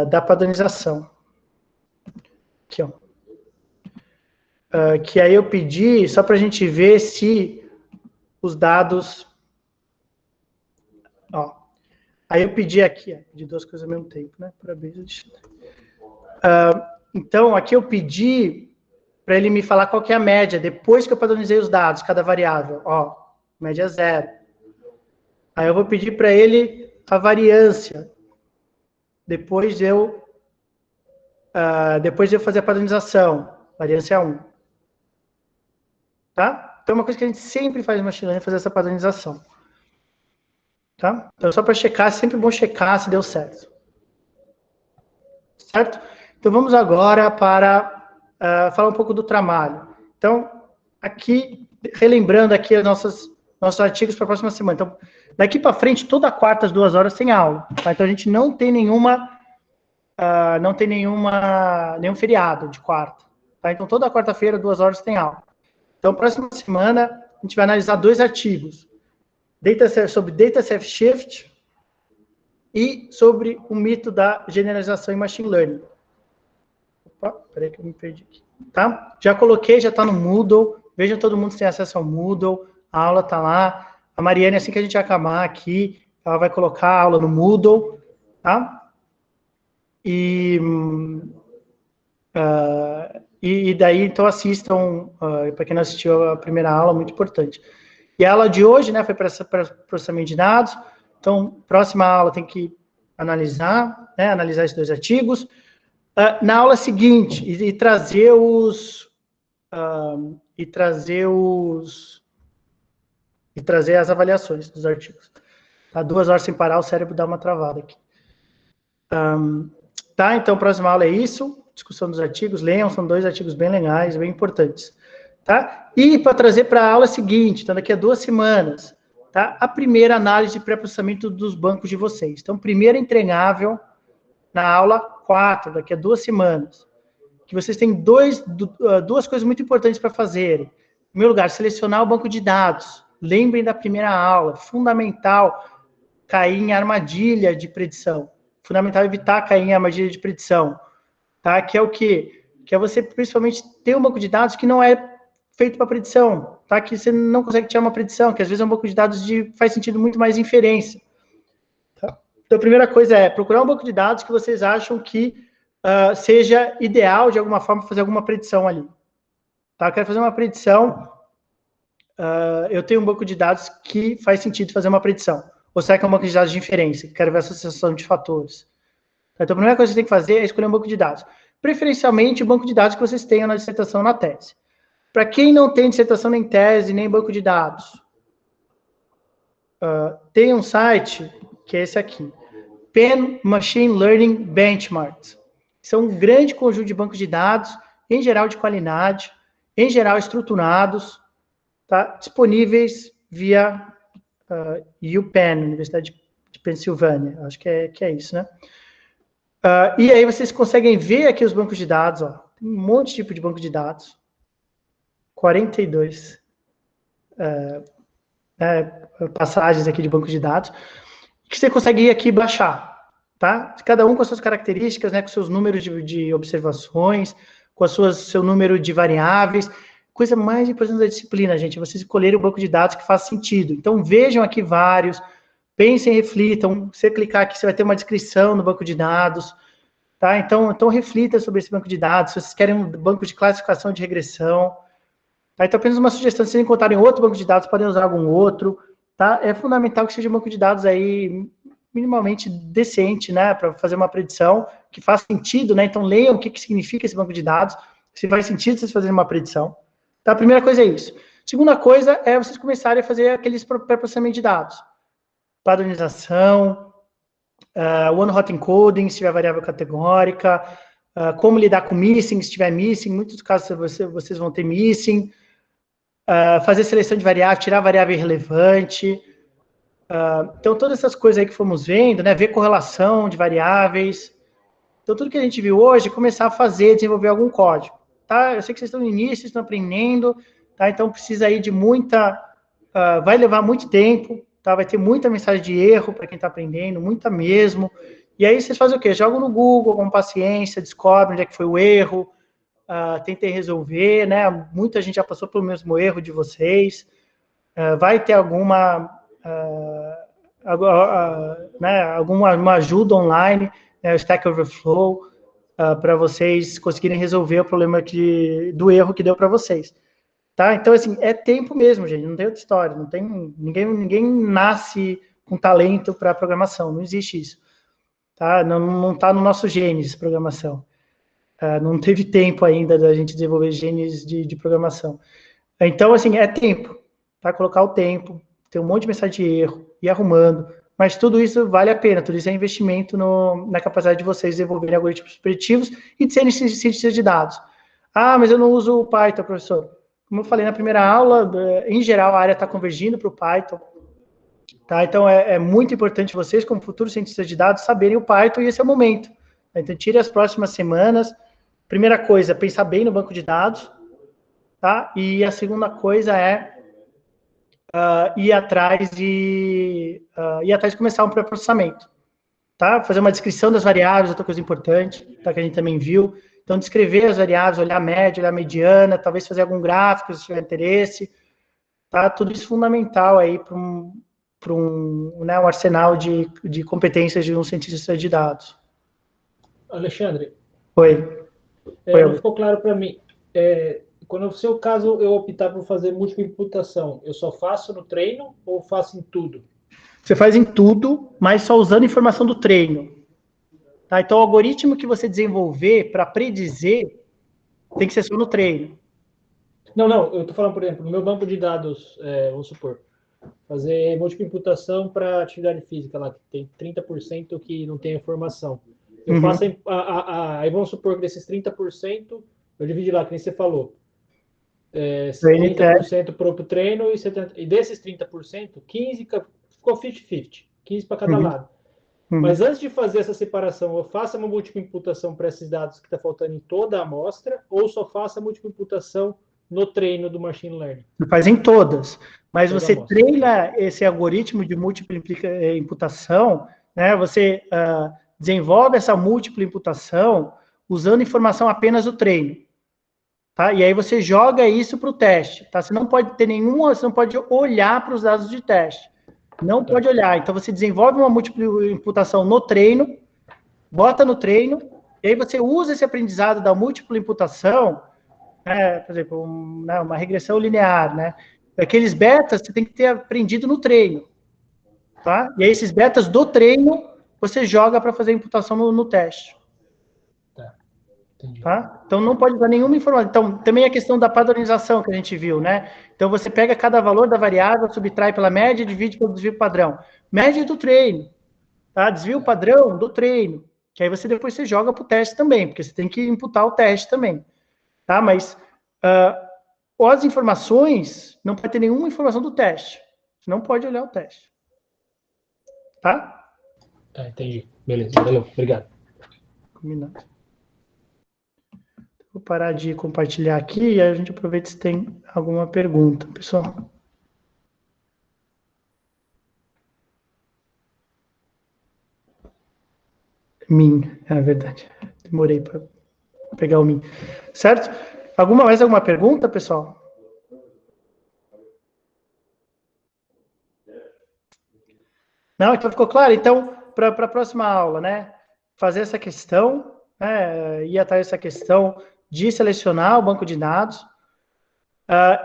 da padronização. Aqui, ó. Que aí eu pedi, só para a gente ver se os dados... Ó, aí eu pedi aqui, pedi duas coisas ao mesmo tempo, né? Parabéns. Então, aqui eu pedi para ele me falar qual que é a média, depois que eu padronizei os dados, cada variável. Ó, média 0. Aí eu vou pedir para ele a variância, depois de eu fazer a padronização, variância 1. Tá? Então, é uma coisa que a gente sempre faz no machine learning, fazer essa padronização. Tá? Então, só para checar, é sempre bom checar se deu certo. Certo? Então, vamos agora para falar um pouco do trabalho. Então, aqui, relembrando aqui nossos artigos para a próxima semana. Então, daqui para frente, toda quarta às 2 horas tem aula. Tá? Então, a gente não tem nenhum feriado de quarta. Tá? Então, toda quarta-feira, 2 horas tem aula. Então, próxima semana, a gente vai analisar 2 artigos. Sobre Data Set Shift e sobre o mito da generalização em Machine Learning. Opa, peraí que eu me perdi aqui. Tá? Já coloquei, já está no Moodle. Vejam, todo mundo tem acesso ao Moodle. A aula está lá. A Mariane, assim que a gente acabar aqui, ela vai colocar a aula no Moodle. Tá? E daí, então, assistam, para quem não assistiu a primeira aula, muito importante. E a aula de hoje, né, foi para processamento de dados. Então, próxima aula tem que analisar, né, analisar esses 2 artigos. Na aula seguinte, e trazer as avaliações dos artigos. Tá? 2 horas sem parar, o cérebro dá uma travada aqui. Tá, então, a próxima aula é isso, discussão dos artigos, leiam, são 2 artigos bem legais, bem importantes. Tá? E para trazer para a aula seguinte, então daqui a 2 semanas, tá? A primeira análise de pré-processamento dos bancos de vocês. Então, primeiro entregável na aula 4, daqui a 2 semanas. Que vocês têm 2 coisas muito importantes para fazerem. Em primeiro lugar, selecionar o banco de dados. Lembrem da primeira aula, fundamental cair em armadilha de predição. Fundamental evitar cair em armadilha de predição. Tá? Que é o quê? Que é você, principalmente, ter um banco de dados que não é feito para predição, tá? Que você não consegue tirar uma predição, que às vezes é um banco de dados faz sentido muito mais inferência. Tá? Então, a primeira coisa é procurar um banco de dados que vocês acham que seja ideal, de alguma forma, fazer alguma predição ali. Tá? Eu quero fazer uma predição, eu tenho um banco de dados que faz sentido fazer uma predição. Ou será que é um banco de dados de inferência? Quero ver a associação de fatores. Tá? Então, a primeira coisa que você tem que fazer é escolher um banco de dados. Preferencialmente, o banco de dados que vocês tenham na dissertação na tese. Para quem não tem dissertação nem tese, nem banco de dados, tem um site, que é esse aqui, Penn Machine Learning Benchmarks. São um grande conjunto de bancos de dados, em geral de qualidade, em geral estruturados, tá? Disponíveis via UPenn, Universidade de Pensilvânia. Acho que é isso, né? E aí vocês conseguem ver aqui os bancos de dados, ó. Tem um monte de tipo de banco de dados. 42 passagens aqui de banco de dados, que você consegue ir aqui e baixar, tá? Cada um com as suas características, né, com seus números de observações, com seu número de variáveis. Coisa mais importante da disciplina, gente, é vocês escolherem o banco de dados que faz sentido. Então, vejam aqui vários, pensem, reflitam. Se você clicar aqui, você vai ter uma descrição no banco de dados, tá? Então reflita sobre esse banco de dados. Se vocês querem um banco de classificação de regressão, tá? Então, apenas uma sugestão, se vocês encontrarem outro banco de dados, podem usar algum outro, tá? É fundamental que seja um banco de dados aí minimamente decente, né, para fazer uma predição que faça sentido, né? Então, leiam o que significa esse banco de dados, se faz sentido vocês fazerem uma predição. Tá? A primeira coisa é isso. Segunda coisa é vocês começarem a fazer aqueles pré-processamento de dados. Padronização, one-hot encoding, se tiver variável categórica, como lidar com missing, se tiver missing, em muitos casos vocês vão ter missing, fazer seleção de variável, tirar variável irrelevante. Então, todas essas coisas aí que fomos vendo, né, ver correlação de variáveis. Então, tudo que a gente viu hoje, começar a fazer, desenvolver algum código. Tá? Eu sei que vocês estão no início, estão aprendendo, tá? Então precisa aí de vai levar muito tempo, tá? Vai ter muita mensagem de erro para quem está aprendendo, muita mesmo. E aí vocês fazem o quê? Jogam no Google com paciência, descobrem onde é que foi o erro, tentem resolver, né? Muita gente já passou pelo mesmo erro de vocês. Vai ter alguma ajuda online, né? O Stack Overflow, para vocês conseguirem resolver o problema do erro que deu para vocês. Tá? Então, assim, é tempo mesmo, gente, não tem outra história, não tem, ninguém nasce com talento para programação, não existe isso. Tá? Não está no nosso genes programação. Não teve tempo ainda da gente desenvolver genes de programação. Então, assim, é tempo, tá? Colocar o tempo, ter um monte de mensagem de erro, ir arrumando, mas tudo isso vale a pena, tudo isso é investimento na capacidade de vocês desenvolverem algoritmos preditivos e de serem cientistas de dados. Mas eu não uso o Python, professor. Como eu falei na primeira aula, em geral a área está convergindo para o Python. Tá? Então é muito importante vocês, como futuros cientistas de dados, saberem o Python e esse é o momento. Então tire as próximas semanas. Primeira coisa, pensar bem no banco de dados. Tá? E a segunda coisa é ir atrás de começar um pré-processamento. tá? Fazer uma descrição das variáveis, outra coisa importante, tá? Que a gente também viu. Então, descrever as variáveis, olhar a média, olhar a mediana, talvez fazer algum gráfico, se tiver interesse, tá? Tudo isso fundamental aí para né, um arsenal de competências de um cientista de dados. Alexandre. Oi. Não ficou claro para mim. Quando no seu caso eu optar por fazer múltipla imputação, eu só faço no treino ou faço em tudo? Você faz em tudo, mas só usando informação do treino. Tá? Então, o algoritmo que você desenvolver para predizer tem que ser só no treino. Não, eu estou falando, por exemplo, no meu banco de dados, vamos supor, fazer múltipla imputação para atividade física lá, que tem 30% que não tem informação. Eu faço aí vamos supor que desses 30%, eu dividi lá, que nem você falou. 30% para o treino e desses 30%, 15% ficou 50-50, 15% para cada lado. Mas antes de fazer essa separação, eu faço uma múltipla imputação para esses dados que está faltando em toda a amostra, ou só faço a múltipla imputação no treino do machine learning? Você faz em todas, mas você treina esse algoritmo de múltipla imputação, né? Você desenvolve essa múltipla imputação usando informação apenas do treino. Tá? E aí você joga isso para o teste, tá? Você não pode ter você não pode olhar para os dados de teste. Não pode olhar. Então você desenvolve uma múltipla imputação no treino, bota no treino, e aí você usa esse aprendizado da múltipla imputação, por exemplo, uma regressão linear, né? Aqueles betas você tem que ter aprendido no treino, tá? E aí esses betas do treino você joga para fazer a imputação no teste. Tá? Então, não pode dar nenhuma informação. Então, também a questão da padronização que a gente viu, né? Então, você pega cada valor da variável, subtrai pela média e divide pelo desvio padrão. Média do treino, tá? Desvio padrão do treino. Que aí depois você joga para o teste também, porque você tem que imputar o teste também. Tá? Mas as informações, não pode ter nenhuma informação do teste. Você não pode olhar o teste. Tá? Entendi. Beleza, valeu. Obrigado. Combinado. Vou parar de compartilhar aqui e a gente aproveita se tem alguma pergunta, pessoal. Min, é verdade. Demorei para pegar o Min. Certo? Mais alguma pergunta, pessoal? Não, então ficou claro? Então, para a próxima aula, né? Fazer essa questão, ir atrás dessa questão de selecionar o banco de dados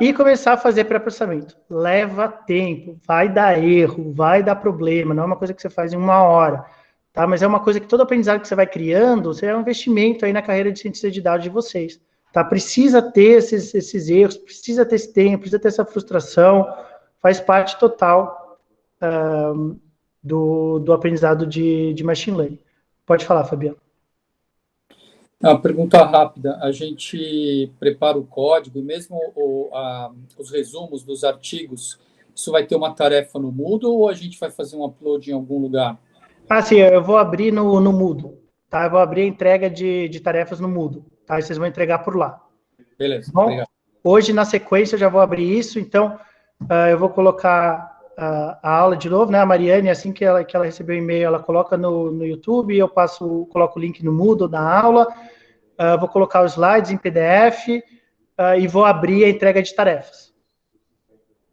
e começar a fazer pré-processamento. Leva tempo, vai dar erro, vai dar problema, não é uma coisa que você faz em 1 hora, tá? Mas é uma coisa que todo aprendizado que você vai criando, é um investimento aí na carreira de cientista de dados de vocês, tá? Precisa ter esses erros, precisa ter esse tempo, precisa ter essa frustração, faz parte total do aprendizado de machine learning. Pode falar, Fabiano. Uma pergunta rápida. A gente prepara o código e mesmo os resumos dos artigos, isso vai ter uma tarefa no Moodle ou a gente vai fazer um upload em algum lugar? Sim, eu vou abrir no Moodle, tá? Eu vou abrir a entrega de tarefas no Moodle, tá? E vocês vão entregar por lá. Beleza, bom, obrigado. Hoje, na sequência, eu já vou abrir isso, então eu vou colocar a aula de novo, né? A Mariane, assim que ela recebeu o e-mail, ela coloca no YouTube, eu coloco o link no Moodle da aula, vou colocar os slides em PDF e vou abrir a entrega de tarefas.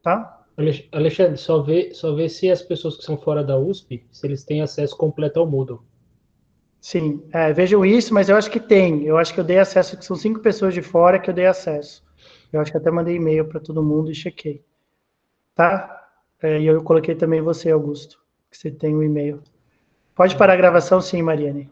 Tá? Alexandre, só vê se as pessoas que são fora da USP, se eles têm acesso completo ao Moodle. Sim, vejam isso, mas eu acho que tem. Eu acho que eu dei acesso, que são 5 pessoas de fora que eu dei acesso. Eu acho que até mandei e-mail para todo mundo e chequei. Tá? E eu coloquei também você, Augusto, que você tem o e-mail. Pode parar a gravação, sim, Mariane.